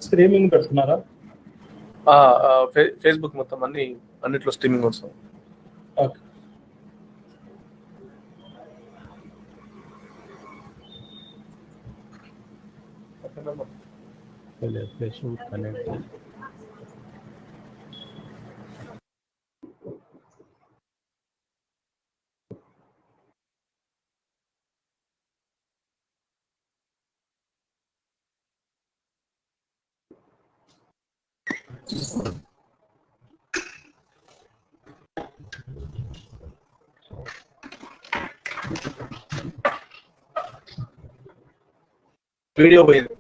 Streaming పెడుతున్నారా? Facebook మొత్తం అన్నిట్లో స్ట్రీమింగ్ వస్తుంది. ఓకే. ఫేస్బుక్ కనెక్ట్ వీడియో పోయింది.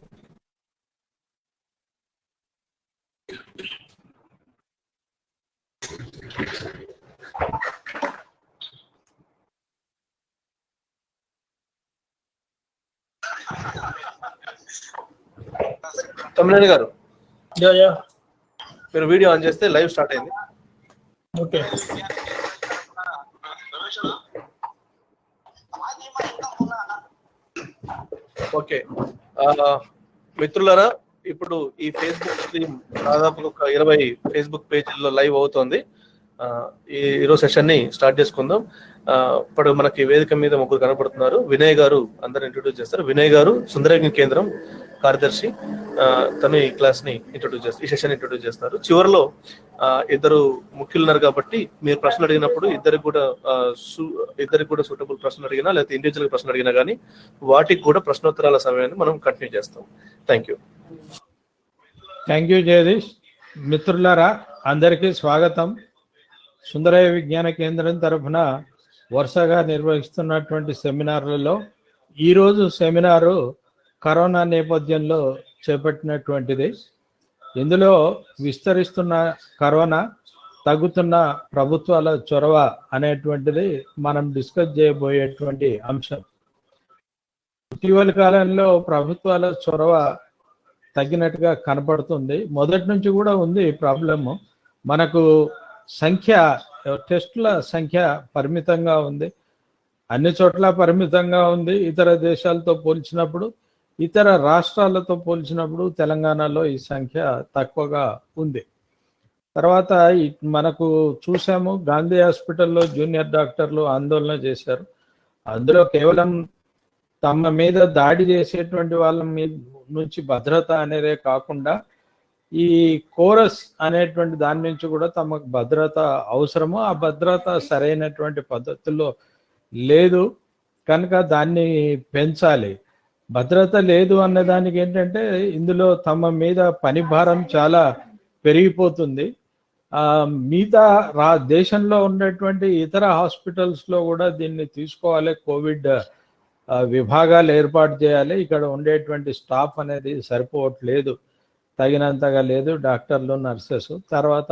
తమిళని గారు మీరు వీడియో ఆన్ చేస్తే లైవ్ స్టార్ట్ అయింది. ఓకే. ఓకే మిత్రులారా, ఇప్పుడు ఈ ఫేస్బుక్ స్ట్రీమ్ దాదాపు ఒక 20 ఫేస్బుక్ పేజీల్లో లైవ్ అవుతోంది. ఈరోజు సెషన్ ని స్టార్ట్ చేసుకుందాం. ఇప్పుడు మనకి వేదిక మీద ముగ్గురు కనపడుతున్నారు. వినయ్ గారు అందరు ఇంట్రొడ్యూస్ చేస్తారు. వినయ్ గారు సుందరయజ్ఞ కేంద్రం కార్యదర్శి. తను ఈ క్లాస్ ని ఈ సెషన్ ఇంట్రొడ్యూస్ చేస్తారు. చివరిలో ఇద్దరు ముఖ్యులున్నారు కాబట్టి మీరు ప్రశ్నలు అడిగినప్పుడు ఇద్దరికి కూడా సూటబుల్ ప్రశ్నలు అడిగినా లేకపోతే ఇండివిజువల్ ప్రశ్నలు అడిగినా కానీ వాటికి కూడా ప్రశ్నోత్తరాల సమయాన్ని మనం కంటిన్యూ చేస్తాం. Thank you Jagadish. మిత్రులారా, అందరికీ స్వాగతం. సుందరయ్య విజ్ఞాన కేంద్రం తరఫున వరుసగా నిర్వహిస్తున్నటువంటి సెమినార్లలో ఈరోజు సెమినారు కరోనా నేపథ్యంలో చేపట్టినటువంటిది. ఇందులో విస్తరిస్తున్న కరోనా, తగ్గుతున్న ప్రభుత్వాల చొరవ అనేటువంటిది మనం డిస్కస్ చేయబోయేటువంటి అంశం. ఇటీవలి కాలంలో ప్రభుత్వాల చొరవ తగ్గినట్టుగా కనపడుతుంది. మొదటి నుంచి కూడా ఉంది ప్రాబ్లము. మనకు టెస్టుల సంఖ్య పరిమితంగా ఉంది, అన్ని చోట్ల పరిమితంగా ఉంది. ఇతర దేశాలతో పోల్చినప్పుడు, ఇతర రాష్ట్రాలతో పోల్చినప్పుడు తెలంగాణలో ఈ సంఖ్య తక్కువగా ఉంది. తర్వాత మనకు చూసాము, గాంధీ హాస్పిటల్లో జూనియర్ డాక్టర్లు ఆందోళన చేశారు. అందులో కేవలం తమ మీద దాడి చేసేటువంటి వాళ్ళ మీద నుంచి భద్రత అనేదే కాకుండా ఈ కోరస్ అనేటువంటి దాని నుంచి కూడా తమకు భద్రత అవసరము, ఆ భద్రత సరైనటువంటి పద్ధతుల్లో లేదు కనుక దాన్ని పెంచాలి. భద్రత లేదు అనే దానికి ఏంటంటే ఇందులో తమ మీద పని భారం చాలా పెరిగిపోతుంది. మిగతా దేశంలో ఉన్నటువంటి ఇతర హాస్పిటల్స్లో కూడా దీన్ని తీసుకోవాలి, కోవిడ్ విభాగాలు ఏర్పాటు చేయాలి. ఇక్కడ ఉండేటువంటి స్టాఫ్ అనేది సరిపోవట్లేదు, తగినంతగా లేదు, డాక్టర్లు, నర్సెస్. తర్వాత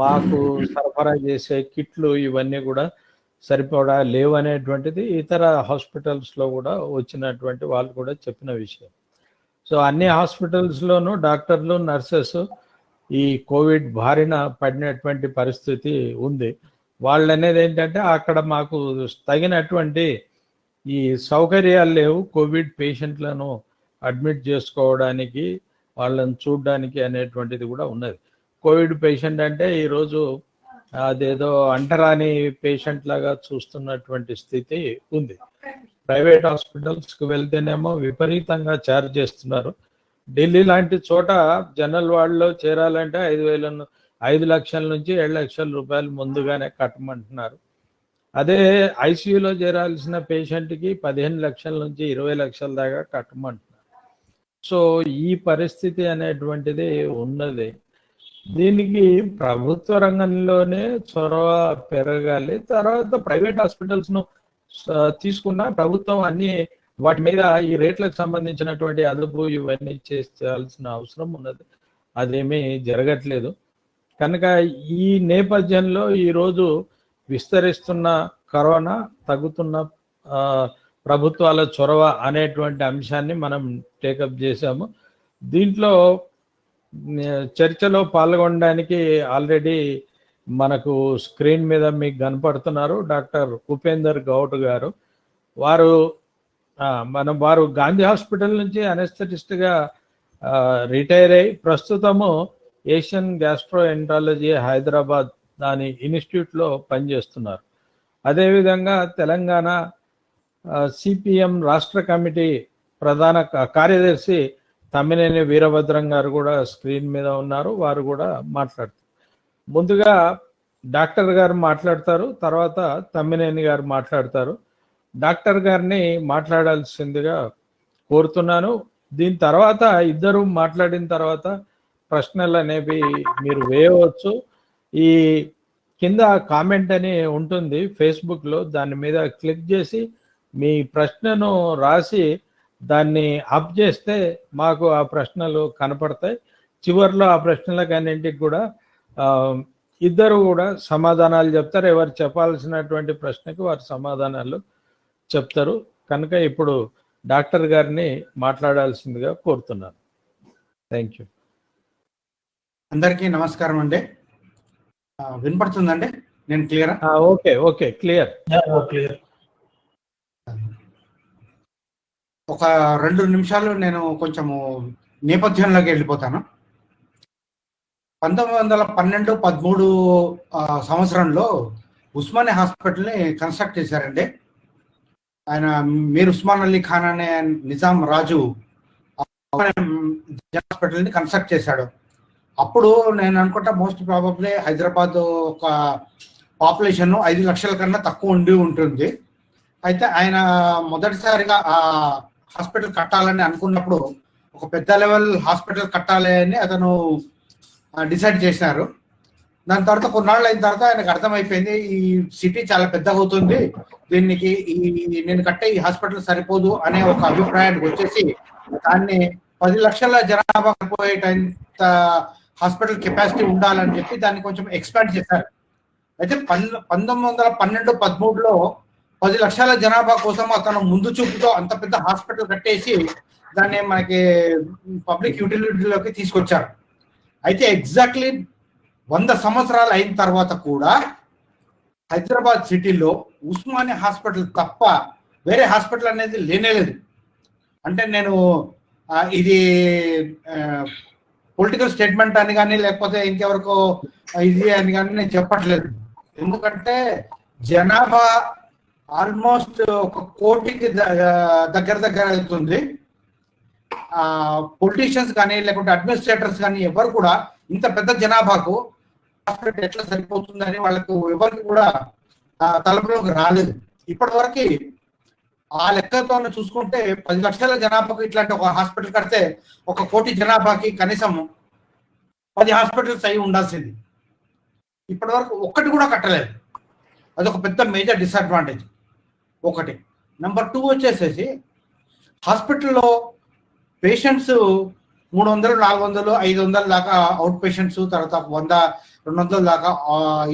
మాకు సరఫరా చేసే కిట్లు ఇవన్నీ కూడా సరిపడా లేవు అనేటువంటిది ఇతర హాస్పిటల్స్లో కూడా వచ్చినటువంటి వాళ్ళు కూడా చెప్పిన విషయం. సో అన్ని హాస్పిటల్స్లోనూ డాక్టర్లు, నర్సెస్ ఈ కోవిడ్ బారిన పడినటువంటి పరిస్థితి ఉంది. వాళ్ళు అనేది ఏంటంటే అక్కడ మాకు తగినటువంటి ఈ సౌకర్యాలు లేవు, కోవిడ్ పేషెంట్లను అడ్మిట్ చేసుకోవడానికి, వాళ్ళని చూడడానికి అనేటువంటిది కూడా ఉన్నది. కోవిడ్ పేషెంట్ అంటే ఈరోజు అదేదో అంటరాని పేషెంట్ లాగా చూస్తున్నటువంటి స్థితి ఉంది. ప్రైవేట్ హాస్పిటల్స్కి వెళ్తేనేమో విపరీతంగా ఛార్జ్ చేస్తున్నారు. ఢిల్లీ లాంటి చోట జనరల్ వార్డులో చేరాలంటే 5 లక్షల నుంచి 7 లక్షల రూపాయలు ముందుగానే కట్టమంటున్నారు. అదే ఐసీయూలో చేరాల్సిన పేషెంట్కి 15 లక్షల నుంచి 20 లక్షల దాకా కట్టమంటున్నారు. సో ఈ పరిస్థితి అనేటువంటిది ఉన్నది. దీనికి ప్రభుత్వ రంగంలోనే చొరవ పెరగాలి. తర్వాత ప్రైవేట్ హాస్పిటల్స్ను తీసుకున్న ప్రభుత్వం అన్ని వాటి మీద ఈ రేట్లకు సంబంధించినటువంటి అదుపు ఇవన్నీ చేయాల్సిన అవసరం ఉన్నది. అదేమీ జరగట్లేదు. కనుక ఈ నేపథ్యంలో ఈరోజు విస్తరిస్తున్న కరోనా, తగ్గుతున్న ప్రభుత్వాల చొరవ అనేటువంటి అంశాన్ని మనం టేకప్ చేశాము. దీంట్లో చర్చలో పాల్గొనడానికి ఆల్రెడీ మనకు స్క్రీన్ మీద మీకు కనపడుతున్నారు డాక్టర్ ఉపేందర్ గౌడ్ గారు. వారు గాంధీ హాస్పిటల్ నుంచి అనెస్థెటిస్ట్గా రిటైర్ అయి ప్రస్తుతము ఏషియన్ గ్యాస్ట్రోఎంట్రాలజీ హైదరాబాద్ దాని ఇన్స్టిట్యూట్లో పనిచేస్తున్నారు. అదేవిధంగా తెలంగాణ సిపిఎం రాష్ట్ర కమిటీ ప్రధాన కార్యదర్శి తమ్మినేని వీరభద్రం గారు కూడా స్క్రీన్ మీద ఉన్నారు. వారు కూడా మాట్లాడతారు. ముందుగా డాక్టర్ గారు మాట్లాడతారు, తర్వాత తమ్మినేని గారు మాట్లాడతారు. డాక్టర్ గారిని మాట్లాడాల్సిందిగా కోరుతున్నాను. దీని తర్వాత ఇద్దరు మాట్లాడిన తర్వాత ప్రశ్నలు అనేవి మీరు వేయవచ్చు. ఈ కింద కామెంట్ అని ఉంటుంది ఫేస్బుక్లో, దాని మీద క్లిక్ చేసి మీ ప్రశ్నను రాసి దాన్ని అప్ చేస్తే మాకు ఆ ప్రశ్నలు కనపడతాయి. చివరిలో ఆ ప్రశ్నలకు అన్నింటికి కూడా ఇద్దరు కూడా సమాధానాలు చెప్తారు. ఎవరు చెప్పాల్సినటువంటి ప్రశ్నకు వారు సమాధానాలు చెప్తారు. కనుక ఇప్పుడు డాక్టర్ గారిని మాట్లాడాల్సిందిగా కోరుతున్నాను. Thank you. అందరికీ నమస్కారం అండి. వినపడుతుందండి? నేను క్లియరా? Okay clear. క్లియర్. ఒక 2 నిమిషాలు నేను కొంచెము నేపథ్యంలోకి వెళ్ళిపోతాను. 1912-13 సంవత్సరంలో ఉస్మానియా హాస్పిటల్ని కన్స్ట్రక్ట్ చేశారండి. ఆయన మీర్ ఉస్మాన్ అలీ ఖాన్ అనే నిజాం రాజు హాస్పిటల్ని కన్స్ట్రక్ట్ చేశాడు. అప్పుడు నేను అనుకుంటా మోస్ట్ ప్రాబబ్లీ హైదరాబాద్ ఒక పాపులేషన్ 5 లక్షల కన్నా తక్కువ ఉండి ఉంటుంది. అయితే ఆయన మొదటిసారిగా ఆ హాస్పిటల్ కట్టాలని అనుకున్నప్పుడు ఒక పెద్ద లెవెల్ హాస్పిటల్ కట్టాలి అని అతను డిసైడ్ చేసినారు. దాని తర్వాత కొన్నాళ్ళు అయిన తర్వాత ఆయనకు అర్థమైపోయింది, ఈ సిటీ చాలా పెద్దగా అవుతుంది, దీనికి నేను కట్టే ఈ హాస్పిటల్ సరిపోదు అనే ఒక అభిప్రాయానికి వచ్చేసి దాన్ని 10 లక్షల జనాభా పోయేటంత హాస్పిటల్ కెపాసిటీ ఉండాలని చెప్పి దాన్ని కొంచెం ఎక్స్పాండ్ చేశారు. అయితే 1912-13లో 10 లక్షల జనాభా కోసం అతను ముందు చూపుతో అంత పెద్ద హాస్పిటల్ కట్టేసి దాన్ని మనకి పబ్లిక్ యూటిలిటీలోకి తీసుకొచ్చారు. అయితే ఎగ్జాక్ట్లీ 100 సంవత్సరాలు అయిన తర్వాత కూడా హైదరాబాద్ సిటీలో ఉస్మానియా హాస్పిటల్ తప్ప వేరే హాస్పిటల్ అనేది లేనేలేదు. అంటే నేను ఇది పొలిటికల్ స్టేట్మెంట్ అని కానీ లేకపోతే ఇంకెవరికో ఇది అని కానీ నేను చెప్పట్లేదు. ఎందుకంటే జనాభా ఆల్మోస్ట్ 1 కోటికి దగ్గర అవుతుంది. పొలిటీషియన్స్ కానీ లేకుంటే అడ్మినిస్ట్రేటర్స్ కానీ ఎవరు కూడా ఇంత పెద్ద జనాభాకు హాస్పిటల్ ఎట్లా సరిపోతుందని వాళ్ళకు ఎవరికి కూడా తలపులోకి రాలేదు. ఇప్పటి వరకు ఆ లెక్కతో చూసుకుంటే 10 లక్షల జనాభాకు ఇట్లాంటి ఒక హాస్పిటల్ కడితే 1 కోటి జనాభాకి కనీసం 10 హాస్పిటల్స్ అయి ఉండాల్సింది. ఇప్పటి వరకు ఒక్కటి కూడా కట్టలేదు. అదొక పెద్ద మేజర్ డిసడ్వాంటేజ్ ఒకటి. నెంబర్ 2 వచ్చేసేసి హాస్పిటల్లో పేషెంట్స్ 300, 400, 500 దాకా అవుట్ పేషెంట్స్, తర్వాత 100, 200 దాకా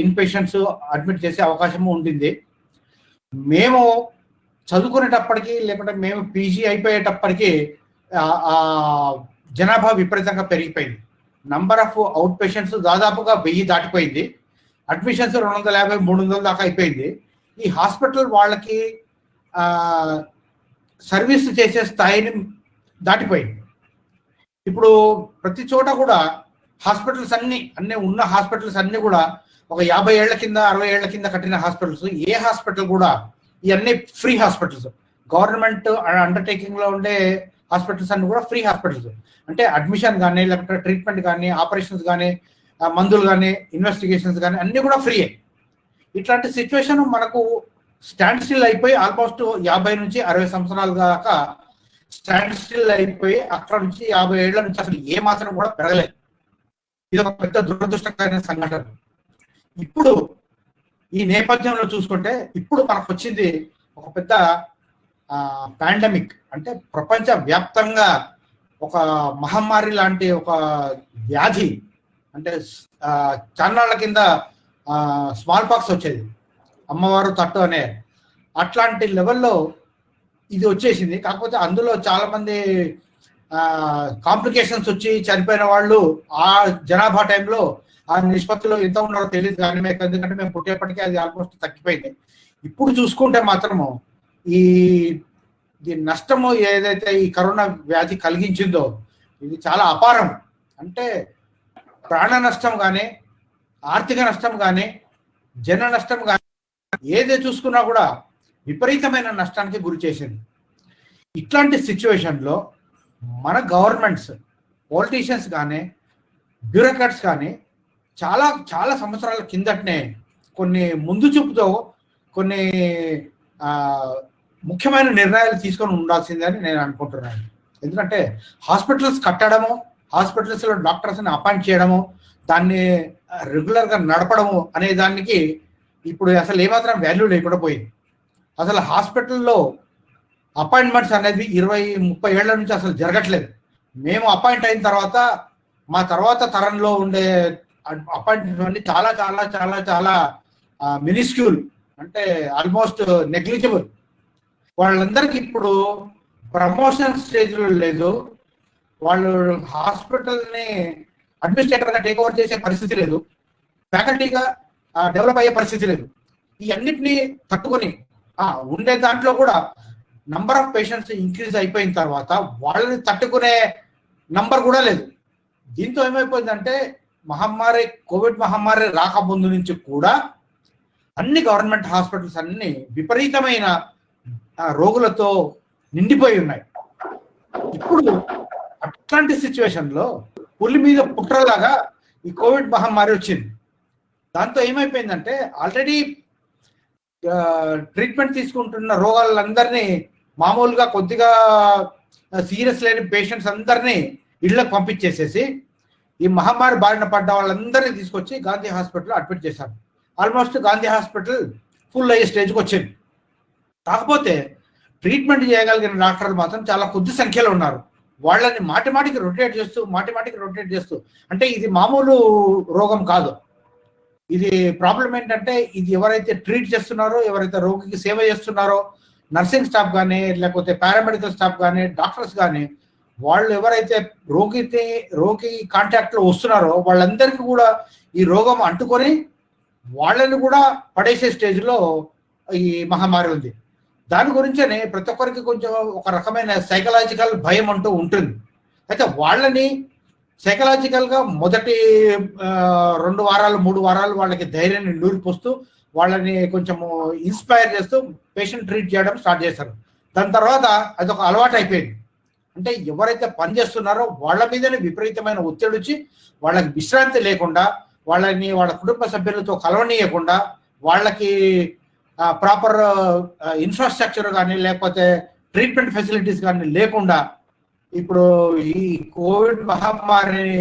ఇన్ పేషెంట్స్ అడ్మిట్ చేసే అవకాశం ఉండింది. మేము చదువుకునేటప్పటికి లేకుంటే మేము పీజీ అయిపోయేటప్పటికి జనాభా విపరీతంగా పెరిగిపోయింది. నంబర్ ఆఫ్ అవుట్ పేషెంట్స్ దాదాపుగా 1000 దాటిపోయింది. అడ్మిషన్స్ 250, 300 దాకా అయిపోయింది. ఈ హాస్పిటల్ వాళ్ళకి సర్వీస్ చేసే స్థాయిని దాటిపోయింది. ఇప్పుడు ప్రతి చోట కూడా హాస్పిటల్స్ అన్ని ఉన్న హాస్పిటల్స్ అన్ని కూడా ఒక 50 ఏళ్ల కింద 60 ఏళ్ల కింద కట్టిన హాస్పిటల్స్. ఏ హాస్పిటల్ కూడా ఇవన్నీ ఫ్రీ హాస్పిటల్స్, గవర్నమెంట్ అండర్టేకింగ్ లో ఉండే హాస్పిటల్స్ అన్ని కూడా ఫ్రీ హాస్పిటల్స్. అంటే అడ్మిషన్ కానీ లేకపోతే ట్రీట్మెంట్ కానీ ఆపరేషన్స్ కానీ మందులు కానీ ఇన్వెస్టిగేషన్స్ కానీ అన్ని కూడా ఫ్రీయే. ఇట్లాంటి సిచ్యువేషన్ మనకు స్టాండ్ స్టిల్ అయిపోయి ఆల్మోస్ట్ 50 నుంచి 60 సంవత్సరాల దాకా స్టాండ్ స్టిల్ అయిపోయి అక్కడ నుంచి 50 ఏళ్ల నుంచి అసలు ఏ మాత్రం కూడా పెరగలేదు. ఇది ఒక పెద్ద దురదృష్టకరమైన సంఘటన. ఇప్పుడు ఈ నేపథ్యంలో చూసుకుంటే ఇప్పుడు మనకు వచ్చింది ఒక పెద్ద పాండమిక్, అంటే ప్రపంచ వ్యాప్తంగా ఒక మహమ్మారి లాంటి ఒక వ్యాధి. అంటే చాన్నాళ్ళ కింద స్మాల్ పాక్స్ వచ్చేది, అమ్మవారు తట్టు అనే అట్లాంటి లెవెల్లో ఇది వచ్చేసింది. కాకపోతే అందులో చాలా మంది కాంప్లికేషన్స్ వచ్చి చనిపోయిన వాళ్ళు ఆ జనాభా టైంలో ఆ నిష్పత్తిలో ఎంత ఉన్నారో తెలియదు. కానీ ఎందుకంటే మేము పుట్టేపటికే అది ఆల్మోస్ట్ తగ్గిపోయింది. ఇప్పుడు చూసుకుంటే మాత్రము ఈ నష్టము ఏదైతే ఈ కరోనా వ్యాధి కలిగించిందో ఇది చాలా అపారం. అంటే ప్రాణ నష్టం కానీ, ఆర్థిక నష్టం కానీ, జన నష్టం కానీ ఏదే చూసుకున్నా కూడా విపరీతమైన నష్టానికి గురి చేసింది. ఇట్లాంటి సిచ్యువేషన్లో మన గవర్నమెంట్స్, పొలిటీషియన్స్ కానీ, బ్యూరోక్రాట్స్ కానీ చాలా చాలా సంవత్సరాల కిందటనే కొన్ని ముందు చూపుతో కొన్ని ముఖ్యమైన నిర్ణయాలు తీసుకొని ఉండాల్సిందని నేను అనుకుంటున్నాను. ఎందుకంటే హాస్పిటల్స్ కట్టడము, హాస్పిటల్స్లో డాక్టర్స్ని అపాయింట్ చేయడము, దాన్ని రెగ్యులర్గా నడపడము అనే దానికి ఇప్పుడు అసలు ఏమాత్రం వాల్యూ లేకుండా పోయింది. అసలు హాస్పిటల్లో అపాయింట్మెంట్స్ అనేది 20-30 ఏళ్ల నుంచి అసలు జరగట్లేదు. మేము అపాయింట్ అయిన తర్వాత మా తర్వాత తరంలో ఉండే అపాయింట్మెంట్స్ అన్ని చాలా చాలా చాలా చాలా మినిస్క్యూల్, అంటే ఆల్మోస్ట్ నెగ్లిజిబుల్. వాళ్ళందరికీ ఇప్పుడు ప్రమోషన్ స్టేజ్లో లేదు, వాళ్ళు హాస్పిటల్ని అడ్మినిస్ట్రేటర్గా టేక్ ఓవర్ చేసే పరిస్థితి లేదు, ఫ్యాకల్టీగా డెవలప్ అయ్యే పరిస్థితి లేదు. ఈ అన్నిటినీ తట్టుకొని ఉండే దాంట్లో కూడా నంబర్ ఆఫ్ పేషెంట్స్ ఇంక్రీజ్ అయిపోయిన తర్వాత వాళ్ళని తట్టుకునే నంబర్ కూడా లేదు. దీంతో ఏమైపోయిందంటే మహమ్మారి, కోవిడ్ మహమ్మారి రాకముందు నుంచి కూడా అన్ని గవర్నమెంట్ హాస్పిటల్స్ అన్ని విపరీతమైన రోగులతో నిండిపోయి ఉన్నాయి. ఇప్పుడు అట్లాంటి సిచ్యువేషన్లో పులి మీద పుట్రలాగా ఈ కోవిడ్ మహమ్మారి వచ్చింది. దాంతో ఏమైపోయిందంటే ఆల్రెడీ ట్రీట్మెంట్ తీసుకుంటున్న రోగాలందరినీ, మామూలుగా కొద్దిగా సీరియస్ లేని పేషెంట్స్ అందరినీ ఇళ్లకు పంపించేసేసి ఈ మహమ్మారి బారిన పడ్డ వాళ్ళందరినీ తీసుకొచ్చి గాంధీ హాస్పిటల్లో అడ్మిట్ చేశారు. ఆల్మోస్ట్ గాంధీ హాస్పిటల్ ఫుల్ అయ్యే స్టేజ్కి వచ్చింది. కాకపోతే ట్రీట్మెంట్ చేయగలిగిన డాక్టర్లు మాత్రం చాలా కొద్ది సంఖ్యలో ఉన్నారు. వాళ్ళని మాటిమాటికి రొటేట్ చేస్తూ అంటే ఇది మామూలు రోగం కాదు. ఇది ప్రాబ్లం ఏంటంటే ఇది ఎవరైతే ట్రీట్ చేస్తున్నారో, ఎవరైతే రోగికి సేవ చేస్తున్నారో, నర్సింగ్ స్టాఫ్ కానీ, లేకపోతే పారామెడికల్ స్టాఫ్ కానీ, డాక్టర్స్ కానీ, వాళ్ళు ఎవరైతే రోగి కాంటాక్ట్లో వస్తున్నారో వాళ్ళందరికీ కూడా ఈ రోగం అంటుకొని వాళ్ళని కూడా పడేసే స్టేజ్లో ఈ మహమ్మారి ఉంది. దాని గురించే ప్రతి ఒక్కరికి కొంచెం ఒక రకమైన సైకలాజికల్ భయం అంటూ ఉంటుంది. అయితే వాళ్ళని సైకలాజికల్గా మొదటి 2 వారాలు 3 వారాలు వాళ్ళకి ధైర్యాన్ని నూరిపోస్తూ వాళ్ళని కొంచెము ఇన్స్పైర్ చేస్తూ పేషెంట్ ట్రీట్ చేయడం స్టార్ట్ చేశారు. దాని తర్వాత అది ఒక అలవాటు అయిపోయింది. అంటే ఎవరైతే పని చేస్తున్నారో వాళ్ళ మీదనే విపరీతమైన ఒత్తిడి వచ్చి వాళ్ళకి విశ్రాంతి లేకుండా, వాళ్ళని వాళ్ళ కుటుంబ సభ్యులతో కలవనీయకుండా, వాళ్ళకి ప్రాపర్ ఇన్ఫ్రాస్ట్రక్చర్ కానీ లేకపోతే ట్రీట్మెంట్ ఫెసిలిటీస్ కానీ లేకుండా ఇప్పుడు ఈ కోవిడ్ మహమ్మారిని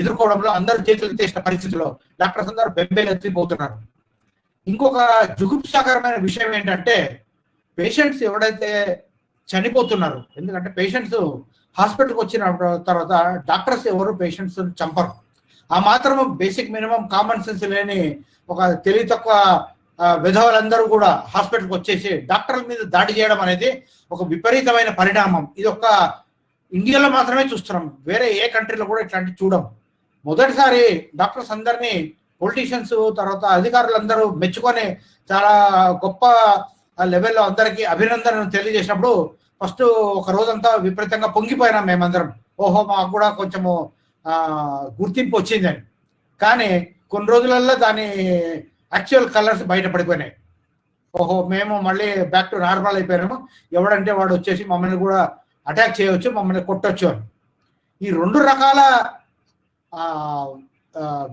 ఎదుర్కోవడంలో అందరూ చేతులు ఎత్తేసిన పరిస్థితిలో డాక్టర్స్ అందరూ బెంబేలు ఎత్తిపోతున్నారు. ఇంకొక జుగుప్సాకరమైన విషయం ఏంటంటే పేషెంట్స్ ఎవరైతే చనిపోతున్నారు, ఎందుకంటే పేషెంట్స్ హాస్పిటల్కి వచ్చిన తర్వాత డాక్టర్స్ ఎవరు పేషెంట్స్ చంపరు. ఆ మాత్రం బేసిక్ మినిమం కామన్ సెన్స్ లేని ఒక తెలివి తక్కువ విధవలందరూ కూడా హాస్పిటల్కి వచ్చేసి డాక్టర్ల మీద దాడి చేయడం అనేది ఒక విపరీతమైన పరిణామం. ఇది ఒక ఇండియాలో మాత్రమే చూస్తున్నాం, వేరే ఏ కంట్రీలో కూడా ఇట్లాంటి చూడం. మొదటిసారి డాక్టర్స్ అందరినీ పొలిటీషియన్స్ తర్వాత అధికారులందరూ మెచ్చుకొని చాలా గొప్ప లెవెల్లో అందరికీ అభినందనలు తెలియజేసినప్పుడు ఫస్ట్ ఒక రోజంతా విపరీతంగా పొంగిపోయినాం మేమందరం. ఓహో, మాకు కూడా కొంచెము గుర్తింపు వచ్చిందని. కానీ కొన్ని రోజులలో దాని యాక్చువల్ కలర్స్ బయటపడిపోయినాయి. ఓహో, మేము మళ్ళీ బ్యాక్ టు నార్మల్ అయిపోయినాము, ఎవడంటే వాడు వచ్చేసి మమ్మల్ని కూడా అటాక్ చేయవచ్చు, మమ్మల్ని కొట్టచ్చు అని. ఈ 2 రకాల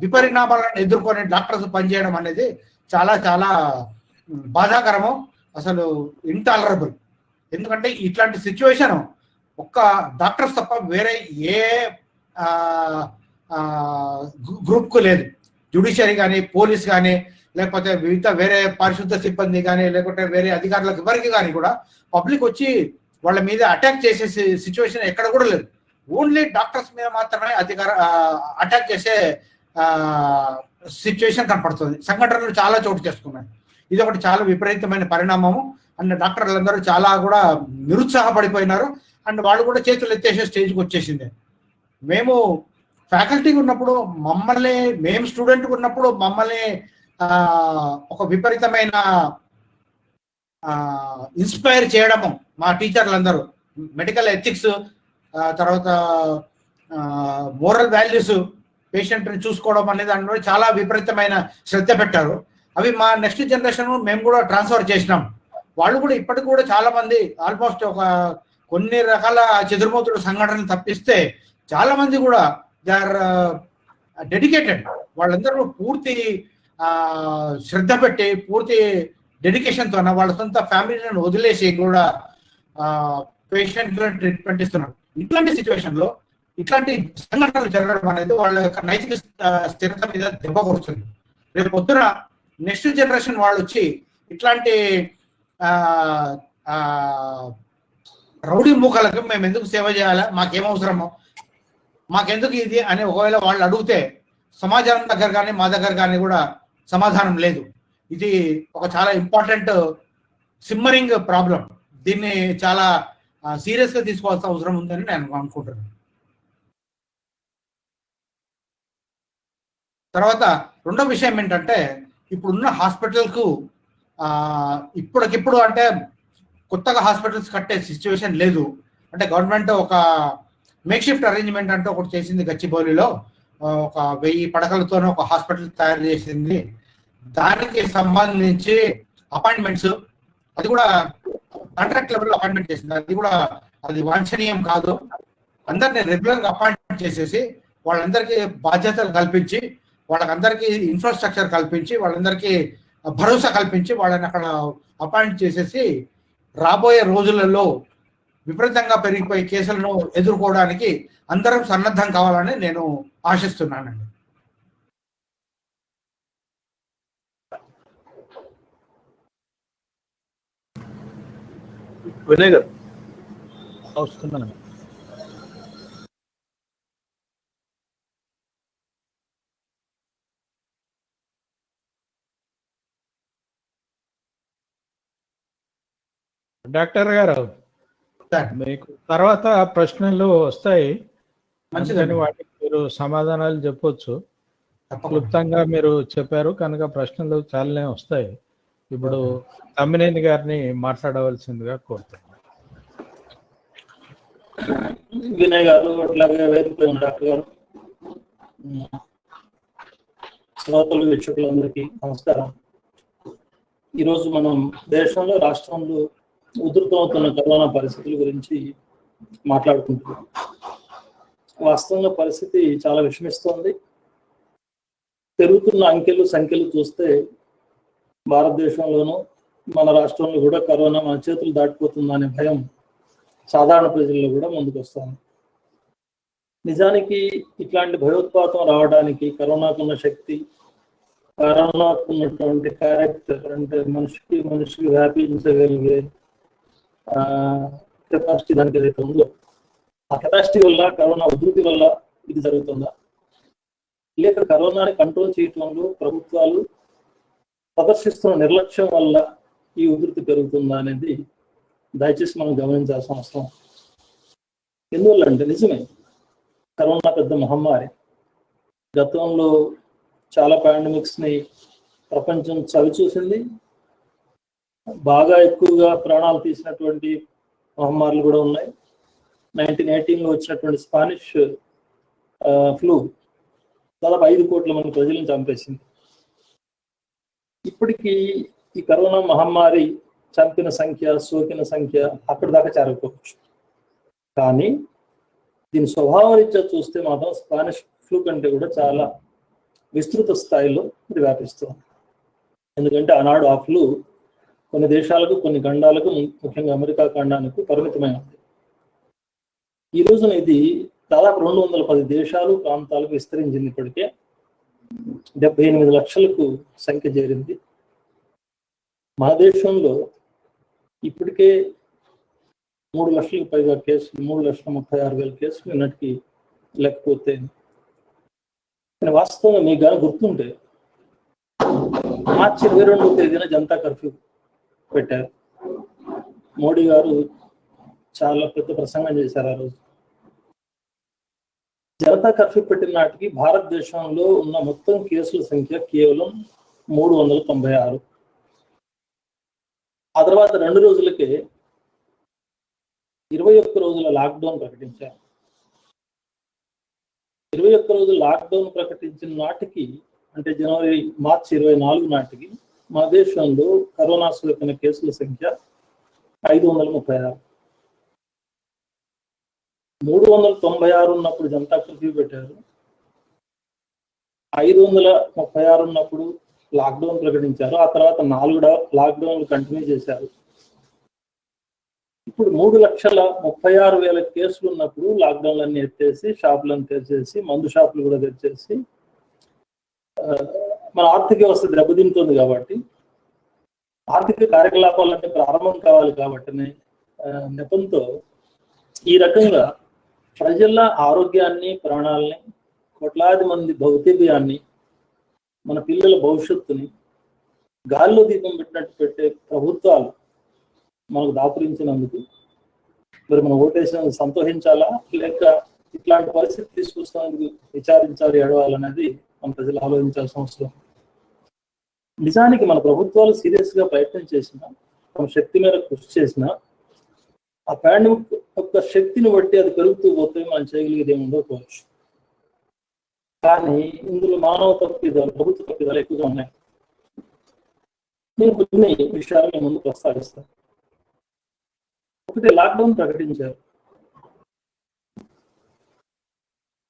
విపరిణామాలను ఎదుర్కొని డాక్టర్స్ పనిచేయడం అనేది చాలా చాలా బాధాకరము, అసలు ఇంటాలరబుల్. ఎందుకంటే ఇట్లాంటి సిచ్యువేషన్ ఒక్క డాక్టర్స్ తప్ప వేరే ఏ గ్రూప్కు లేదు. జ్యుడిషియరీ కానీ, పోలీస్ కానీ, లేకపోతే మిగతా వేరే పారిశుద్ధ సిబ్బంది కానీ, లేకపోతే వేరే అధికారులకు ఎవరికి కానీ కూడా పబ్లిక్ వచ్చి వాళ్ళ మీద అటాక్ చేసే సిచ్యువేషన్ ఎక్కడ కూడా లేదు. ఓన్లీ డాక్టర్స్ మీద మాత్రమే అటాక్ చేసే సిచ్యువేషన్ కనపడుతుంది. సంఘటనలు చాలా చోటు చేసుకున్నాయి. ఇది ఒకటి చాలా విపరీతమైన పరిణామము. అండ్ డాక్టర్లందరూ చాలా కూడా నిరుత్సాహపడిపోయినారు. అండ్ వాళ్ళు కూడా చేతులు ఎత్తేసే స్టేజ్కి వచ్చేసింది. మేము ఫ్యాకల్టీగా ఉన్నప్పుడు మేము స్టూడెంట్గా ఉన్నప్పుడు మమ్మల్ని ఒక విపరీతమైన ఇన్స్పైర్ చేయడము మా టీచర్లందరూ మెడికల్ ఎథిక్స్, తర్వాత మోరల్ వాల్యూస్ పేషెంట్ని చూసుకోవడం అనే దాని మీద చాలా విపరీతమైన శ్రద్ధ పెట్టారు. అవి మా నెక్స్ట్ జనరేషన్ మేము కూడా ట్రాన్స్ఫర్ చేసినాం. వాళ్ళు కూడా ఇప్పటికి కూడా చాలా మంది ఆల్మోస్ట్ ఒక కొన్ని రకాల చెదురుమూతుడు సంఘటనలు తప్పిస్తే చాలా మంది కూడా దే ఆర్ డెడికేటెడ్. వాళ్ళందరూ పూర్తి శ్రద్ధ పెట్టి పూర్తి డెడికేషన్తో వాళ్ళ సొంత ఫ్యామిలీలను వదిలేసి కూడా పేషెంట్లను ట్రీట్మెంట్ ఇస్తున్నారు. ఇట్లాంటి సిచ్యువేషన్లో ఇట్లాంటి సంఘటనలు జరగడం అనేది వాళ్ళ యొక్క నైతిక స్థిరత మీద దెబ్బ కొడుతుంది. రేపు పొద్దున నెక్స్ట్ జనరేషన్ వాళ్ళు వచ్చి ఇట్లాంటి రౌడీ మూకలకు మేము ఎందుకు సేవ చేయాలా, మాకేం అవసరమో, మాకెందుకు ఇది అని ఒకవేళ వాళ్ళు అడిగితే సమాజం దగ్గర కానీ మా దగ్గర కానీ కూడా సమాధానం లేదు. ఇది ఒక చాలా ఇంపార్టెంట్ సిమ్మరింగ్ ప్రాబ్లం. దీన్ని చాలా సీరియస్గా తీసుకోవాల్సిన అవసరం ఉందని నేను అనుకుంటున్నాను. తర్వాత రెండో విషయం ఏంటంటే ఇప్పుడున్న హాస్పిటల్కు ఇప్పటికిప్పుడు అంటే కొత్తగా హాస్పిటల్స్ కట్టే సిచ్యువేషన్ లేదు. అంటే గవర్నమెంట్ ఒక మేక్ షిఫ్ట్ అరేంజ్మెంట్ అంటే ఒకటి చేసింది. గచ్చిబౌలిలో ఒక 1000 పడకలతోనే ఒక హాస్పిటల్ తయారు చేసింది. దానికి సంబంధించి అపాయింట్మెంట్స్ అది కూడా కాంట్రాక్ట్ లెవెల్లో అపాయింట్మెంట్ చేసింది. అది వాంఛనీయం కాదు. అందరినీ రెగ్యులర్గా అపాయింట్మెంట్ చేసేసి వాళ్ళందరికీ బాధ్యతలు కల్పించి వాళ్ళకందరికీ ఇన్ఫ్రాస్ట్రక్చర్ కల్పించి వాళ్ళందరికీ భరోసా కల్పించి వాళ్ళని అక్కడ అపాయింట్ చేసేసి రాబోయే రోజులలో విపరీతంగా పెరిగిపోయే కేసులను ఎదుర్కోవడానికి అందరం సన్నద్ధం కావాలని నేను ఆశిస్తున్నానండి. వినయ్ గారు వస్తున్నాను. డాక్టర్ గారు మీకు తర్వాత ప్రశ్నలు వస్తాయి, మంచిదని వాటికి మీరు సమాధానాలు చెప్పొచ్చు. క్లుప్తంగా మీరు చెప్పారు కనుక ప్రశ్నలు చాలానే వస్తాయి. ఇప్పుడు తమ్మినేని గారిని మాట్లాడవలసిందిగా కోరుతున్నాను. వినయ్ గారు అట్లాగే వేదికపై ఉన్న డాక్టర్ గారు, శ్రోతలు వీక్షకులందరికీ నమస్కారం. ఈరోజు మనం దేశంలో రాష్ట్రంలో ఉధృతమవుతున్న కరోనా పరిస్థితుల గురించి మాట్లాడుకుంటున్నాం. వాస్తవంగా పరిస్థితి చాలా విషమిస్తోంది. పెరుగుతున్న సంఖ్యలు చూస్తే భారతదేశంలోనూ మన రాష్ట్రంలో కూడా కరోనా మన చేతులు దాటిపోతుందనే భయం సాధారణ ప్రజల్లో కూడా ముందుకు వస్తుంది. నిజానికి ఇట్లాంటి భయోత్పాతం రావడానికి కరోనాకున్న శక్తి, కరోనాకున్నటువంటి క్యారెక్టర్, అంటే మనిషికి వ్యాపించగలిగే కెపాసిటీ దానికి ఏదైతే ఉందో ఆ కెపాసిటీ వల్ల కరోనా ఉధృతి వల్ల ఇది జరుగుతుందా, లేక కరోనాని కంట్రోల్ చేయటంలో ప్రభుత్వాలు ప్రదర్శిస్తున్న నిర్లక్ష్యం వల్ల ఈ ఉధృతి పెరుగుతుందా అనేది దయచేసి మనం గమనించాల్సిన అవసరం. ఎందువల్ల అంటే నిజమే, కరోనా పెద్ద మహమ్మారి. గతంలో చాలా పాండమిక్స్ని ప్రపంచం చవిచూసింది. బాగా ఎక్కువగా ప్రాణాలు తీసినటువంటి మహమ్మారులు కూడా ఉన్నాయి. 1918లో వచ్చినటువంటి స్పానిష్ ఫ్లూ దాదాపు 5 కోట్ల మంది ప్రజలను చంపేసింది. ఇప్పటికీ ఈ కరోనా మహమ్మారి చంపిన సంఖ్య, సోకిన సంఖ్య అక్కడి దాకా చేరకపోవచ్చు. కానీ దీని స్వభావం రీత్యా చూస్తే మాత్రం స్పానిష్ ఫ్లూ కంటే కూడా చాలా విస్తృత స్థాయిలో ఇది వ్యాపిస్తుంది. ఎందుకంటే ఆనాడు ఆ ఫ్లూ కొన్ని దేశాలకు, కొన్ని ఖండాలకు, ముఖ్యంగా అమెరికా ఖండానికి పరిమితమై ఉంది. ఈ రోజున ఇది దాదాపు 210 దేశాలు, ప్రాంతాలకు విస్తరించింది. ఇప్పటికే 78 లక్షలకు సంఖ్య చేరింది. మన దేశంలో ఇప్పటికే 3 లక్షలకు పైగా కేసులు, 3,36,000 కేసులు నిన్నటికి లేకపోతే. కానీ వాస్తవంగా మీకు కానీ గుర్తుంటే మార్చి 22వ తేదీన జనతా కర్ఫ్యూ పెట్టారు. మోడీ గారు చాలా పెద్ద ప్రసంగం చేశారు ఆ రోజు. జనతా కర్ఫ్యూ పెట్టిన నాటికి భారతదేశంలో ఉన్న మొత్తం కేసుల సంఖ్య కేవలం 396. ఆ తర్వాత 2 రోజులకే 21 రోజుల లాక్డౌన్ ప్రకటించారు. 21 రోజులు లాక్డౌన్ ప్రకటించిన నాటికి, అంటే మార్చి 24 నాటికి మన దేశంలో కరోనా సోకిన కేసుల సంఖ్య 536. 396 ఉన్నప్పుడు జనతా కర్ఫ్యూ పెట్టారు. 536 ఉన్నప్పుడు లాక్డౌన్ ప్రకటించారు. ఆ తర్వాత 4 లాక్డౌన్లు కంటిన్యూ చేశారు. ఇప్పుడు 3,36,000 కేసులు ఉన్నప్పుడు లాక్డౌన్లన్నీ ఎత్తేసి, షాపులను తెరిచేసి, మందు షాపులు కూడా తెరిచేసి మన ఆర్థిక వ్యవస్థ దెబ్బతింటుంది కాబట్టి, ఆర్థిక కార్యకలాపాలన్నీ ప్రారంభం కావాలి కాబట్టి నెపంతో ఈ రకంగా ప్రజల ఆరోగ్యాన్ని, ప్రాణాలని, కోట్లాది మంది భౌతికయాన్ని, మన పిల్లల భవిష్యత్తుని గాల్లో దీపం పెట్టినట్టు పెట్టే ప్రభుత్వాలు మనకు దాపురించినందుకు మరి మనం ఓటేసిన సంతోషించాలా, లేక ఇట్లాంటి పరిస్థితి తీసుకొస్తున్నందుకు విచారించాలి, ఏడవాలనేది మన ప్రజలు ఆలోచించాల్సిన అవసరం. నిజానికి మన ప్రభుత్వాలు సీరియస్ గా ప్రయత్నం చేసినా, తమ శక్తి మేర కృషి చేసినా, ఆ పాండమిక్ యొక్క శక్తిని బట్టి అది పెరుగుతూ పోతే మనం చేయగలిగేది ఏమి ఉండకపోవచ్చు. కానీ ఇందులో మానవ తప్పిదాలు, ప్రభుత్వ తప్పిదాలు ఎక్కువగా ఉన్నాయి. నేను కొన్ని విషయాలను ముందు ప్రస్తావిస్తాను. ఒకటి, లాక్డౌన్ ప్రకటించారు.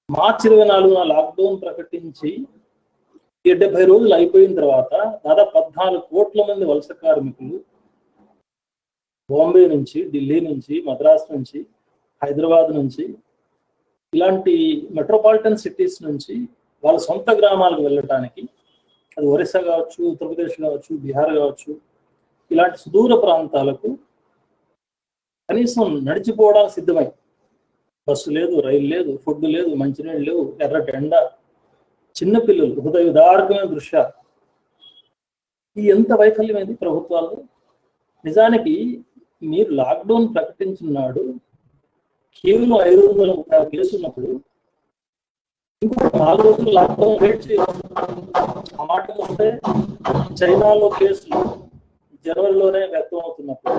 మార్చి 24న లాక్డౌన్ ప్రకటించి 70 రోజులు అయిపోయిన తర్వాత దాదాపు 14 కోట్ల మంది వలస కార్మికులు బాంబే నుంచి, ఢిల్లీ నుంచి, మద్రాస్ నుంచి, హైదరాబాద్ నుంచి, ఇలాంటి మెట్రోపాలిటన్ సిటీస్ నుంచి వాళ్ళ సొంత గ్రామాలకు వెళ్ళటానికి, అది ఒరిస్సా కావచ్చు, ఉత్తరప్రదేశ్ కావచ్చు, బీహార్ కావచ్చు, ఇలాంటి సుదూర ప్రాంతాలకు కనీసం నడిచిపోవడానికి సిద్ధమై, బస్సు లేదు, రైలు లేదు, ఫుడ్ లేదు, మంచినీళ్ళు లేవు, ఎర్రటి ఎండ, చిన్నపిల్లలు, హృదయ విదారకమైన దృశ్యాలు. ఈ ఎంత వైఫల్యమైంది ప్రభుత్వాలు. నిజానికి మీరు లాక్డౌన్ ప్రకటించినాడు కేవలం 530 కేసులు ఉన్నప్పుడు ఇంకొక 4 రోజులు లాక్డౌన్ వెయిట్ చేయాలి. ఆ మాట వస్తే చైనాలో కేసులు జనవరిలోనే వ్యక్తం అవుతున్నప్పుడు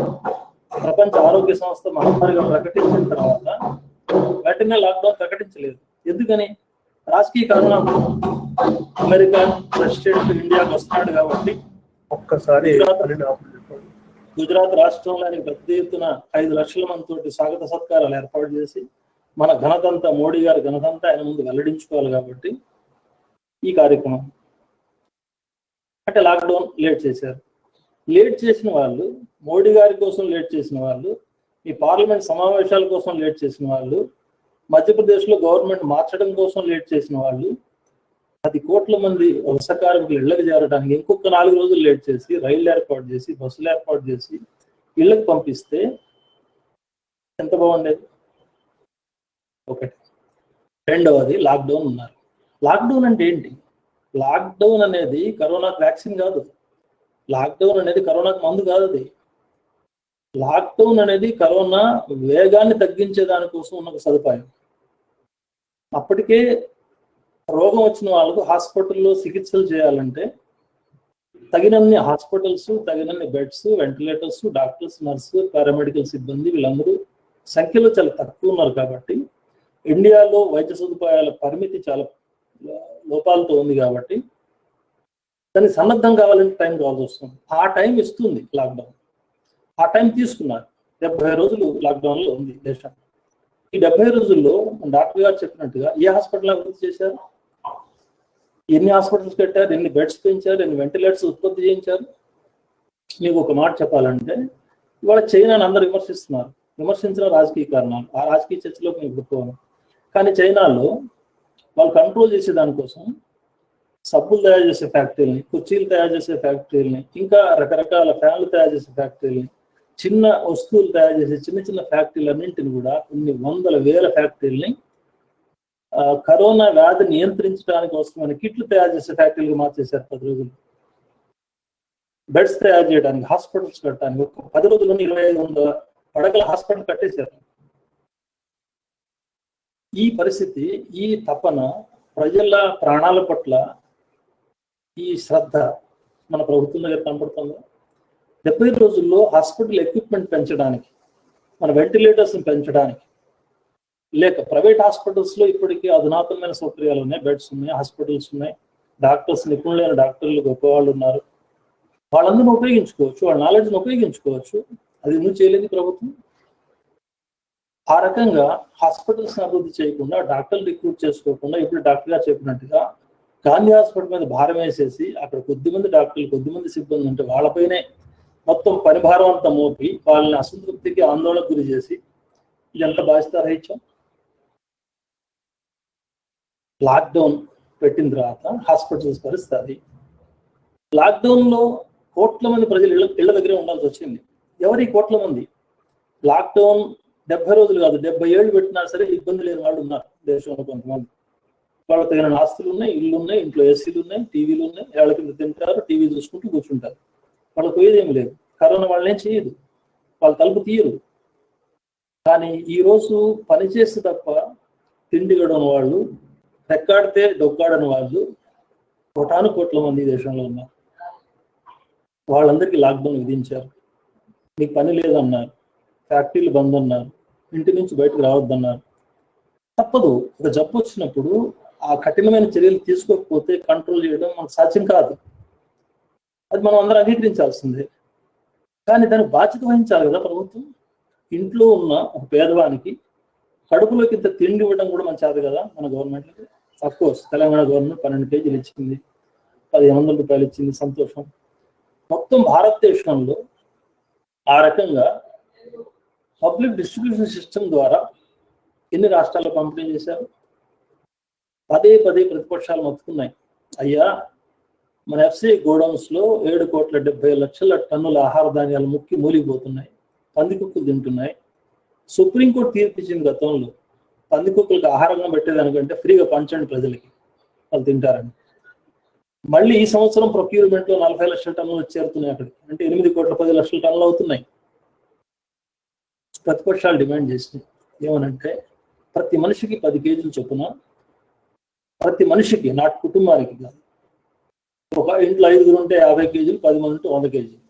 ప్రపంచ ఆరోగ్య సంస్థ మహమ్మారిగా ప్రకటించిన తర్వాత వెంటనే లాక్డౌన్ ప్రకటించలేదు. ఎందుకని? రాజకీయ కారణాలు. అమెరికా ప్రెసిడెంట్ ఇండియాకి వస్తున్నాడు కాబట్టి ఒక్కసారి గుజరాత్ రాష్ట్రంలోని పెద్ద ఎత్తున 5 లక్షల మందితోటి స్వాగత సత్కారాలు ఏర్పాటు చేసి మన ఘనతంతా, మోడీ గారి ఘనతంతా ఆయన ముందు వెల్లడించుకోవాలి కాబట్టి ఈ కార్యక్రమం. అంటే లాక్డౌన్ లేట్ చేశారు. లేట్ చేసిన వాళ్ళు, మోడీ గారి కోసం లేట్ చేసిన వాళ్ళు, ఈ పార్లమెంట్ సమావేశాల కోసం లేట్ చేసిన వాళ్ళు, మధ్యప్రదేశ్లో గవర్నమెంట్ మార్చడం కోసం లేట్ చేసిన వాళ్ళు, 10 కోట్ల మంది వలస కార్మికులు ఇళ్లకు చేరడానికి ఇంకొక 4 రోజులు లేట్ చేసి, రైళ్లు ఏర్పాటు చేసి, బస్సులు ఏర్పాటు చేసి ఇళ్లకు పంపిస్తే ఎంత బాగుండేది. ఒకటి. రెండవది, లాక్డౌన్ ఉన్నారు. లాక్డౌన్ అంటే ఏంటి? లాక్డౌన్ అనేది కరోనాకు వ్యాక్సిన్ కాదు. లాక్డౌన్ అనేది కరోనాకు మందు కాదు. అది లాక్డౌన్ అనేది కరోనా వేగాన్ని తగ్గించే దానికోసం ఉన్న సదుపాయం. అప్పటికే రోగం వచ్చిన వాళ్ళకు హాస్పిటల్లో చికిత్సలు చేయాలంటే తగినన్ని హాస్పిటల్స్, తగినన్ని beds, ventilators, doctors, nurse, paramedical సిబ్బంది వీళ్ళందరూ సంఖ్యలో చాలా తక్కువ ఉన్నారు. కాబట్టి ఇండియాలో వైద్య సదుపాయాల పరిమితి చాలా లోపాలతో ఉంది. కాబట్టి దానికి సన్నద్ధం కావాలంటే టైం కావాల్సి వస్తుంది. ఆ టైం ఇస్తుంది లాక్డౌన్. ఆ టైం తీసుకున్నారు. 70 రోజులు లాక్డౌన్లో ఉంది దేశం. ఈ 70 రోజుల్లో డాక్టర్ గారు చెప్పినట్టుగా ఏ హాస్పిటల్ అభివృద్ధి చేశారు, ఎన్ని హాస్పిటల్స్ కట్టారు, ఎన్ని బెడ్స్ పెంచారు, ఎన్ని వెంటిలేటర్స్ ఉత్పత్తి చేయించారు. మీకు ఒక మాట చెప్పాలంటే ఇవాళ చైనాని అందరూ విమర్శిస్తున్నారు. విమర్శించిన రాజకీయ కారణాలు, ఆ రాజకీయ చర్చలోకి నేను గుర్తుపోను. కానీ చైనాలో వాళ్ళు కంట్రోల్ చేసే దానికోసం సబ్బులు తయారు చేసే ఫ్యాక్టరీలని, కుర్చీలు తయారు చేసే ఫ్యాక్టరీలని, ఇంకా రకరకాల ఫ్యాన్లు తయారు చేసే ఫ్యాక్టరీలని, చిన్న వస్తువులు తయారు చేసే చిన్న చిన్న ఫ్యాక్టరీలన్నింటిని కూడా కొన్ని వందల వేల ఫ్యాక్టరీలని కరోనా వ్యాధి నియంత్రించడానికి అవసరమైన కిట్లు తయారు చేసే ఫ్యాక్టరీలు మార్చేశారు. 10 రోజులు. బెడ్స్ తయారు చేయడానికి, హాస్పిటల్స్ కట్టడానికి 10 రోజుల్లో 2500 పడకల హాస్పిటల్ కట్టేశారు. ఈ పరిస్థితి, ఈ తపన, ప్రజల ప్రాణాల పట్ల ఈ శ్రద్ధ మన ప్రభుత్వం దగ్గర కనపడుతుందా? 70 రోజుల్లో హాస్పిటల్ ఎక్విప్మెంట్ పెంచడానికి, మన వెంటిలేటర్స్ పెంచడానికి, లేక ప్రైవేట్ హాస్పిటల్స్ లో ఇప్పటికీ అధునాతనమైన సౌకర్యాలు ఉన్నాయి, బెడ్స్ ఉన్నాయి, హాస్పిటల్స్ ఉన్నాయి, డాక్టర్స్, నిపుణులైన డాక్టర్లు గొప్పవాళ్ళు ఉన్నారు. వాళ్ళందరినీ ఉపయోగించుకోవచ్చు, వాళ్ళ నాలెడ్జ్ని ఉపయోగించుకోవచ్చు. అది ఎందుకు చేయలేదు ప్రభుత్వం? ఆ రకంగా హాస్పిటల్స్ అభివృద్ధి చేయకుండా, డాక్టర్లు రిక్రూట్ చేసుకోకుండా, ఇప్పుడు డాక్టర్ గారు చెప్పినట్టుగా గాంధీ హాస్పిటల్ మీద భారం వేసేసి అక్కడ కొద్దిమంది డాక్టర్లు, కొద్దిమంది సిబ్బంది ఉంటే వాళ్ళపైనే మొత్తం పని భారం అంతా మోపి వాళ్ళని అసంతృప్తికి, ఆందోళనకు గురి చేసి ఇదంతా బాధ్యత రహించాం. లాక్డౌన్ పెట్టిన తర్వాత హాస్పిటల్స్ పరిస్థితి, లాక్డౌన్ లో కోట్ల మంది ప్రజలు ఇళ్ల దగ్గరే ఉండాల్సి వచ్చింది. ఎవరి కోట్ల మంది? లాక్డౌన్ 70 రోజులు కాదు, 70 ఏళ్ళు పెట్టినా సరే ఇబ్బంది లేని వాళ్ళు ఉన్నారు దేశంలో కొంతమంది. వాళ్ళకి తగిన ఆస్తులు ఉన్నాయి, ఇల్లు ఉన్నాయి, ఇంట్లో ఏసీలు ఉన్నాయి, టీవీలు ఉన్నాయి, ఏళ్ల కింద తింటారు, టీవీ చూసుకుంటూ కూర్చుంటారు. వాళ్ళకి పోయేది ఏమి లేదు. కరోనా వాళ్ళేం చేయదు, వాళ్ళు తలుపు తీయరు. కానీ ఈరోజు పనిచేస్తే తప్ప తిండి గడవని వాళ్ళు, రెక్కాడితే డొక్కాడని వాళ్ళు కోట్ల మంది దేశంలో ఉన్నారు. వాళ్ళందరికీ లాక్డౌన్ విధించారు. మీకు పని లేదన్నారు, ఫ్యాక్టరీలు బంద్ అన్నారు, ఇంటి నుంచి బయటకు రావద్దన్నారు. తప్పదు. ఒక జబ్బు వచ్చినప్పుడు ఆ కఠినమైన చర్యలు తీసుకోకపోతే కంట్రోల్ చేయడం మనకు సాధ్యం కాదు. అది మనం అందరం అంగీకరించాల్సిందే. కానీ దానికి బాధ్యత వహించాలి కదా ప్రభుత్వం. ఇంట్లో ఉన్న ఒక పేదవానికి కడుపులోకి ఇంత తిండి ఇవ్వడం కూడా మన చేత కదా మన గవర్నమెంట్కి. అఫ్కోర్స్ తెలంగాణ గవర్నమెంట్ 12 కేజీలు ఇచ్చింది, 1500 రూపాయలు ఇచ్చింది, సంతోషం. మొత్తం భారతదేశంలో ఆ రకంగా పబ్లిక్ డిస్ట్రిబ్యూషన్ సిస్టమ్ ద్వారా ఎన్ని రాష్ట్రాల్లో పంపిణీ చేశారు? పదే ప్రతిపక్షాలు మొత్తుకున్నాయి, అయ్యా మన ఎఫ్సిఐ గోడౌన్స్ లో 7,70,00,000 టన్నుల ఆహార ధాన్యాలు మూలిగిపోతున్నాయి, పందికుక్కలు తింటున్నాయి. సుప్రీంకోర్టు తీర్పు ఇచ్చింది గతంలో, పందికుక్కలకు ఆహారంగా పెట్టేదానికంటే ఫ్రీగా పంచండి ప్రజలకి, వాళ్ళు తింటారని. మళ్ళీ ఈ సంవత్సరం ప్రొక్యూర్మెంట్ లో 40 లక్షల టన్నులు చేరుతున్నాయి అక్కడికి, అంటే 8,10,00,000 టన్నులు అవుతున్నాయి. ప్రతిపక్షాలు డిమాండ్ చేసినాయి ఏమనంటే, ప్రతి మనిషికి 10 కేజీలు చొప్పున, ప్రతి మనిషికి, నాటి కుటుంబానికి కాదు, ఒక ఇంట్లో 5 ఉంటే 50 కేజీలు, 10 మంది ఉంటే 100 కేజీలు,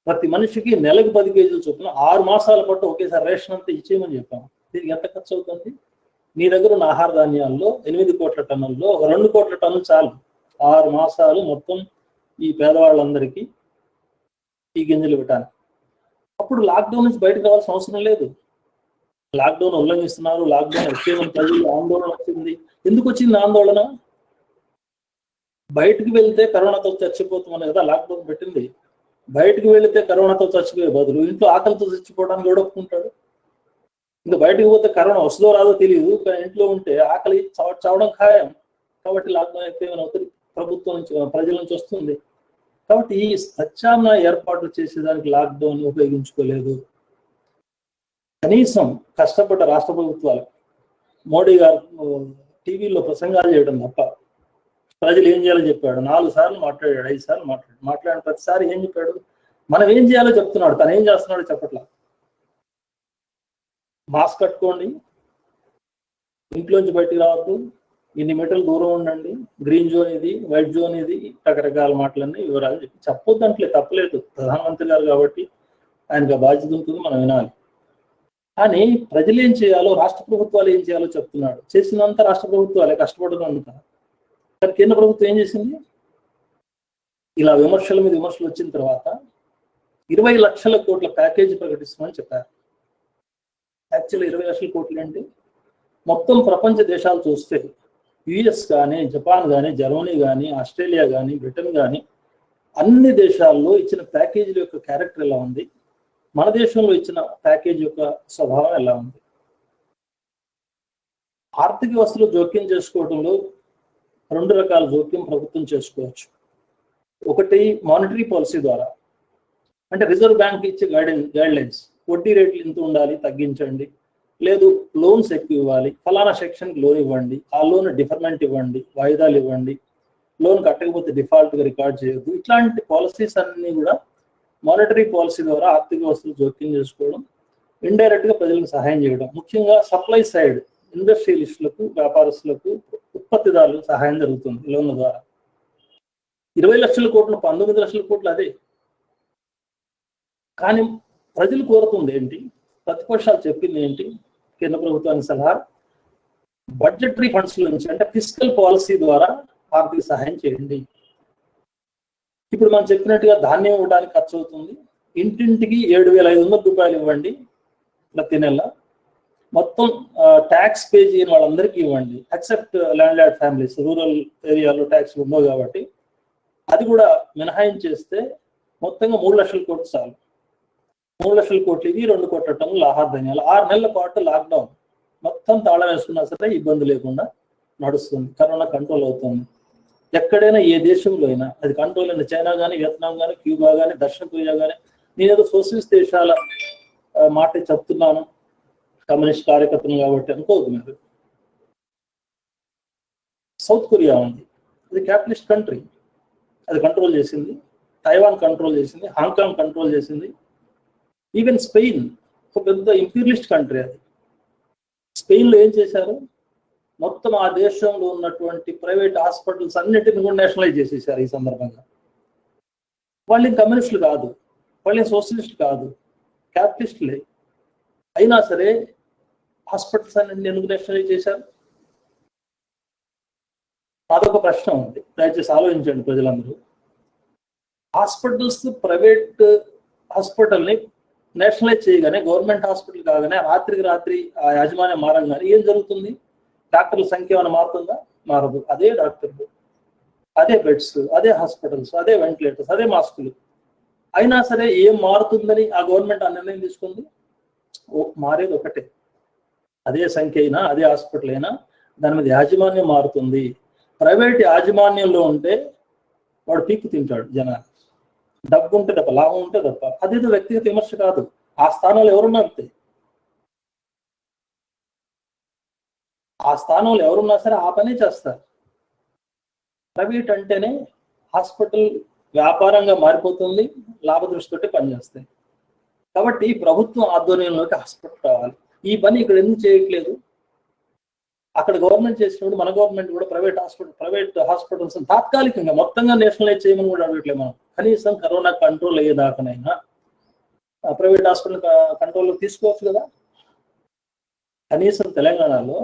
ప్రతి మనిషికి నెలకు 10 కేజీలు చొప్పున 6 మాసాల పాటు ఒకేసారి రేషన్ అంతా ఇచ్చేయమని చెప్పాము. దీనికి ఎంత ఖర్చు అవుతుంది? మీ దగ్గర ఉన్న ఆహార ధాన్యాల్లో 8 కోట్ల టన్నుల్లో 2 కోట్ల టన్నులు చాలు 6 మాసాలు మొత్తం ఈ పేదవాళ్ళందరికీ ఈ గింజలు పెట్టాలి. అప్పుడు లాక్డౌన్ నుంచి బయటకు రావాల్సిన అవసరం లేదు. లాక్డౌన్ ఉల్లంఘిస్తున్నారు, లాక్డౌన్ ఎక్కేమని ప్రజలు ఆందోళన వచ్చింది. ఎందుకు వచ్చింది ఆందోళన? బయటకు వెళ్తే కరోనాతో చచ్చిపోతామని కదా లాక్డౌన్ పెట్టింది. బయటకు వెళితే కరోనాతో చచ్చిపోయే బదులు ఇంట్లో ఆకలితో చచ్చిపోవడానికి కూడా ఒప్పుకుంటాడు. ఇంకా బయటకు పోతే కరోనా వస్తుందో రాదో తెలియదు, కానీ ఇంట్లో ఉంటే ఆకలి చావడం ఖాయం. కాబట్టి లాక్డౌన్ ఎక్కేమని అవుతుంది, ప్రభుత్వం నుంచి, ప్రజల నుంచి వస్తుంది. కాబట్టి ఈ ప్రత్యామ్నాయ ఏర్పాట్లు చేసేదానికి లాక్డౌన్ ఉపయోగించుకోలేదు. కనీసం కష్టపడ్డ రాష్ట్ర ప్రభుత్వాలు, మోడీ గారు టీవీలో ప్రసంగాలు చేయడం తప్ప ప్రజలు ఏం చేయాలో చెప్పాడు. 4 సార్లు మాట్లాడాడు, 5 సార్లు మాట్లాడిన ప్రతిసారి ఏం చెప్పాడు? మనం ఏం చేయాలో చెప్తున్నాడు, తను ఏం చేస్తున్నాడో చెప్పట్లా. మాస్క్ కట్టుకోండి, ఇంట్లోంచి బయటికి రావద్దు, ఇన్ని మీటర్లు దూరం ఉండండి, గ్రీన్ జోన్ ఇది, వైట్ జోన్ ఇది, రకరకాల మాటలన్నీ వివరాలు చెప్పొద్దంటలే, తప్పలేదు. ప్రధానమంత్రి గారు కాబట్టి ఆయనకు బాధ్యత ఉంటుంది, మనం వినాలి. కానీ ప్రజలు ఏం చేయాలో, రాష్ట్ర ప్రభుత్వాలు ఏం చేయాలో చెప్తున్నాడు. చేసినంత రాష్ట్ర ప్రభుత్వాలే, కష్టపడదంతా. కానీ కేంద్ర ప్రభుత్వం ఏం చేసింది? ఇలా విమర్శల మీద విమర్శలు వచ్చిన తర్వాత 20 లక్షల కోట్ల ప్యాకేజీ ప్రకటిస్తామని చెప్పారు. యాక్చువల్లీ 20 లక్షల కోట్లు ఏంటి? మొత్తం ప్రపంచ దేశాలు చూస్తే యుఎస్ కానీ, జపాన్ కానీ, జర్మనీ కానీ, ఆస్ట్రేలియా కానీ, బ్రిటన్ కానీ, అన్ని దేశాల్లో ఇచ్చిన ప్యాకేజీల యొక్క క్యారెక్టర్ ఎలా ఉంది, మన దేశంలో ఇచ్చిన ప్యాకేజీ యొక్క స్వభావం ఎలా ఉంది? ఆర్థిక వ్యవస్థలో జోక్యం చేసుకోవడంలో 2 రకాల జోక్యం ప్రభుత్వం చేసుకోవచ్చు. ఒకటి మానిటరీ పాలసీ ద్వారా, అంటే రిజర్వ్ బ్యాంక్ ఇచ్చే గైడ్లైన్స్, వడ్డీ రేట్లు ఇంత ఉండాలి, తగ్గించండి, లేదు లోన్స్ ఎక్కువ ఇవ్వాలి, ఫలానా సెక్షన్కి లోన్ ఇవ్వండి, ఆ లోన్ డిఫర్మెంట్ ఇవ్వండి, వాయిదాలు ఇవ్వండి, లోన్ కట్టకపోతే డిఫాల్ట్గా రికార్డ్ చేయొద్దు. ఇట్లాంటి పాలసీస్ అన్ని కూడా మానిటరీ పాలసీ ద్వారా ఆర్థిక వ్యవస్థలు జోక్యం చేసుకోవడం, ఇండైరెక్ట్గా ప్రజలకు సహాయం చేయడం. ముఖ్యంగా సప్లై సైడ్ ఇండస్ట్రియలిస్టులకు, వ్యాపారస్తులకు, ఉత్పత్తిదారులకు సహాయం జరుగుతుంది లోన్ల ద్వారా. 20 లక్షల కోట్లు, 19 లక్షల కోట్లు అదే. కానీ ప్రజలు కోరుతుంది ఏంటి? ప్రతిపక్షాలు చెప్పింది ఏంటి? కేంద్ర ప్రభుత్వానికి సలహా, బడ్జెటరీ ఫండ్స్ నుంచి అంటే ఫిస్కల్ పాలసీ ద్వారా ఆర్థిక సహాయం చేయండి. ఇప్పుడు మనం చెప్పినట్టుగా ధాన్యం ఇవ్వడానికి ఖర్చు అవుతుంది. ఇంటింటికి 7,500 రూపాయలు ఇవ్వండి ప్రతి నెల. మొత్తం ట్యాక్స్ పే చేయని వాళ్ళందరికీ ఇవ్వండి, except land lord families. Rural ఏరియాలో ట్యాక్స్ ఉండవు కాబట్టి అది కూడా మినహాయించేస్తే మొత్తంగా 3 లక్షల కోట్లు చాలు. 3 లక్షల కోట్లు ఇవి, 2 కోట్ల టన్నుల ఆహార ధాన్యాలు. 6 నెలల పాటు లాక్డౌన్ మొత్తం తాళం వేసుకున్నా సరే ఇబ్బంది లేకుండా నడుస్తుంది. కరోనా కంట్రోల్ అవుతుంది. ఎక్కడైనా ఏ దేశంలో అయినా అది కంట్రోల్ అయిన, చైనా కానీ, వియత్నాం కానీ, క్యూబా కానీ, దక్షిణ కొరియా కానీ. నేనేదో సోషలిస్ట్ దేశాల మాట చెప్తున్నాను, కమ్యూనిస్ట్ కార్యకర్తలు కాబట్టి అనుకోవద్దు మీరు. సౌత్ కొరియా ఉంది, అది క్యాపిటలిస్ట్ కంట్రీ, అది కంట్రోల్ చేసింది. తైవాన్ కంట్రోల్ చేసింది, హాంకాంగ్ కంట్రోల్ చేసింది. ఈవెన్ స్పెయిన్ ఒక పెద్ద ఇంపీరియలిస్ట్ కంట్రీ. అది స్పెయిన్లో ఏం చేశారు, మొత్తం ఆ దేశంలో ఉన్నటువంటి ప్రైవేట్ హాస్పిటల్స్ అన్నిటిని కూడా నేషనలైజ్ చేసేసారు. ఈ సందర్భంగా వాళ్ళు కమ్యూనిస్టులు కాదు, వాళ్ళు సోషలిస్ట్ కాదు, క్యాపిటలిస్టులే. అయినా సరే హాస్పిటల్స్ అన్నింటిని ఎందుకు నేషనలైజ్ చేశారు? అదొక ప్రశ్న ఉంది, దయచేసి ఆలోచించండి ప్రజలందరూ. హాస్పిటల్స్ ప్రైవేట్ హాస్పిటల్ని నేషనలైజ్ చేయగానే, గవర్నమెంట్ హాస్పిటల్ కాగానే రాత్రికి రాత్రి ఆ యాజమాన్యం మారంగానే ఏం జరుగుతుంది? డాక్టర్ల సంఖ్య ఏమైనా మారుతుందా? మారదు. అదే డాక్టర్లు, అదే బెడ్స్, అదే హాస్పిటల్స్, అదే వెంటిలేటర్స్, అదే మాస్కులు. అయినా సరే ఏం మారుతుందని ఆ గవర్నమెంట్ ఆ నిర్ణయం తీసుకుంది? మారేది ఒకటే, అదే సంఖ్య అయినా, అదే హాస్పిటల్ అయినా దాని మీద యాజమాన్యం మారుతుంది. ప్రైవేట్ యాజమాన్యంలో ఉంటే వాడు పీక్కు తింటాడు జనాలు, డబ్బు ఉంటే తప్ప, లాభం ఉంటే తప్ప. అదేదో వ్యక్తిగత విమర్శ కాదు, ఆ స్థానంలో ఎవరున్నా అంతే. ఆ స్థానంలో ఎవరున్నా సరే ఆ పనే చేస్తారు. ప్రైవేట్ అంటేనే హాస్పిటల్ వ్యాపారంగా మారిపోతుంది, లాభదృష్టితో పనిచేస్తాయి. కాబట్టి ప్రభుత్వం ఆధ్వర్యంలోకి హాస్పిటల్ రావాలి. ఈ పని ఇక్కడ ఎందుకు చేయట్లేదు? అక్కడ గవర్నమెంట్ చేసినప్పుడు మన గవర్నమెంట్ కూడా ప్రైవేట్ హాస్పిటల్స్ తాత్కాలికంగా మొత్తంగా నేషనలైజ్ చేయమని కూడా అడగట్లేదు మనం. కనీసం కరోనా కంట్రోల్ అయ్యేదాకానైనా ప్రైవేట్ హాస్పిటల్ కంట్రోల్లో తీసుకోవచ్చు కదా. కనీసం తెలంగాణలో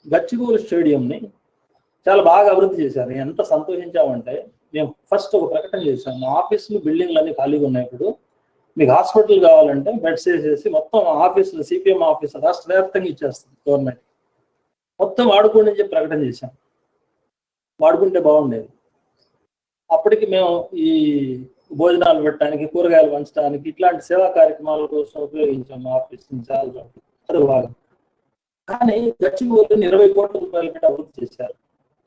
గచ్చిబౌలి స్టేడియంని చాలా బాగా అభివృద్ధి చేశారు. ఎంత సంతోషించామంటే, మేము ఫస్ట్ ఒక ప్రకటన చేశాము, ఆఫీసులు బిల్డింగ్లు అన్ని ఖాళీగా ఉన్నప్పుడు మీకు హాస్పిటల్ కావాలంటే బెడ్స్ వేసేసి మొత్తం ఆఫీసులు, సిపిఎం ఆఫీసులు రాష్ట్ర వ్యాప్తంగా ఇచ్చేస్తుంది గవర్నమెంట్, మొత్తం వాడుకోండి అని చెప్పి ప్రకటన చేశాం. వాడుకుంటే బాగుండేది. అప్పటికి మేము ఈ భోజనాలు పెట్టడానికి, కూరగాయలు పంచడానికి, ఇట్లాంటి సేవా కార్యక్రమాల కోసం ఉపయోగించాము ఆఫీస్ని చాలా. అది బాగా. కానీ గచ్చిబౌలిని 20 కోట్ల రూపాయలు పెట్టి అభివృద్ధి చేశారు.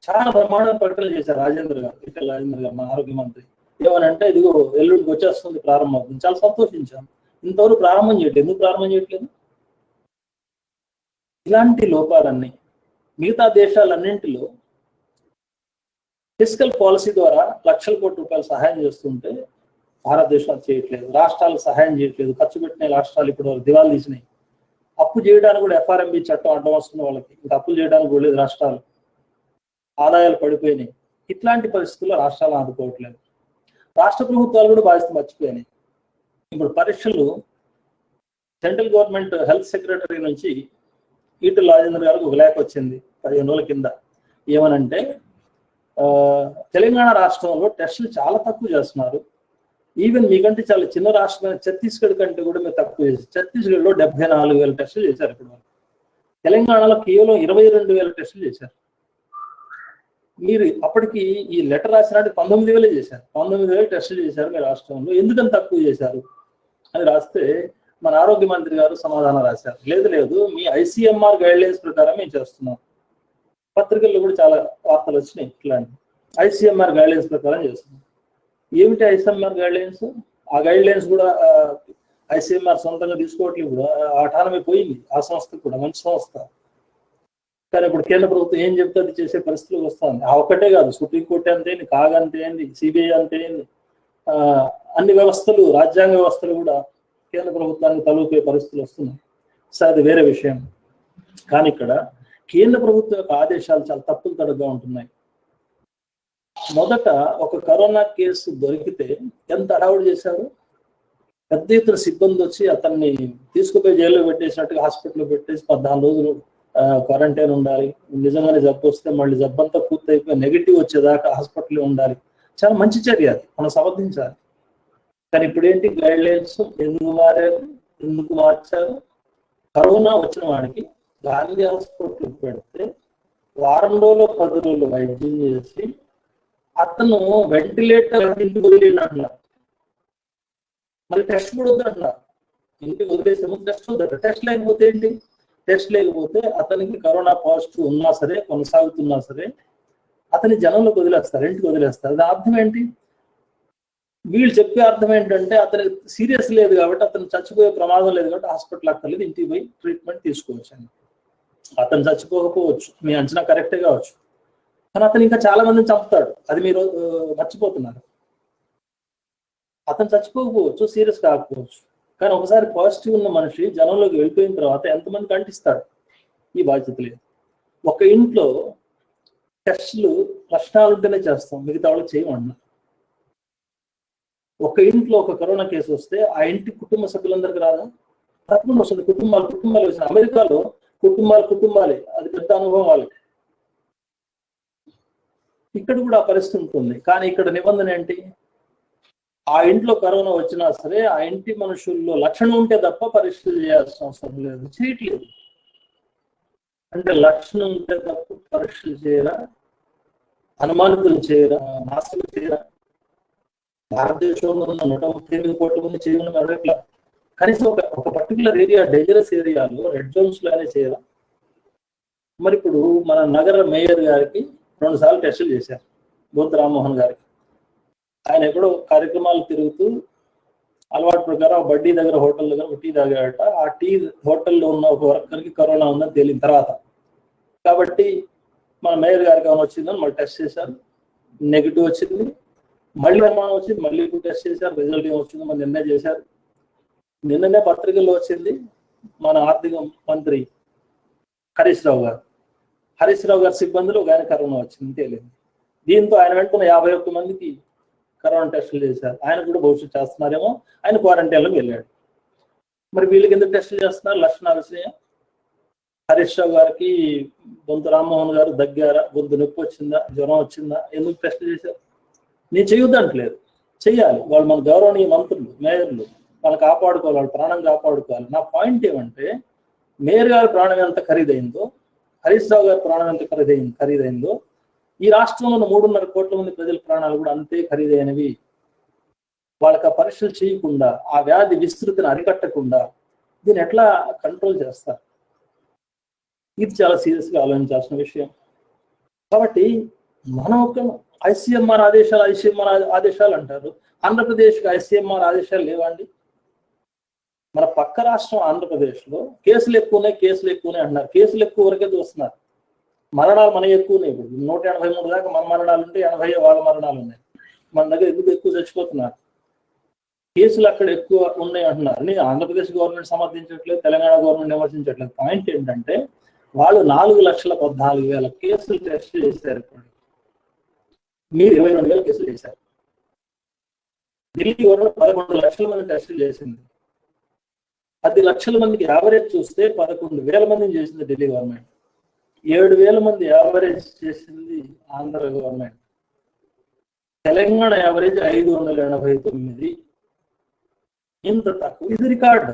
చాలా బ్రహ్మాండమైన ప్రకటనలు చేశారు రాజేంద్ర గారు, మా ఆరోగ్య మంత్రి. ఏమనంటే, ఇదిగో ఎల్లుండికి వచ్చేస్తుంది, ప్రారంభం అవుతుంది. చాలా సంతోషించాం. ఇంతవరకు ప్రారంభం చేయట్లేదు. ఎందుకు ప్రారంభం చేయట్లేదు? ఇలాంటి లోపాలన్నీ మిగతా దేశాలన్నింటిలో ఫిస్కల్ పాలసీ ద్వారా లక్షల కోట్ల రూపాయలు సహాయం చేస్తుంటే భారతదేశం చేయట్లేదు. రాష్ట్రాలకు సహాయం చేయట్లేదు. ఖర్చు పెట్టిన రాష్ట్రాలు ఇప్పుడు దివాళా తీసినాయి. అప్పు చేయడానికి కూడా FRMB చట్టం అడ్డం వస్తుంది వాళ్ళకి. ఇంకా అప్పులు చేయడానికి కూడా లేదు రాష్ట్రాలు. ఆదాయాలు పడిపోయినాయి. ఇట్లాంటి పరిస్థితుల్లో రాష్ట్రాలు ఆదుకోవట్లేదు. రాష్ట్ర ప్రభుత్వాలు కూడా బాధ్యత మర్చిపోయినాయి. ఇప్పుడు పరీక్షలు సెంట్రల్ గవర్నమెంట్ హెల్త్ సెక్రటరీ నుంచి ఈటెల రాజేంద్ర గారికి ఒక లేఖ వచ్చింది 15 రోజుల కింద. ఏమనంటే, తెలంగాణ రాష్ట్రంలో టెస్టులు చాలా తక్కువ చేస్తున్నారు. ఈవెన్ మీకంటే చాలా చిన్న రాష్ట్రమైన ఛత్తీస్గఢ్ కంటే కూడా మీరు తక్కువ చేశారు. ఛత్తీస్గఢ్లో 74,000 టెస్టులు చేశారు ఇప్పుడు. తెలంగాణలో కేవలం 22,000 టెస్టులు చేశారు. మీరు అప్పటికి ఈ లెటర్ రాసినట్టు 19,000 చేశారు. 19,000 టెస్టులు చేశారు మీ రాష్ట్రంలో, ఎందుకని తక్కువ చేశారు అని రాస్తే మన ఆరోగ్య మంత్రి గారు సమాధానం రాశారు. లేదు, మీ ICMR గైడ్లైన్స్ ప్రకారం మేము చేస్తున్నాం. పత్రికల్లో కూడా చాలా వార్తలు వచ్చినాయి ఇట్లాంటి. ICMR గైడ్లైన్స్ ప్రకారం చేస్తున్నాం. ఏమిటి ICMR గైడ్లైన్స్? ఆ గైడ్లైన్స్ కూడా ICMR సొంతంగా తీసుకోవట్లేదు. కూడా ఆటానమీ పోయింది ఆ సంస్థ కూడా, మంచి సంస్థ. కానీ ఇప్పుడు కేంద్ర ప్రభుత్వం ఏం చెప్తే అది చేసే పరిస్థితులు వస్తుంది. ఆ ఒక్కటే కాదు, సుప్రీంకోర్టు అంతేంది, కాగ్ అంతేంది, CBI అంతేంది, అన్ని వ్యవస్థలు, రాజ్యాంగ వ్యవస్థలు కూడా కేంద్ర ప్రభుత్వానికి తలూపే పరిస్థితులు వస్తున్నాయి. సో అది వేరే విషయం. కానీ ఇక్కడ కేంద్ర ప్రభుత్వం యొక్క ఆదేశాలు చాలా తప్పులు తడగా ఉంటున్నాయి. మొదట ఒక కరోనా కేసు దొరికితే ఎంత హడావుడి చేశారు. పెద్ద ఎత్తున సిబ్బంది వచ్చి అతన్ని తీసుకుపోయి జైల్లో పెట్టేసినట్టుగా హాస్పిటల్లో పెట్టేసి 14 రోజులు క్వారంటైన్ ఉండాలి, నిజంగానే జబ్బు వస్తే మళ్ళీ జబ్బంతా పూర్తయిపోయి నెగిటివ్ వచ్చేదాకా హాస్పిటల్లో ఉండాలి. చాలా మంచి చర్య అది, మనం సమర్థించాలి. కానీ ఇప్పుడు ఏంటి గైడ్ లైన్స్ ఎందుకు మారారు, ఎందుకు మార్చారు? కరోనా వచ్చిన వాడికి గాంధీ హాస్పిటల్ పెడితే వారం రోజులు 10 రోజులు వైద్యం చేసి అతను వెంటిలేటర్ ఇంటికి వదిలేనట్లా, మళ్ళీ టెస్ట్ కూడా వద్దంటున్నారు. ఇంటికి వదిలేసే ముందు టెస్ట్ వద్దంట. టెస్ట్ లేకపోతే ఏంటి? టెస్ట్ లేకపోతే అతనికి కరోనా పాజిటివ్ ఉన్నా సరే, కొనసాగుతున్నా సరే అతని జనంలోకి వదిలేస్తారు, ఇంటికి వదిలేస్తారు. అది అర్థం ఏంటి? వీళ్ళు చెప్పే అర్థం ఏంటంటే అతనికి సీరియస్ లేదు కాబట్టి, అతను చచ్చిపోయే ప్రమాదం లేదు కాబట్టి హాస్పిటల్ అక్కర్లేదు, ఇంటికి పోయి ట్రీట్మెంట్ తీసుకోవచ్చు అని. అతను చచ్చిపోకపోవచ్చు, మీ అంచనా కరెక్టే కావచ్చు, కానీ అతను ఇంకా చాలా మందిని చంపుతాడు. అది మీరు మర్చిపోతున్నారు. అతను చచ్చిపోకపోవచ్చు, సీరియస్ కాకపోవచ్చు, కానీ ఒకసారి పాజిటివ్ ఉన్న మనిషి జనంలోకి వెళ్ళిపోయిన తర్వాత ఎంతమందికి అంటిస్తాడు? ఈ బాధ్యత లేదు. ఒక ఇంట్లో టెస్టులు లక్షణాలు ఉంటేనే చేస్తాం, మిగతా వాళ్ళకి చేయమన్నా. ఒక ఇంట్లో ఒక కరోనా కేసు వస్తే ఆ ఇంటి కుటుంబ సభ్యులందరికీ రాదా? తప్పకుండా వస్తుంది. కుటుంబాలు వచ్చిన అమెరికాలో కుటుంబాలే, అది పెద్ద అనుభవం వాళ్ళకి. ఇక్కడ కూడా ఆ పరిస్థితి ఉంటుంది. కానీ ఇక్కడ నిబంధన ఏంటి? ఆ ఇంట్లో కరోనా వచ్చినా సరే ఆ ఇంటి మనుషుల్లో లక్షణం ఉంటే తప్ప పరీక్షలు చేయాల్సిన అవసరం లేదు, చేయట్లేదు. అంటే లక్షణం ఉంటే తప్ప పరీక్షలు చేయరా, అనుమానితులు చేయరా, నాశనం చేయరా? భారతదేశంలో ఉన్న 138 కోట్ల మంది చేయమని అడగట్లా. కనీసం ఒక పర్టికులర్ ఏరియా, డేంజరస్ ఏరియాలో, రెడ్ జోన్స్ లోనే చేయరా? మరి ఇప్పుడు మన నగర మేయర్ గారికి 2 సార్లు టెస్టులు చేశారు, బొంత రామ్మోహన్ గారికి. ఆయన ఎక్కడో కార్యక్రమాలు తిరుగుతూ అలవాటు ప్రకారం బడ్డీ దగ్గర హోటల్ దగ్గర ఒక టీ తాగాడట. ఆ టీ హోటల్లో ఉన్న ఒక వర్కర్కి కరోనా ఉందని తేలిన తర్వాత కాబట్టి మన మేయర్ గారికి ఏమైనా వచ్చిందని మళ్ళీ టెస్ట్ చేశారు, నెగిటివ్ వచ్చింది. మళ్ళీ అనుమానం వచ్చింది, మళ్ళీ టెస్ట్ చేశారు, రిజల్ట్ ఏమొచ్చిందో మన నిన్నే చేశారు. నిన్ననే పత్రికల్లో వచ్చింది, మన ఆర్థిక మంత్రి హరీష్ రావు గారి సిబ్బందిలో ఒక ఆయన కరోనా వచ్చింది తేలింది. దీంతో ఆయన వెంటనే 51 మందికి కరోనా టెస్టులు చేశారు. ఆయన కూడా భవిష్యత్తు చేస్తున్నారేమో, ఆయన క్వారంటైన్లోకి వెళ్ళాడు. మరి వీళ్ళకి ఎందుకు టెస్టులు చేస్తున్నారు? లక్షణాలు వచ్చినాయా? హరీష్ రావు గారికి బొంత రామ్మోహన్ గారు దగ్గారా, గొంతు నొప్పి వచ్చిందా, జ్వరం వచ్చిందా, ఎందుకు టెస్టులు చేశారు? నేను చేయొద్దంటలేదు, చెయ్యాలి. వాళ్ళు మన గౌరవనీయ మంత్రులు, మేయర్లు, వాళ్ళు కాపాడుకోవాలి, వాళ్ళ ప్రాణం కాపాడుకోవాలి. నా పాయింట్ ఏమంటే, మేయర్ గారి ప్రాణం ఎంత ఖరీదైందో, హరీష్ రావు గారి ప్రాణం ఎంత ఖరీదైందో ఈ రాష్ట్రంలో ఉన్న 3.5 కోట్ల మంది ప్రజల ప్రాణాలు కూడా అంతే ఖరీదైనవి. వాళ్ళకి ఆ పరీక్షలు చేయకుండా, ఆ వ్యాధి విస్తృతిని అరికట్టకుండా దీన్ని ఎట్లా కంట్రోల్ చేస్తారు? ఇది చాలా సీరియస్గా ఆలోచించాల్సిన విషయం. కాబట్టి మనం ఒక ఐసీఎంఆర్ ఆదేశాలు అంటారు. ఆంధ్రప్రదేశ్కి ఐసీఎంఆర్ ఆదేశాలు లేవండి. మన పక్క రాష్ట్రం ఆంధ్రప్రదేశ్లో కేసులు ఎక్కువనే అంటున్నారు. కేసులు ఎక్కువ వరకే చూస్తున్నారు, మరణాలు మనకి ఎక్కువనే. ఇప్పుడు 183 దాకా మన మరణాలు ఉంటే 80 వాళ్ళ మరణాలు ఉన్నాయి. మన దగ్గర ఎందుకు ఎక్కువ చచ్చిపోతున్నారు? కేసులు అక్కడ ఎక్కువ ఉన్నాయి అంటున్నారు. నేను Andhra Pradesh government సమర్థించట్లేదు, Telangana government విమర్శించట్లేదు. Point ఏంటంటే వాళ్ళు 4,14,000 కేసులు టెస్ట్ చేశారు. మీరు 22,000 కేసులు చేశారు. ఢిల్లీ గవర్నమెంట్ 11 లక్షల మంది టెస్టులు చేసింది. 10 లక్షల మందికి యావరేజ్ చూస్తే 11,000 మందిని చేసింది ఢిల్లీ గవర్నమెంట్. 7,000 మంది యావరేజ్ చేసింది ఆంధ్ర గవర్నమెంట్. తెలంగాణ యావరేజ్ 589. ఇంత తక్కువ, ఇది రికార్డు.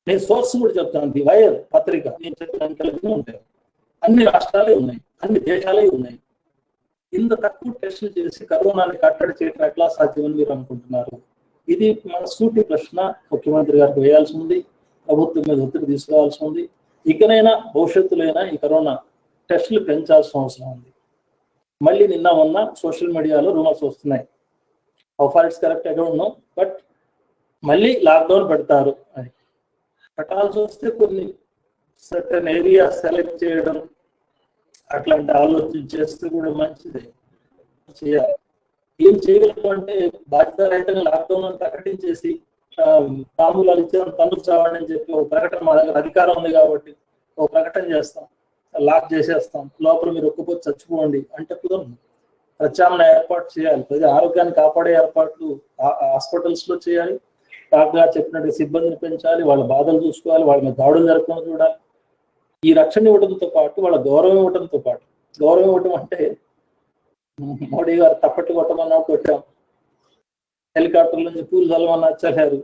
నేను సోర్స్ కూడా చెప్తాను, ది వైర్ పత్రిక, నేను చెప్పిన అంకెలు ఉంటాయి. అన్ని రాష్ట్రాలే ఉన్నాయి, అన్ని దేశాలే ఉన్నాయి. ఇంత తక్కువ టెస్టులు చేసి కరోనాని కట్టడి చేయడం ఎట్లా సాధ్యమని మీరు అనుకుంటున్నారు? ఇది మన సూటి ప్రశ్న ముఖ్యమంత్రి గారికి వేయాల్సి ఉంది, ప్రభుత్వం మీద ఒత్తిడి తీసుకురావాల్సి ఉంది. ఇకనైనా భవిష్యత్తులైనా ఈ కరోనా టెస్టులు పెంచాల్సిన అవసరం ఉంది. మళ్ళీ నిన్న మొన్న సోషల్ మీడియాలో రూమర్స్ వస్తున్నాయి, how far it's correct I don't know, but మళ్ళీ లాక్డౌన్ పెడతారు అని. పెట్టాల్సి వస్తే కొన్ని సర్టన్ ఏరియా సెలెక్ట్ చేయడం అట్లాంటి ఆలోచన చేస్తే కూడా మంచిదే, చేయాలి. ఏం చేయగలరు అంటే బాధ్యతారహితంగా లాక్డౌన్ అని ప్రకటించేసి తాంబూలాలు ఇచ్చారు, తన్నుకు చావండి అని చెప్పి ఒక ప్రకటన, మా దగ్గర అధికారం ఉంది కాబట్టి ఒక ప్రకటన చేస్తాం, లాక్ చేసేస్తాం, లోపల మీరు ఒక్కపోతే చచ్చిపోండి అంటే కుదరదు. ప్రత్యామ్నాయ ఏర్పాటు చేయాలి. ప్రజల ఆరోగ్యాన్ని కాపాడే ఏర్పాట్లు హాస్పిటల్స్ లో చేయాలి, డాక్టర్ గారు చెప్పినట్టు సిబ్బందిని పెంచాలి, వాళ్ళ బాధలు చూసుకోవాలి, వాళ్ళ మీద దాడులు జరగకుండా చూడాలి. ఈ రక్షణ ఇవ్వడంతో పాటు వాళ్ళ గౌరవం ఇవ్వడంతో పాటు, గౌరవం ఇవ్వడం అంటే మోడీ గారు తప్పట్టు కొట్టమన్నా కొట్టాం, హెలికాప్టర్ నుంచి పూలు చల్లమన్నా చల్లారు,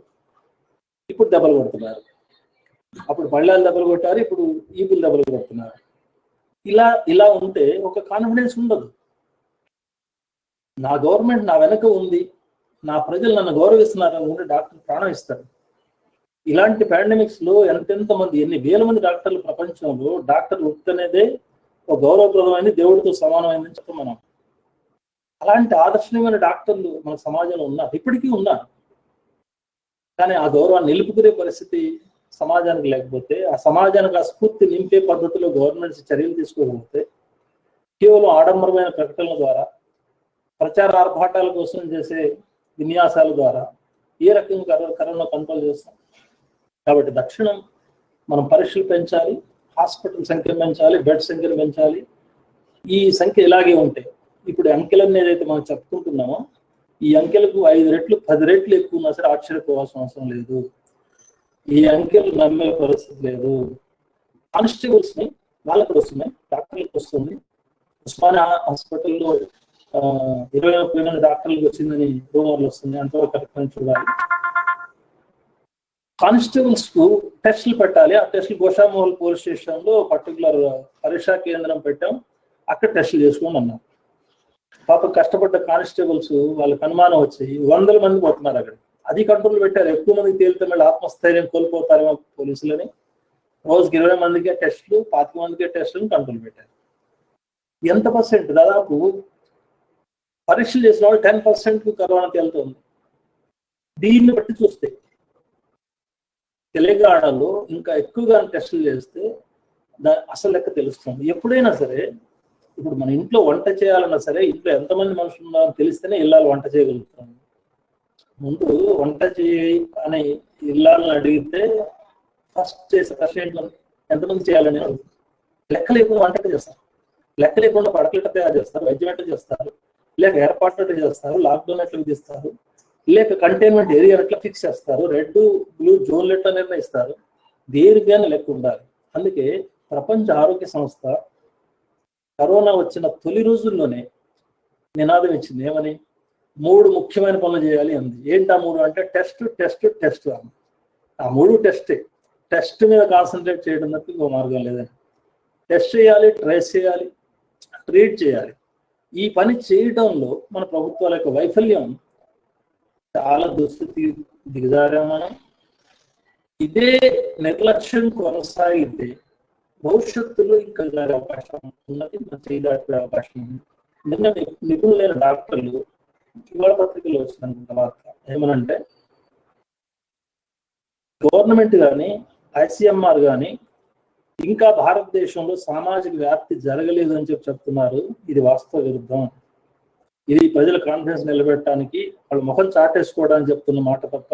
ఇప్పుడు దెబ్బలు కొడుతున్నారు. అప్పుడు పళ్ళాలు దెబ్బలు కొట్టారు, ఇప్పుడు ఈపులు దెబ్బలు కొడుతున్నారు. ఇలా ఉంటే ఒక కాన్ఫిడెన్స్ ఉండదు. నా గవర్నమెంట్ నా వెనక ఉంది, నా ప్రజలు నన్ను గౌరవిస్తున్నారు అనుకుంటే డాక్టర్ ప్రాణం ఇస్తారు. ఇలాంటి పాండమిక్స్ లో ఎంతెంత మంది, ఎన్ని వేల మంది డాక్టర్లు ప్రపంచంలో డాక్టర్ వృత్తి అనేది ఒక గౌరవప్రదమైంది, దేవుడితో సమానమైందని చెప్పి మనం. అలాంటి ఆదర్శనీయమైన డాక్టర్లు మన సమాజంలో ఉన్నారు, ఇప్పటికీ ఉన్నారు. కానీ ఆ గౌరవాన్ని నిలుపుకునే పరిస్థితి సమాజానికి లేకపోతే, ఆ సమాజానికి ఆ స్ఫూర్తి నింపే పద్ధతిలో గవర్నమెంట్స్ చర్యలు తీసుకోకపోతే, కేవలం ఆడంబరమైన ప్రకటనల ద్వారా, ప్రచార ఆర్భాటాల కోసం చేసే విన్యాసాల ద్వారా ఏ రకంగా కరోనా కంట్రోల్ చేస్తాం? కాబట్టి తక్షణం మనం పరీక్షలు పెంచాలి, హాస్పిటల్ సంఖ్యను పెంచాలి, బెడ్ సంఖ్యను పెంచాలి. ఈ సంఖ్య ఇలాగే ఉంటాయి. ఇప్పుడు అంకెలన్నీ ఏదైతే మనం చెప్పుకుంటున్నామో, ఈ అంకెలకు 5 రెట్లు 10 రెట్లు ఎక్కువ ఉన్నా సరే ఆశ్చర్యపోవాల్సిన అవసరం లేదు. ఈ అంకెలు నమ్మే పరిస్థితి లేదు. కానిస్టేబుల్స్ ని వాళ్ళకి వస్తున్నాయి, డాక్టర్లకు వస్తుంది. ఉస్మానియా హాస్పిటల్లో 20 మంది డాక్టర్లకు వచ్చిందని రూమర్లు వస్తుంది, అంతవరకు కరెక్ట్ చూడాలి. కానిస్టేబుల్స్ కు టెస్టులు పెట్టాలి. ఆ టెస్టులు గోషామహల్ పోలీస్ స్టేషన్ లో పర్టికులర్ పరీక్షా కేంద్రం పెట్టాం, అక్కడ టెస్టులు చేసుకోండి అన్నారు. పాప కష్టపడ్డ కానిస్టేబుల్స్ వాళ్ళకి అనుమానం వచ్చి 100 మంది పోతున్నారు అక్కడ. అది కంట్రోల్ పెట్టారు. ఎక్కువ మందికి తేలితే మళ్ళీ ఆత్మస్థైర్యం కోల్పోతారేమో పోలీసులని. రోజుకి 20 మందికే టెస్టులు, 25 మందికే టెస్టులను కంట్రోల్ పెట్టారు. ఎంత పర్సెంట్? దాదాపు పరీక్షలు చేసిన వాళ్ళు 10% కరోనా తేలుతుంది. దీన్ని బట్టి చూస్తే తెలంగాణలో ఇంకా ఎక్కువగా టెస్టులు చేస్తే అసలు లెక్క తెలుస్తుంది. ఎప్పుడైనా సరే, ఇప్పుడు మన ఇంట్లో వంట చేయాలన్నా సరే, ఇంట్లో ఎంతమంది మనుషులు ఉన్నారో తెలిస్తేనే ఇల్లాలు వంట చేయగలుగుతాం. ముందు వంట చేయి అని ఇల్లాలని అడిగితే ఫస్ట్ చేసే ప్రశ్న ఏంటో ఎంతమంది చేయాలని అడుగుతారు. లెక్క లేకుండా వంట చేస్తారు, లెక్క లేకుండా పడకలు తయారు చేస్తారు, వైద్యం ఎట్లా చేస్తారు, లేక ఏర్పాట్లు ఎట్లా చేస్తారు, లాక్డౌన్ ఎట్లా విధిస్తారు, లేక కంటైన్మెంట్ ఏరియా ఎట్లా ఫిక్స్ చేస్తారు, రెడ్ బ్లూ జోన్లు ఎట్లా నిర్ణయిస్తారు. దేనికైనా లెక్క ఉండాలి. అందుకే ప్రపంచ ఆరోగ్య సంస్థ కరోనా వచ్చిన తొలి రోజుల్లోనే నినాదం ఇచ్చింది. ఏమని? 3 ముఖ్యమైన పనులు చేయాలి అంది. ఏంటి ఆ 3 అంటే? టెస్ట్ టెస్ట్ టెస్ట్ అన్న. ఆ 3 టెస్టే. టెస్ట్ మీద కాన్సన్ట్రేట్ చేయడం తప్ప ఇంకో మార్గం లేదని. టెస్ట్ చేయాలి, ట్రేస్ చేయాలి, ట్రీట్ చేయాలి. ఈ పని చేయడంలో మన ప్రభుత్వాల యొక్క వైఫల్యం చాలా దుస్థితి దిగజారామని. ఇదే నిర్లక్ష్యం కొనసాగితే భవిష్యత్తులో ఇంకా జారే అవకాశం ఉన్నది, చేయదాటే అవకాశం ఉంది. నిన్న నిపుణులైన డాక్టర్లు ఇవాళ పత్రికలో వచ్చిన వార్త ఏమనంటే, గవర్నమెంట్ కానీ ఐసీఎంఆర్ కానీ ఇంకా భారతదేశంలో సామాజిక వ్యాప్తి జరగలేదు అని చెప్తున్నారు. ఇది వాస్తవ విరుద్ధం. ఇది ప్రజల కాన్ఫిడెన్స్ నిలబెట్టడానికి, వాళ్ళ ముఖం చాటేసుకోవడానికి చెప్తున్న మాట తప్ప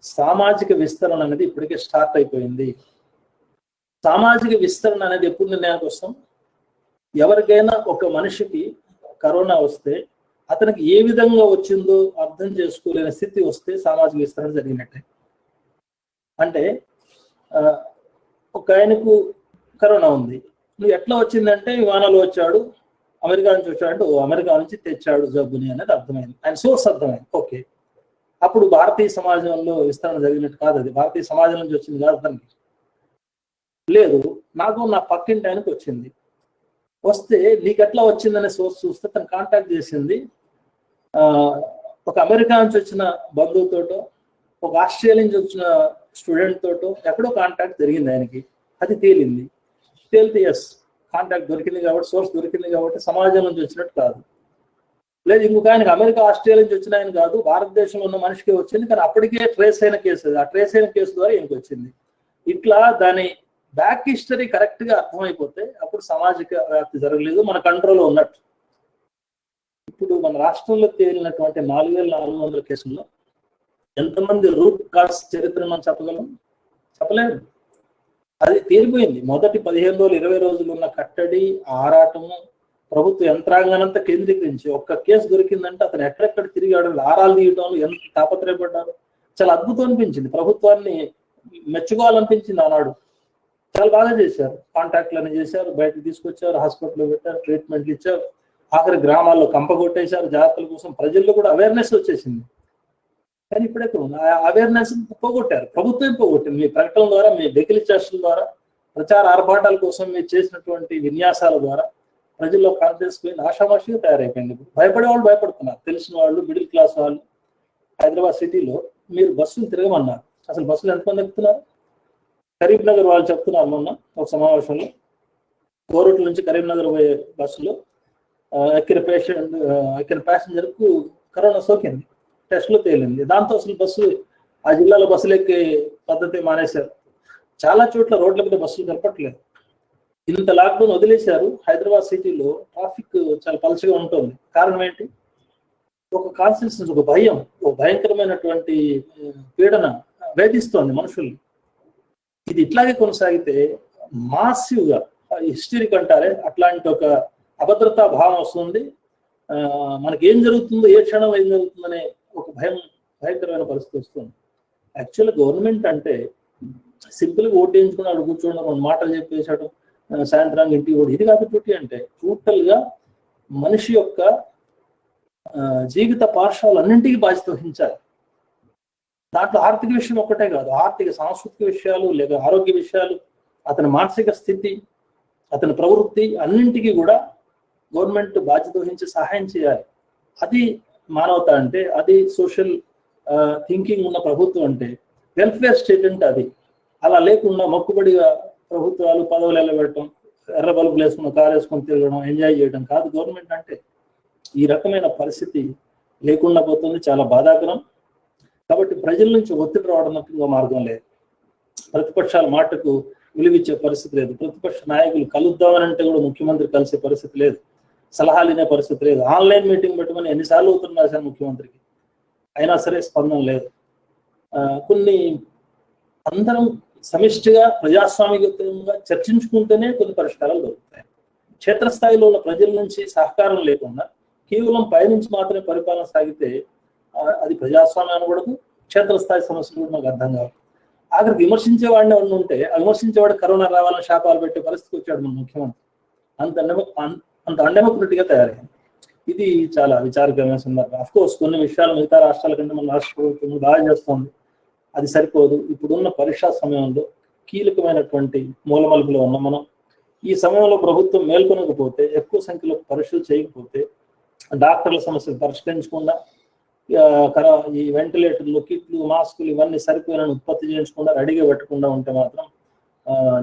సామాజిక విస్తరణ అనేది ఇప్పటికే స్టార్ట్ అయిపోయింది. సామాజిక విస్తరణ అనేది ఎప్పుడు నిర్ణయానికి వస్తాం? ఎవరికైనా ఒక మనిషికి కరోనా వస్తే అతనికి ఏ విధంగా వచ్చిందో అర్థం చేసుకోలేని స్థితి వస్తే సామాజిక విస్తరణ జరిగినట్టే. అంటే ఒక ఆయనకు కరోనా ఉంది, నువ్వు ఎట్లా వచ్చిందంటే విమానాలు వచ్చాడు, అమెరికా నుంచి వచ్చాడు, అమెరికా నుంచి తెచ్చాడు జబ్బుని అనేది అర్థమైంది, ఆయన సోర్స్ అర్థమైంది. ఓకే, అప్పుడు భారతీయ సమాజంలో విస్తరణ జరిగినట్టు కాదు. అది భారతీయ సమాజం నుంచి వచ్చింది కాదు. అతనికి లేదు, నాకు నా పక్కింటి ఆయనకు వచ్చింది. వస్తే నీకు ఎట్లా వచ్చిందనే సోర్స్ చూస్తే తను కాంటాక్ట్ చేసింది ఒక అమెరికా నుంచి వచ్చిన బంధువుతోటో, ఒక ఆస్ట్రేలియా నుంచి వచ్చిన స్టూడెంట్ తోటో ఎక్కడో కాంటాక్ట్ జరిగింది ఆయనకి. అది తేలింది. తేలితే ఎస్, కాంటాక్ట్ దొరికింది కాబట్టి, సోర్స్ దొరికింది కాబట్టి సమాజం నుంచి వచ్చినట్టు కాదు. లేదు, ఇంకొక ఆయనకి అమెరికా ఆస్ట్రేలియా నుంచి వచ్చిన ఆయన కాదు, భారతదేశంలో ఉన్న మనిషికి వచ్చింది, కానీ అప్పటికే ట్రేస్ అయిన కేసు అది. ఆ ట్రేస్ అయిన కేసు ద్వారా ఈయనకి వచ్చింది. ఇట్లా దాని బ్యాక్ హిస్టరీ కరెక్ట్ గా అర్థమైపోతే అప్పుడు సామాజిక వ్యాప్తి జరగలేదు, మన కంట్రోల్లో ఉన్నట్టు. ఇప్పుడు మన రాష్ట్రంలో తేలినటువంటి 4400 కేసుల్లో ఎంతమంది రూట్ కాజ్ చరిత్ర మనం చెప్పగలం? చెప్పలేదు. అది తేలిపోయింది. మొదటి 15 రోజులు 20 రోజులు ఉన్న కట్టడి, ఆరాటము, ప్రభుత్వ యంత్రాంగానంతా కేంద్రీకరించి ఒక్క కేసు దొరికిందంటే అతను ఎక్కడెక్కడ తిరిగాడు, ఆరాలు తీయడంలో ఎంత తాపత్రయపడ్డారు. చాలా అద్భుతం అనిపించింది. ప్రభుత్వాన్ని మెచ్చుకోవాలనిపించింది ఆనాడు. చాలా బాగా చేశారు. కాంటాక్ట్లని చేశారు, బయటకు తీసుకొచ్చారు, హాస్పిటల్లో పెట్టారు, ట్రీట్మెంట్లు ఇచ్చారు, ఆఖరి గ్రామాల్లో కంపగొట్టేశారు. జాగ్రత్తల కోసం ప్రజల్లో కూడా అవేర్నెస్ వచ్చేసింది. కానీ ఇప్పుడెక్కడ ఉంది? ఆ అవేర్నెస్ పోగొట్టారు, ప్రభుత్వం పోగొట్టింది. మీ ప్రకటన ద్వారా, మీ వెకిలి చేష్టల ద్వారా, ప్రచార ఆర్భాటాల కోసం మీరు చేసినటువంటి విన్యాసాల ద్వారా ప్రజల్లో కాన్ఫిడెన్స్ పోయింది, ఆషామాషిగా తయారైపోయింది. భయపడే వాళ్ళు భయపడుతున్నారు, తెలిసిన వాళ్ళు, మిడిల్ క్లాస్ వాళ్ళు. హైదరాబాద్ సిటీలో మీరు బస్సులు తిరగమన్నారు, అసలు బస్సులు ఎంతమంది ఎక్కుతున్నారు? కరీంనగర్ వాళ్ళు చెప్తున్నారు మొన్న ఒక సమావేశంలో, కోరుట్ల నుంచి కరీంనగర్ పోయే బస్సులో ఎక్కిన ప్యాసింజర్కు కరోనా సోకింది, టెస్ట్లో తేలింది. దాంతో అసలు బస్సు ఆ జిల్లాలో బస్సులు ఎక్కే పద్ధతి మానేశారు. చాలా చోట్ల రోడ్ల మీద బస్సులు కనపట్లేదు. ఇంత లాక్డౌన్ వదిలేశారు. హైదరాబాద్ సిటీలో ట్రాఫిక్ చాలా పలచగా ఉంటుంది. కారణం ఏంటి? ఒక కాన్షియస్నెస్, ఒక భయం, ఒక భయంకరమైనటువంటి పీడన వేధిస్తోంది మనుషుల్ని. ఇది ఇట్లాగే కొనసాగితే మాసివ్గా హిస్టరీకి అంటారే అట్లాంటి ఒక అభద్రతా భావం వస్తుంది. మనకి ఏం జరుగుతుందో, ఏ క్షణం ఏం జరుగుతుందనే ఒక భయంకరమైన పరిస్థితి వస్తుంది. యాక్చువల్గా గవర్నమెంట్ అంటే సింపుల్గా ఓటు వేయించుకుని అక్కడ కూర్చోవడం, రెండు మాటలు చెప్పేసాడు, సాయంత్రానికి ఇంటికి ఓడి, ఇది కాదు డ్యూటీ అంటే. టోటల్గా మనిషి యొక్క జీవిత పార్శ్వాలన్నింటికీ బాధ్యత వహించాలి. దాంట్లో ఆర్థిక విషయం ఒక్కటే కాదు, ఆర్థిక సాంస్కృతిక విషయాలు, లేదా ఆరోగ్య విషయాలు, అతని మానసిక స్థితి, అతని ప్రవృత్తి, అన్నింటికీ కూడా గవర్నమెంట్ బాధ్యత వహించి సహాయం చేయాలి. అది మానవత అంటే, అది సోషల్ థింకింగ్ ఉన్న ప్రభుత్వం అంటే, వెల్ఫేర్ స్టేట్ అంటే అది. అలా లేకుండా మొక్కుబడిగా ప్రభుత్వాలు పదవులు వెళ్ళబెట్టడం, ఎర్ర బల్బులు వేసుకుని కారు వేసుకొని తిరగడం, ఎంజాయ్ చేయడం కాదు గవర్నమెంట్ అంటే. ఈ రకమైన పరిస్థితి లేకుండా పోతుంది, చాలా బాధాకరం. కాబట్టి ప్రజల నుంచి ఒత్తిడి రావడం ఇంకో మార్గం లేదు. ప్రతిపక్షాల మాటకు విలువిచ్చే పరిస్థితి లేదు. ప్రతిపక్ష నాయకులు కలుద్దామని అంటే కూడా ముఖ్యమంత్రి కలిసే పరిస్థితి లేదు, సలహాలు వినే పరిస్థితి లేదు. ఆన్లైన్ మీటింగ్ పెట్టమని ఎన్నిసార్లు అవుతున్నా సార్ ముఖ్యమంత్రికి, అయినా సరే స్పందన లేదు. కొన్ని అందరం సమిష్టిగా ప్రజాస్వామికంగా చర్చించుకుంటేనే కొన్ని పరిష్కారాలు దొరుకుతాయి. క్షేత్రస్థాయిలో ఉన్న ప్రజల నుంచి సహకారం లేకుండా కేవలం పైనుంచి మాత్రమే పరిపాలన సాగితే అది ప్రజాస్వామ్యం అనకూడదు, క్షేత్రస్థాయి సమస్యలు కూడా నాకు అర్థం కాదు. ఆఖరికి విమర్శించేవాడిని ఎవరిని ఉంటే ఆ విమర్శించేవాడు కరోనా రావాలని శాపాలు పెట్టే పరిస్థితికి వచ్చాడు మన ముఖ్యమంత్రి. అంత అన్డెమోక్రటిక్గా తయారైంది. ఇది చాలా విచారకరమైన సందర్భం. అఫ్కోర్స్ కొన్ని విషయాలు మిగతా రాష్ట్రాల కంటే మన రాష్ట్ర ప్రభుత్వం బాగా చేస్తుంది, అది సరిపోదు. ఇప్పుడున్న పరీక్షా సమయంలో కీలకమైనటువంటి మూలమలుపులో ఉన్న మనం ఈ సమయంలో ప్రభుత్వం మేల్కొనకపోతే, ఎక్కువ సంఖ్యలో పరీక్షలు చేయకపోతే, డాక్టర్ల సమస్యలు పరిష్కరించకుండా, ఈ వెంటిలేటర్లు, కిట్లు, మాస్కులు ఇవన్నీ సరిపోయిన ఉత్పత్తి చేయించకుండా, రెడీగా పెట్టకుండా ఉంటే మాత్రం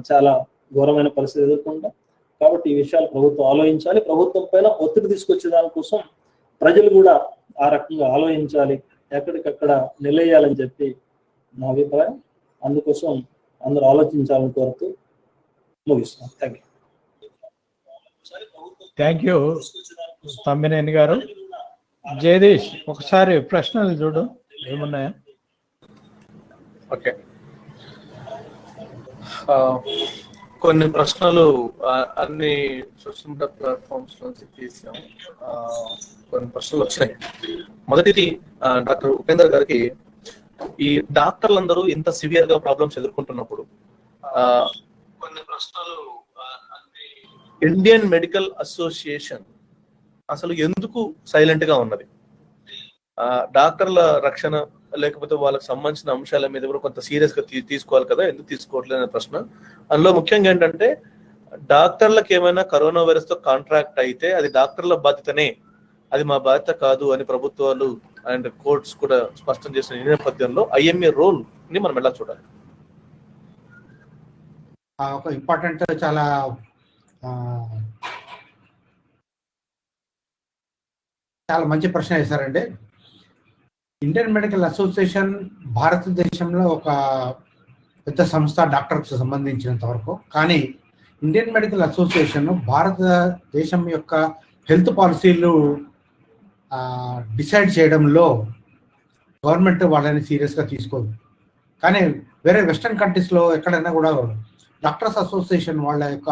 చాలా ఘోరమైన పరిస్థితి ఎదుర్కొంటాం. కాబట్టి ఈ విషయాలు ప్రభుత్వం ఆలోచించాలి. ప్రభుత్వం పైన ఒత్తిడి తీసుకొచ్చే దానికోసం ప్రజలు కూడా ఆ రకంగా ఆలోచించాలి, ఎక్కడికక్కడ నిలయాలని చెప్పి నా అభిప్రాయం. అందుకోసం అందరూ ఆలోచించాలని కోరుతూ ముగిస్తున్నాం. థ్యాంక్ యూ తమ్మినేని గారు. జగదీష్, ఒకసారి ప్రశ్నలు చూడు ఏమున్నాయా. ఓకే, కొన్ని ప్రశ్నలు అన్ని సోషల్ మీడియా ప్లాట్ఫామ్స్ నుంచి తీసాం. కొన్ని ప్రశ్నలు వచ్చినాయి. మొదటిది డాక్టర్ ఉపేందర్ గారికి, ఈ డాక్టర్లందరూ ఇంత సివియర్ గా ప్రాబ్లమ్స్ ఎదుర్కొంటున్నప్పుడు కొన్ని ప్రశ్నలు, ఇండియన్ మెడికల్ అసోసియేషన్ అసలు ఎందుకు సైలెంట్ గా ఉన్నది? డాక్టర్ల రక్షణ లేకపోతే వాళ్ళకి సంబంధించిన అంశాల మీద కూడా కొంత సీరియస్ గా తీసుకోవాలి కదా, ఎందుకు తీసుకోవట్లేదు అనే ప్రశ్న. అందులో ముఖ్యంగా ఏంటంటే, డాక్టర్లకు ఏమైనా కరోనా వైరస్ తో కాంట్రాక్ట్ అయితే అది డాక్టర్ల బాధ్యతనే, అది మా బాధ్యత కాదు అని ప్రభుత్వాలు అండ్ కోర్ట్స్ కూడా స్పష్టం చేసిన ఈ నేపథ్యంలో ఐఎంఏ రోల్ ని మనం ఎలా చూడాలి? ఒక ఇంపార్టెంట్, చాలా మంచి ప్రశ్న వేశారండి. ఇండియన్ మెడికల్ అసోసియేషన్ భారతదేశంలో ఒక పెద్ద సంస్థ డాక్టర్కి సంబంధించినంత వరకు. కానీ ఇండియన్ మెడికల్ అసోసియేషన్ భారతదేశం యొక్క హెల్త్ పాలసీలు డిసైడ్ చేయడంలో గవర్నమెంట్ వాళ్ళని సీరియస్గా తీసుకోదు. కానీ వేరే వెస్టర్న్ కంట్రీస్లో ఎక్కడైనా కూడా డాక్టర్స్ అసోసియేషన్ వాళ్ళ యొక్క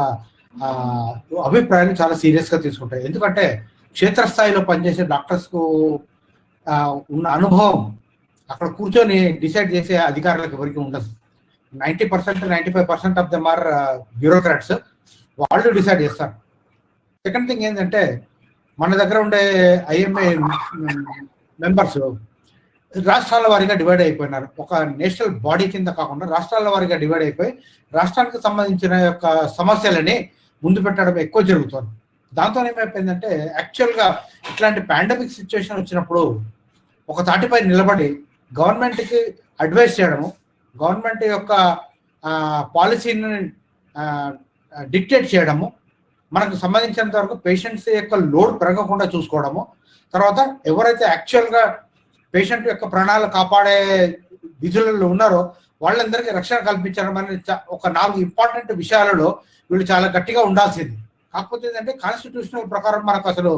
అభిప్రాయాన్ని చాలా సీరియస్గా తీసుకుంటాయి. ఎందుకంటే క్షేత్రస్థాయిలో పనిచేసే డాక్టర్స్కు ఉన్న అనుభవం, అక్కడ కూర్చొని డిసైడ్ చేసే అధికారులకు ఎవరికి ఉండదు. 90% 95% ఆఫ్ దెమ్ ఆర్ బ్యూరోక్రాట్స్. వాళ్ళు డిసైడ్ చేస్తారు. సెకండ్ థింగ్ ఏంటంటే మన దగ్గర ఉండే ఐఎంఏ మెంబర్స్ రాష్ట్రాల వారీగా డివైడ్ అయిపోయినారు. ఒక నేషనల్ బాడీ కింద కాకుండా రాష్ట్రాల వారీగా డివైడ్ అయిపోయి రాష్ట్రానికి సంబంధించిన యొక్క సమస్యలని ముందు పెట్టడం ఎక్కువ జరుగుతుంది. దాంతో ఏమైపోయిందంటే యాక్చువల్గా ఇట్లాంటి పాండమిక్ సిచ్యువేషన్ వచ్చినప్పుడు ఒక తాటిపై నిలబడి గవర్నమెంట్కి అడ్వైస్ చేయడము, గవర్నమెంట్ యొక్క పాలసీని డిక్టేట్ చేయడము, మనకు సంబంధించినంత వరకు పేషెంట్స్ యొక్క లోడ్ పెరగకుండా చూసుకోవడము, తర్వాత ఎవరైతే యాక్చువల్గా పేషెంట్ యొక్క ప్రాణాలు కాపాడే విధులలో ఉన్నారో వాళ్ళందరికీ రక్షణ కల్పించడం అనేది ఒక 4 ఇంపార్టెంట్ విషయాలలో వీళ్ళు చాలా గట్టిగా ఉండాల్సింది. కాకపోతే ఏంటంటే కాన్స్టిట్యూషనల్ ప్రకారం మనకు అసలు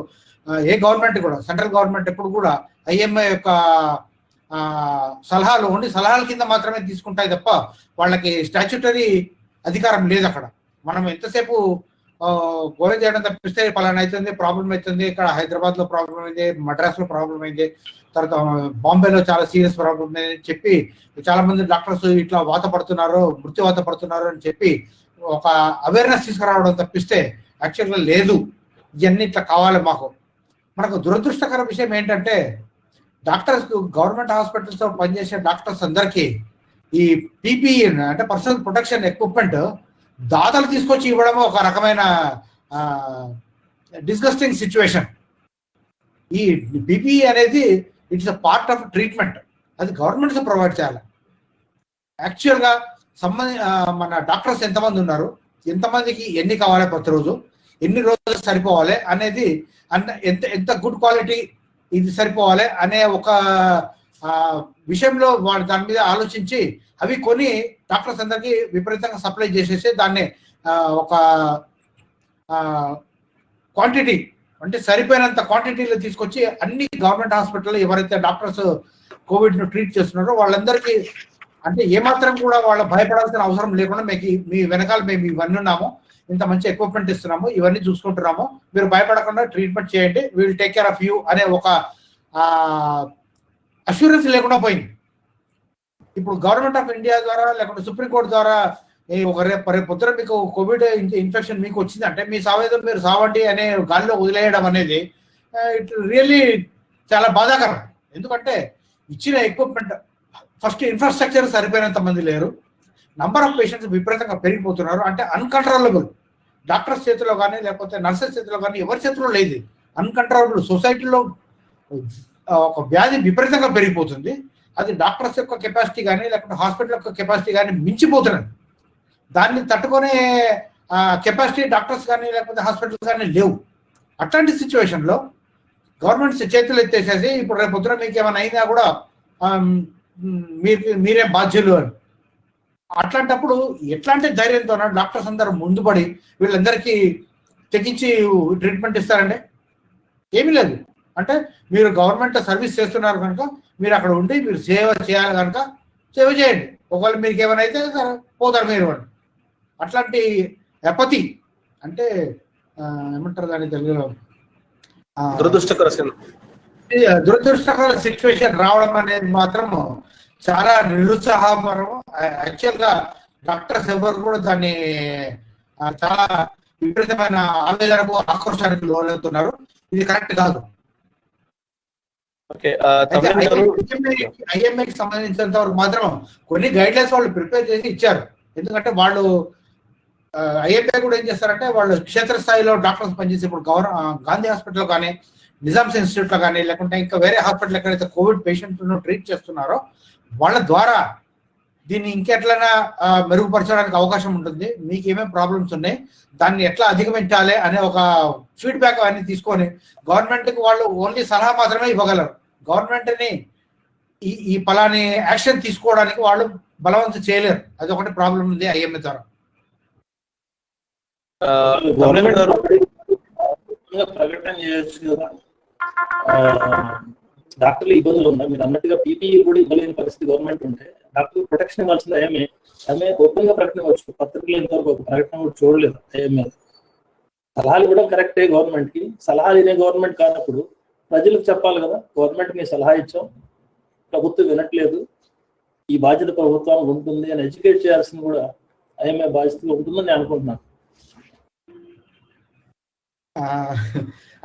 ఏ గవర్నమెంట్ కూడా, సెంట్రల్ గవర్నమెంట్ ఎప్పుడు కూడా ఐఎంఏ యొక్క సలహాలు ఓన్లీ సలహాల కింద మాత్రమే తీసుకుంటాయి తప్ప వాళ్ళకి స్టాచ్యుటరీ అధికారం లేదు. అక్కడ మనం ఎంతసేపు గోల చేయడం తప్పిస్తే పలానా అవుతుంది, ప్రాబ్లం అవుతుంది, ఇక్కడ హైదరాబాద్ లో ప్రాబ్లం అయింది, మద్రాస్ లో ప్రాబ్లం అయింది, తర్వాత బాంబేలో చాలా సీరియస్ ప్రాబ్లం ఉంది అని చెప్పి చాలా మంది డాక్టర్స్ ఇట్లా వాతపడుతున్నారు, మృత్యువాత పడుతున్నారు అని చెప్పి ఒక అవేర్నెస్ తీసుకురావడం తప్పిస్తే యాక్చువల్గా లేదు. ఇవన్నీ ఇట్లా కావాలి మాకు. మనకు దురదృష్టకర విషయం ఏంటంటే డాక్టర్స్, గవర్నమెంట్ హాస్పిటల్స్ లో పనిచేసే డాక్టర్స్ అందరికీ ఈ పీపీఈ అంటే పర్సనల్ ప్రొటెక్షన్ ఎక్విప్మెంట్ దాతలు తీసుకొచ్చి ఇవ్వడం ఒక రకమైన డిస్గస్టింగ్ సిచ్యువేషన్. ఈ పీపీఈ అనేది it's a part of treatment, అది గవర్నమెంట్స్ ప్రొవైడ్ చేయాలి. యాక్చువల్గా మన డాక్టర్స్ ఎంతమంది ఉన్నారు, ఎంతమందికి ఎన్ని కావాలి, ప్రతిరోజు ఎన్ని రోజులు సరిపోవాలి అనేది, ఎంత గుడ్ క్వాలిటీ ఇది సరిపోవాలి అనే ఒక విషయంలో వాళ్ళు దాని మీద ఆలోచించి అవి కొని డాక్టర్స్ అందరికీ విపరీతంగా సప్లై చేసేసి దాన్ని ఒక క్వాంటిటీ అంటే సరిపోయినంత క్వాంటిటీలో తీసుకొచ్చి అన్ని గవర్నమెంట్ హాస్పిటల్లో ఎవరైతే డాక్టర్స్ కోవిడ్ను ట్రీట్ చేస్తున్నారో వాళ్ళందరికీ అంటే ఏమాత్రం కూడా వాళ్ళ భయపడాల్సిన అవసరం లేకుండా మీ వెనకాల మేము ఇవన్నీ ఉన్నాము, ఇంత మంచి ఎక్విప్మెంట్ ఇస్తున్నాము, ఇవన్నీ చూసుకుంటున్నాము, మీరు భయపడకుండా ట్రీట్మెంట్ చేయండి, will take care of you అనే ఒక అష్యూరెన్స్ లేకుండా పోయింది. ఇప్పుడు గవర్నమెంట్ ఆఫ్ ఇండియా ద్వారా లేకుంటే సుప్రీంకోర్టు ద్వారా ఒక రేపు పొద్దున మీకు కోవిడ్ ఇన్ఫెక్షన్ మీకు వచ్చిందంటే మీ సావేదో మీరు సావండి అనే గాలిలో వదిలేయడం అనేది ఇట్ రియల్లీ చాలా బాధాకరం. ఎందుకంటే ఇచ్చిన ఎక్విప్మెంట్ ఫస్ట్ ఇన్ఫ్రాస్ట్రక్చర్ సరిపోయినంత మంది లేరు, నంబర్ ఆఫ్ పేషెంట్స్ విపరీతంగా పెరిగిపోతున్నారు. అంటే అన్కంట్రోలబుల్, డాక్టర్స్ చేతిలో కానీ లేకపోతే నర్సెస్ చేతిలో కానీ ఎవరి చేతిలో లేదు, అన్కంట్రోలబుల్. సొసైటీలో ఒక వ్యాధి విపరీతంగా పెరిగిపోతుంది. అది డాక్టర్స్ యొక్క కెపాసిటీ కానీ లేకపోతే హాస్పిటల్ యొక్క కెపాసిటీ కానీ మించిపోతున్నది. దాన్ని తట్టుకునే కెపాసిటీ డాక్టర్స్ కానీ లేకపోతే హాస్పిటల్స్ కానీ లేవు. అట్లాంటి సిచ్యువేషన్లో గవర్నమెంట్ చేతులు ఎత్తేసేసి ఇప్పుడు రేపు పొద్దున మీకు ఏమైనా అయినా కూడా మీరే బాధ్యులు అని. అట్లాంటప్పుడు ఎట్లాంటి ధైర్యంతో డాక్టర్స్ అందరూ ముందుపడి వీళ్ళందరికీ తెగించి ట్రీట్మెంట్ ఇస్తారండి? ఏమీ లేదు. అంటే మీరు గవర్నమెంట్ సర్వీస్ చేస్తున్నారు కనుక మీరు అక్కడ ఉండి మీరు సేవ చేయాలి కనుక సేవ చేయండి, ఒకవేళ మీకు ఏమైనా అయితే పోతారు మీరు అని. అట్లాంటి ఎపతి అంటే ఏమంటారు దాని తెలుగులో, దురదృష్టకర సిచ్యువేషన్ రావడం అనేది మాత్రం చాలా నిరుత్సాహకరం. యాక్చువల్గా డాక్టర్స్ ఎవరు కూడా దాన్ని చాలా విపరీతమైన ఆవేదనకు ఆక్రోశానికి లోనవుతున్నారు. ఇది కరెక్ట్ కాదు. ఐఎంఏకి సంబంధించినంత వరకు మాత్రం కొన్ని గైడ్ లైన్స్ వాళ్ళు ప్రిపేర్ చేసి ఇచ్చారు. ఎందుకంటే వాళ్ళు ఐఎంఏ కూడా ఏం చేస్తారంటే వాళ్ళు క్షేత్రస్థాయిలో డాక్టర్స్ పనిచేసి ఇప్పుడు గాంధీ హాస్పిటల్లో కానీ నిజామ్స్ ఇన్స్టిట్యూట్లో కానీ లేకుంటే ఇంకా వేరే హాస్పిటల్ ఎక్కడైతే కోవిడ్ పేషెంట్లను ట్రీట్ చేస్తున్నారో వాళ్ళ ద్వారా దీన్ని ఇంకెట్లైనా మెరుగుపరచడానికి అవకాశం ఉంటుంది. మీకు ఏమేమి ప్రాబ్లమ్స్ ఉన్నాయి, దాన్ని ఎట్లా అధిగమించాలి అనే ఒక ఫీడ్బ్యాక్ అన్ని తీసుకొని గవర్నమెంట్కి వాళ్ళు ఓన్లీ సలహా మాత్రమే ఇవ్వగలరు. గవర్నమెంట్ని ఈ పలాని యాక్షన్ తీసుకోవడానికి వాళ్ళు బలవంతం చేయలేరు. అది ఒకటి ప్రాబ్లం ఉంది ఐఎంఏ ద్వారా. ప్రకటన చేయొచ్చు కదా, డాక్టర్లు ఇబ్బందులు ఉన్నాయి. మీరు అన్నట్టుగా పీపీఈ కూడా ఇవ్వలేని పరిస్థితి గవర్నమెంట్ ఉంటే డాక్టర్లు ప్రొటెక్షన్ ఇవ్వాల్సింది ఐఎంఏ ఓపెన్ గా ప్రకటన ఇవ్వచ్చు. పత్రికలు ఇంతవరకు ఒక ప్రకటన కూడా చూడలేదు ఐఎంఏ. సలహాలు కూడా కరెక్టే గవర్నమెంట్ కి. సలహాలు ఇనే గవర్నమెంట్ కానప్పుడు ప్రజలకు చెప్పాలి కదా, గవర్నమెంట్ మీ సలహా ఇచ్చాం, ప్రభుత్వం వినట్లేదు, ఈ బాధ్యత ప్రభుత్వానికి ఉంటుంది అని ఎడ్యుకేట్ చేయాల్సింది కూడా ఐఎంఏ బాధ్యతగా ఉంటుందని నేను అనుకుంటున్నాను.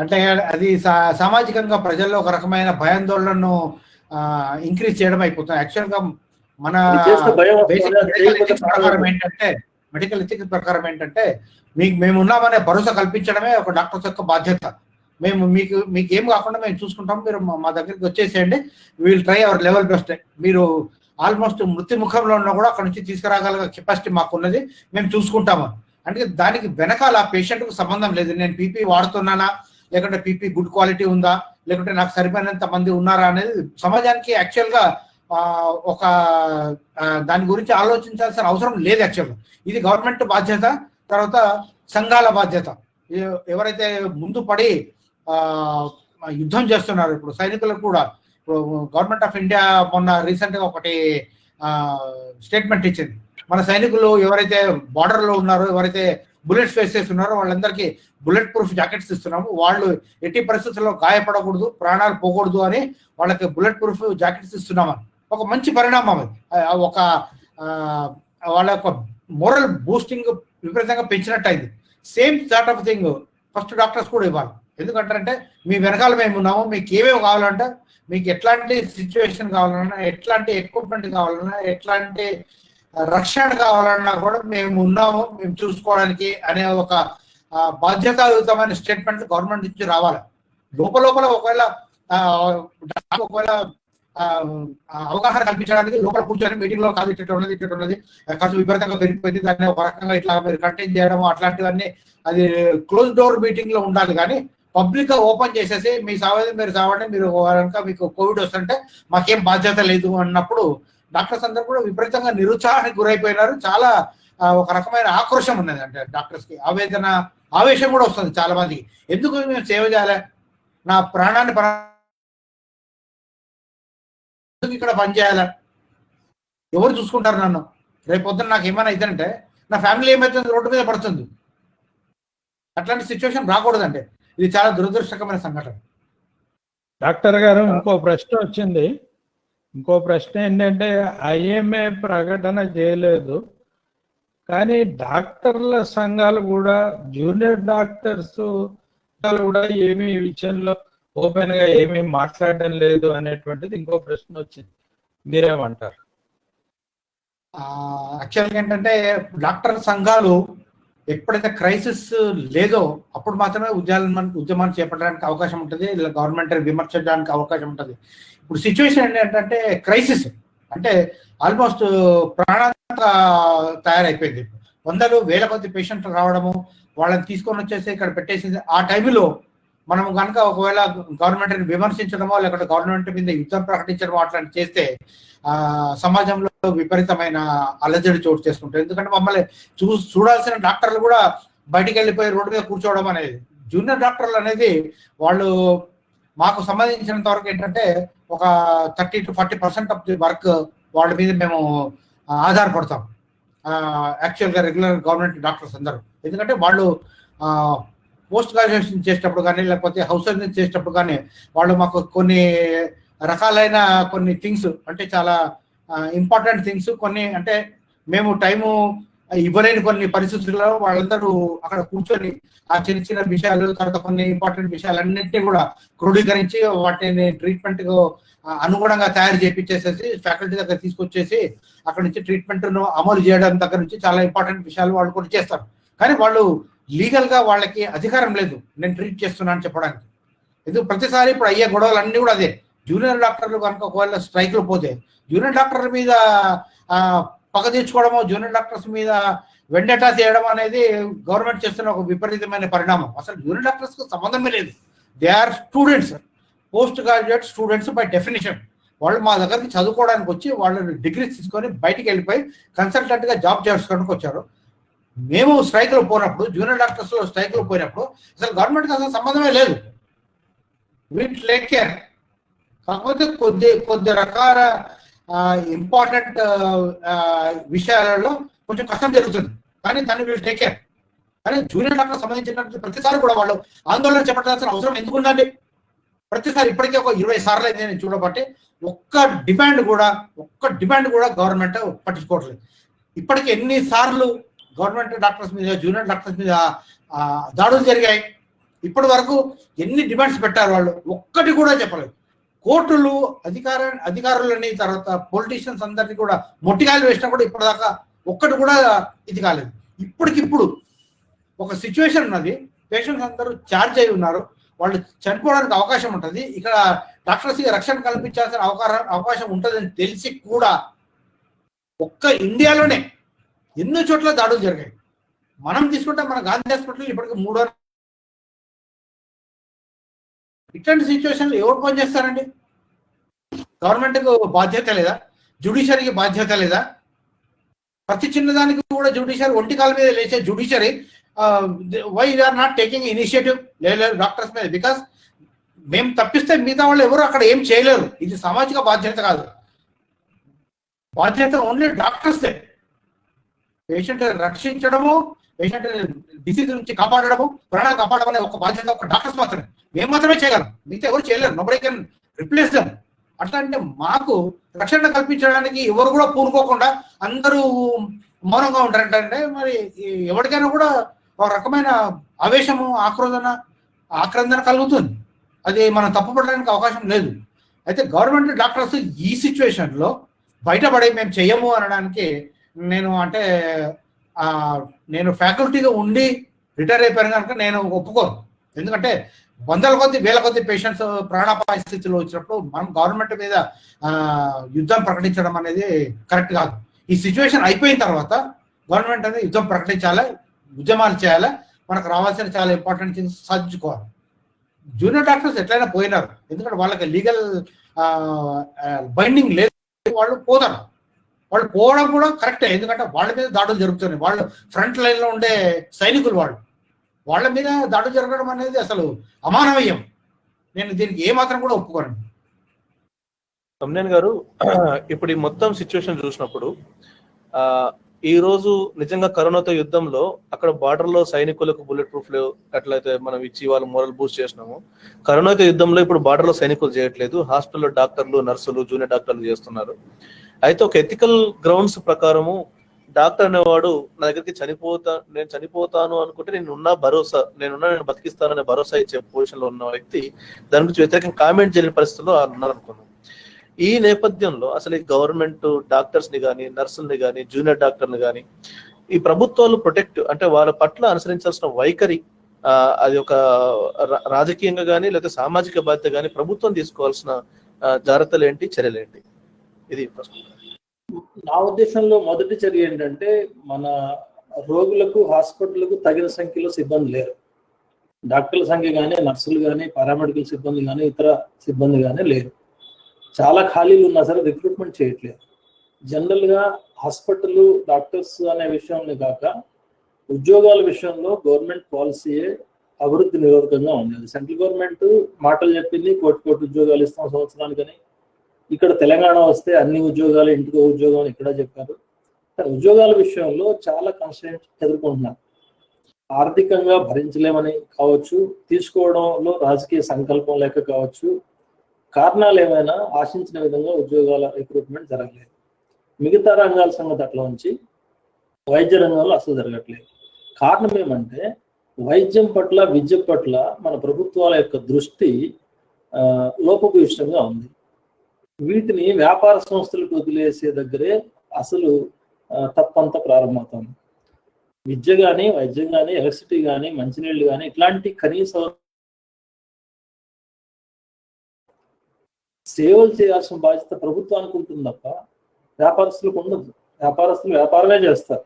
అంటే అది సామాజికంగా ప్రజల్లో ఒక రకమైన భయాందోళనను ఇంక్రీజ్ చేయడం అయిపోతుంది. యాక్చువల్ గా మన మెడికల్ ఎథిక్స్ ప్రకారం ఏంటంటే మేము ఉన్నామనే భరోసా కల్పించడమే ఒక డాక్టర్స్ యొక్క బాధ్యత. మేము మీకు ఏం కాకుండా మేము చూసుకుంటాం, మీరు మా దగ్గరికి వచ్చేసేయండి, we'll try our level best. మీరు ఆల్మోస్ట్ మృత్యు ముఖంలో ఉన్నా కూడా అక్కడ నుంచి తీసుకురాగల కెపాసిటీ మాకు ఉన్నది, మేము చూసుకుంటాము. అంటే దానికి వెనకాల పేషెంట్కు సంబంధం లేదు, నేను పీపీ వాడుతున్నానా, లేకుంటే పీపీ గుడ్ క్వాలిటీ ఉందా, లేకుంటే నాకు సరిపోయినంత మంది ఉన్నారా అనేది సమాజానికి యాక్చువల్గా ఒక దాని గురించి ఆలోచించాల్సిన అవసరం లేదు. యాక్చువల్గా ఇది గవర్నమెంట్ బాధ్యత, తర్వాత సంఘాల బాధ్యత. ఎవరైతే ముందు పడి యుద్ధం చేస్తున్నారు, ఇప్పుడు సైనికులకు కూడా ఇప్పుడు గవర్నమెంట్ ఆఫ్ ఇండియా మొన్న రీసెంట్గా ఒకటి స్టేట్మెంట్ ఇచ్చింది. మన సైనికులు ఎవరైతే బార్డర్లో ఉన్నారో, ఎవరైతే బుల్లెట్స్ ఫేస్ చేస్తున్నారో వాళ్ళందరికీ బుల్లెట్ ప్రూఫ్ జాకెట్స్ ఇస్తున్నాము, వాళ్ళు ఎట్టి పరిస్థితుల్లో గాయపడకూడదు, ప్రాణాలు పోకూడదు అని వాళ్ళకి బుల్లెట్ ప్రూఫ్ జాకెట్స్ ఇస్తున్నామని ఒక మంచి పరిణామం. అది ఒక వాళ్ళ యొక్క మోరల్ బూస్టింగ్ విపరీతంగా పెంచినట్టు అయింది. Same sort of thing first doctors కూడా ఇవ్వాలి. ఎందుకంటారంటే మీ వెనకాల మేము ఉన్నాము, మీకు ఏమేమి కావాలంటే, మీకు ఎట్లాంటి సిచ్యువేషన్ కావాలన్నా, ఎట్లాంటి ఎక్విప్మెంట్ కావాలన్నా, ఎట్లాంటి రక్షణ కావాలన్నా కూడా మేము ఉన్నాము, మేము చూసుకోవడానికి అనే ఒక బాధ్యతాయుతమైన స్టేట్మెంట్ గవర్నమెంట్ నుంచి రావాలి. లోపల ఒకవేళ అవగాహన కల్పించడానికి లోపల కూర్చొని మీటింగ్ లో కాదు ఇట్లా ఉన్నది ఖర్చు విపరీతంగా పెరిగిపోయింది, దాన్ని ఒక రకంగా ఇట్లా మీరు కంటైన్ చేయడం అట్లాంటివన్నీ అది క్లోజ్ డోర్ మీటింగ్ లో ఉండాలి. కానీ పబ్లిక్ గా ఓపెన్ చేసేసి మీ సావది మీరు సావండి, మీరు కనుక మీకు కోవిడ్ వస్తుంటే మాకేం బాధ్యత లేదు అన్నప్పుడు డాక్టర్స్ అందరూ కూడా విపరీతంగా నిరుత్సాహానికి గురైపోయినారు. చాలా ఒక రకమైన ఆక్రోశం ఉన్నది, అంటే డాక్టర్స్ కి ఆవేదన, ఆవేశం కూడా వస్తుంది చాలా మందికి. ఎందుకు మేము సేవ చేయాలి, నా ప్రాణాన్ని ఇక్కడ పనిచేయాలి, ఎవరు చూసుకుంటారు నన్ను, రేపు పొద్దున్న నాకు ఏమైనా ఇదంటే నా ఫ్యామిలీ ఏమైతుంది, రోడ్డు మీద పడుతుంది. అట్లాంటి సిచ్యువేషన్ రాకూడదంటే ఇది చాలా దురదృష్టకరమైన సంఘటన. డాక్టర్ గారు ఇంకో ప్రశ్న వచ్చింది. ఇంకో ప్రశ్న ఏంటంటే ఐఎంఏ ప్రకటన చేయలేదు, కానీ డాక్టర్ల సంఘాలు కూడా జూనియర్ డాక్టర్స్ కూడా ఏమీ ఈ విషయంలో ఓపెన్ గా ఏమీ మాట్లాడడం లేదు అనేటువంటిది ఇంకో ప్రశ్న వచ్చింది. మీరేమంటారు? యాక్చువల్గా ఏంటంటే డాక్టర్ సంఘాలు ఎప్పుడైతే క్రైసిస్ లేదో అప్పుడు మాత్రమే ఉద్యమాన్ని చేపట్టడానికి అవకాశం ఉంటుంది, గవర్నమెంట్ విమర్శించడానికి అవకాశం ఉంటుంది. ఇప్పుడు సిచ్యువేషన్ ఏంటంటే క్రైసిస్ అంటే ఆల్మోస్ట్ ప్రాణాంత తయారైపోయింది. వందలు వేల కొద్ది పేషెంట్లు రావడము, వాళ్ళని తీసుకొని వచ్చేసి ఇక్కడ పెట్టేసింది. ఆ టైంలో మనం కనుక ఒకవేళ గవర్నమెంట్ని విమర్శించడమో లేకపోతే గవర్నమెంట్ మీద యుద్ధం ప్రకటించడమో అట్లాంటి చేస్తే సమాజంలో విపరీతమైన అలజడి చోటు చేసుకుంటారు. ఎందుకంటే మమ్మల్ని చూడాల్సిన డాక్టర్లు కూడా బయటికి వెళ్ళిపోయి రోడ్డు మీద కూర్చోవడం అనేది, జూనియర్ డాక్టర్లు అనేది వాళ్ళు మాకు సంబంధించినంత వరకు ఏంటంటే ఒక 30 to 40% ఆఫ్ ది వర్క్ వాళ్ళ మీద మేము ఆధారపడతాం యాక్చువల్గా రెగ్యులర్ గవర్నమెంట్ డాక్టర్స్ అందరూ. ఎందుకంటే వాళ్ళు పోస్ట్ గ్రాడ్యుయేషన్ చేసేటప్పుడు కానీ లేకపోతే హౌస్ సర్జరీ చేసేటప్పుడు కానీ వాళ్ళు మాకు కొన్ని రకాలైన కొన్ని థింగ్స్ అంటే చాలా ఇంపార్టెంట్ థింగ్స్ కొన్ని అంటే మేము టైము ఇవ్వలేని కొన్ని పరిస్థితుల్లో వాళ్ళందరూ అక్కడ కూర్చొని ఆ చిన్న చిన్న విషయాలు, తర్వాత కొన్ని ఇంపార్టెంట్ విషయాలన్నింటినీ కూడా క్రోడీకరించి వాటిని ట్రీట్మెంట్ అనుగుణంగా తయారు చేయించేసేసి ఫ్యాకల్టీ దగ్గర తీసుకొచ్చేసి అక్కడ నుంచి ట్రీట్మెంట్ను అమలు చేయడం దగ్గర నుంచి చాలా ఇంపార్టెంట్ విషయాలు వాళ్ళు కూడా చేస్తారు. కానీ వాళ్ళు లీగల్ గా వాళ్ళకి అధికారం లేదు నేను ట్రీట్ చేస్తున్నా అని చెప్పడానికి. ఎందుకు ప్రతిసారి ఇప్పుడు అయ్యే గొడవలు అన్ని కూడా అదే. జూనియర్ డాక్టర్లు కనుక ఒకవేళ స్ట్రైక్లు పోతే జూనియర్ డాక్టర్ల మీద పగ తీర్చుకోవడము, జూనియర్ డాక్టర్స్ మీద వెండటా చేయడం అనేది గవర్నమెంట్ చేస్తున్న ఒక విపరీతమైన పరిణామం. అసలు జూనియర్ డాక్టర్స్ కు సంబంధమే లేదు. They are students, post graduate students by definition. వాళ్ళు మా దగ్గరికి చదువుకోవడానికి వచ్చి వాళ్ళు డిగ్రీస్ తీసుకొని బయటికి వెళ్ళిపోయి కన్సల్టెంట్ గా జాబ్ చేసుకోవడానికి వచ్చారు. మేము స్ట్రైక్లు పోయినప్పుడు, జూనియర్ డాక్టర్స్ లో స్ట్రైక్లు పోయినప్పుడు అసలు గవర్నమెంట్కి అసలు సంబంధమే లేదు. Wheat take care. కాకపోతే కొద్ది రకాల ఇంపార్టెంట్ విషయాలలో కొంచెం కష్టం జరుగుతుంది, కానీ దాన్ని వీళ్ళు టేక్ కేర్. కానీ జూనియర్ డాక్టర్ సంబంధించిన ప్రతిసారి కూడా వాళ్ళు ఆందోళన చేపట్టాల్సిన అవసరం ఎందుకుందండి? ప్రతిసారి ఇప్పటికే ఒక 20 సార్లు అయితే నేను చూడబట్టి ఒక్క డిమాండ్ కూడా గవర్నమెంట్ పట్టించుకోవట్లేదు. ఇప్పటికి ఎన్నిసార్లు గవర్నమెంట్ డాక్టర్స్ మీద, జూనియర్ డాక్టర్స్ మీద దాడులు జరిగాయి. ఇప్పటి వరకు ఎన్ని డిమాండ్స్ పెట్టారు వాళ్ళు, ఒక్కటి కూడా చెప్పలేదు. కోర్టులు అధికారులని తర్వాత పొలిటీషియన్స్ అందరినీ కూడా మొట్టికాయలు వేసినా కూడా ఇప్పటిదాకా ఒక్కటి కూడా ఇది కాలేదు. ఇప్పటికిప్పుడు ఒక సిచ్యువేషన్ ఉన్నది, పేషెంట్స్ అందరూ ఛార్జ్ అయి ఉన్నారు, వాళ్ళు చనిపోవడానికి అవకాశం ఉంటుంది, ఇక్కడ డాక్టర్స్కి రక్షణ కల్పించాల్సిన అవకాశం ఉంటుందని తెలిసి కూడా ఒక్క ఇండియాలోనే ఎన్నో చోట్ల దాడులు జరిగాయి. మనం తీసుకుంటే మన గాంధీ హాస్పిటల్ ఇప్పటికి 3 ఇట్లాంటి సిచ్యువేషన్లో ఎవరు పనిచేస్తారండి? గవర్నమెంట్కు బాధ్యత లేదా? జ్యుడిషియరీకి బాధ్యత లేదా? ప్రతి చిన్నదానికి కూడా జ్యుడిషియరీ ఒంటి కాల మీద లేచే judiciary why are not taking initiative లేదు డాక్టర్స్ మీద? బికాస్ మేము తప్పిస్తే మిగతా వాళ్ళు ఎవరు అక్కడ ఏం చేయలేరు. ఇది సామాజిక బాధ్యత కాదు, బాధ్యత ఓన్లీ డాక్టర్స్దే. పేషెంట్ రక్షించడము, పేషెంట్ డిసీజ్ నుంచి కాపాడడము, ప్రాణాలు కాపాడడం అనే ఒక బాధ్యత ఒక డాక్టర్స్ మాత్రమే. మేము మాత్రమే చేయగలం, మిగతా ఎవరు చేయలేరు. Nobody can replace them. అట్లా అంటే మాకు రక్షణ కల్పించడానికి ఎవరు కూడా పూనుకోకుండా అందరూ మౌనంగా ఉంటారంటే మరి ఎవరికైనా కూడా ఒక రకమైన ఆవేశము, ఆక్రందన కలుగుతుంది. అది మనం తప్పుపడడానికి అవకాశం లేదు. అయితే గవర్నమెంట్ డాక్టర్స్ ఈ సిచ్యువేషన్లో బయటపడి మేము చెయ్యము అనడానికి నేను ఫ్యాకల్టీగా ఉండి రిటైర్ అయిపోయాను కనుక నేను ఒప్పుకోను. ఎందుకంటే వందల కొద్ది వేల కొద్ది పేషెంట్స్ ప్రాణాపాయ స్థితిలో వచ్చినప్పుడు మనం గవర్నమెంట్ మీద యుద్ధం ప్రకటించడం అనేది కరెక్ట్ కాదు. ఈ సిచ్యువేషన్ అయిపోయిన తర్వాత గవర్నమెంట్ అనేది యుద్ధం ప్రకటించాలి, ఉద్యమాలు చేయాలి, మనకు రావాల్సిన చాలా ఇంపార్టెంట్ థింగ్స్ సాధించుకోవాలి. జూనియర్ డాక్టర్స్ ఎట్లయినా పోయినారు, ఎందుకంటే వాళ్ళకి లీగల్ బైండింగ్ లేదు, వాళ్ళు పోతారు. వాళ్ళు పోవడం కూడా కరెక్టే, ఎందుకంటే వాళ్ళ మీద దాడులు జరుగుతున్నాయి. వాళ్ళు ఫ్రంట్ లైన్లో ఉండే సైనికులు, వాళ్ళ మీద దాడులు జరగడం అనేది అసలు అమానవీయం. నేను దీనికి ఏమాత్రం కూడా ఒప్పుకోను. తమ్నేన్ గారు, ఇప్పుడు ఈ మొత్తం సిచ్యువేషన్ చూసినప్పుడు ఈ రోజు నిజంగా కరోనాతో యుద్ధంలో అక్కడ బార్డర్ లో సైనికులకు బుల్లెట్ ప్రూఫ్ అట్లయితే మనం ఇచ్చి వాళ్ళు మోరల్ బూస్ట్ చేసినాము, కరోనాతో యుద్ధంలో ఇప్పుడు బార్డర్ లో సైనికులు చేయట్లేదు, హాస్పిటల్లో డాక్టర్లు, నర్సులు, జూనియర్ డాక్టర్లు చేస్తున్నారు. అయితే ఒక ఎథికల్ గ్రౌండ్స్ ప్రకారము డాక్టర్ అనేవాడు నా దగ్గరికి నేను చనిపోతాను అనుకుంటే నేనున్నా బతికిస్తాననే భరోసా ఇచ్చే పొజిషన్ లో ఉన్న వ్యక్తి దాని గురించి వ్యతిరేకంగా కామెంట్ చేయని పరిస్థితుల్లో ఉన్నారనుకున్నాం. ఈ నేపథ్యంలో అసలు ఈ గవర్నమెంట్ డాక్టర్స్ ని కానీ, నర్సుల్ని కానీ, జూనియర్ డాక్టర్ని కానీ ఈ ప్రభుత్వాలు అంటే వాళ్ళ పట్ల అనుసరించాల్సిన వైఖరి, అది ఒక రాజకీయంగా కానీ లేకపోతే సామాజిక బాధ్యత కానీ ప్రభుత్వం తీసుకోవాల్సిన జాగ్రత్తలు ఏంటి, చర్యలు ఏంటి? ఇది నా ఉద్దేశంలో మొదటి చర్య ఏంటంటే మన రోగులకు, హాస్పిటల్కు తగిన సంఖ్యలో సిబ్బంది లేరు. డాక్టర్ల సంఖ్య కానీ, నర్సులు కానీ, పారామెడికల్ సిబ్బంది కానీ, ఇతర సిబ్బంది కానీ లేరు. చాలా ఖాళీలు ఉన్నా సరే రిక్రూట్మెంట్ చేయట్లేదు. జనరల్గా హాస్పిటల్, డాక్టర్స్ అనే విషయంలో కాక ఉద్యోగాల విషయంలో గవర్నమెంట్ పాలసీయే అభివృద్ధి నిరోధకంగా ఉంది. అది సెంట్రల్ గవర్నమెంట్ మాటలు చెప్పింది, కోటి ఉద్యోగాలు ఇస్తాం సంవత్సరానికని. ఇక్కడ తెలంగాణ వస్తే అన్ని ఉద్యోగాలు, ఇంటికో ఉద్యోగం ఇక్కడ చెప్పారు. ఉద్యోగాల విషయంలో చాలా కన్స్ట్రెంట్స్ ఎదుర్కొంటున్నారు. ఆర్థికంగా భరించలేమని కావచ్చు, తీసుకోవడంలో రాజకీయ సంకల్పం లేక కావచ్చు, కారణాలు ఏమైనా ఆశించిన విధంగా ఉద్యోగాల రిక్రూట్మెంట్ జరగలేదు. మిగతా రంగాల సంగతి అట్లా ఉంచి వైద్య రంగంలో అసలు జరగట్లేదు. కారణం ఏమంటే వైద్యం పట్ల, విద్య పట్ల మన ప్రభుత్వాల యొక్క దృష్టి లోపభూయిష్టంగా ఉంది. వీటిని వ్యాపార సంస్థలకు వదిలేసే దగ్గరే అసలు తప్పంతా ప్రారంభమవుతుంది. విద్య కానీ, వైద్యం కానీ, ఎలక్ట్రిసిటీ కానీ, మంచినీళ్ళు కానీ ఇట్లాంటి కనీస సేవలు చేయాల్సిన బాధ్యత ప్రభుత్వానికి ఉంటుంది తప్ప వ్యాపారస్తులకు ఉండదు. వ్యాపారస్తులు వ్యాపారమే చేస్తారు.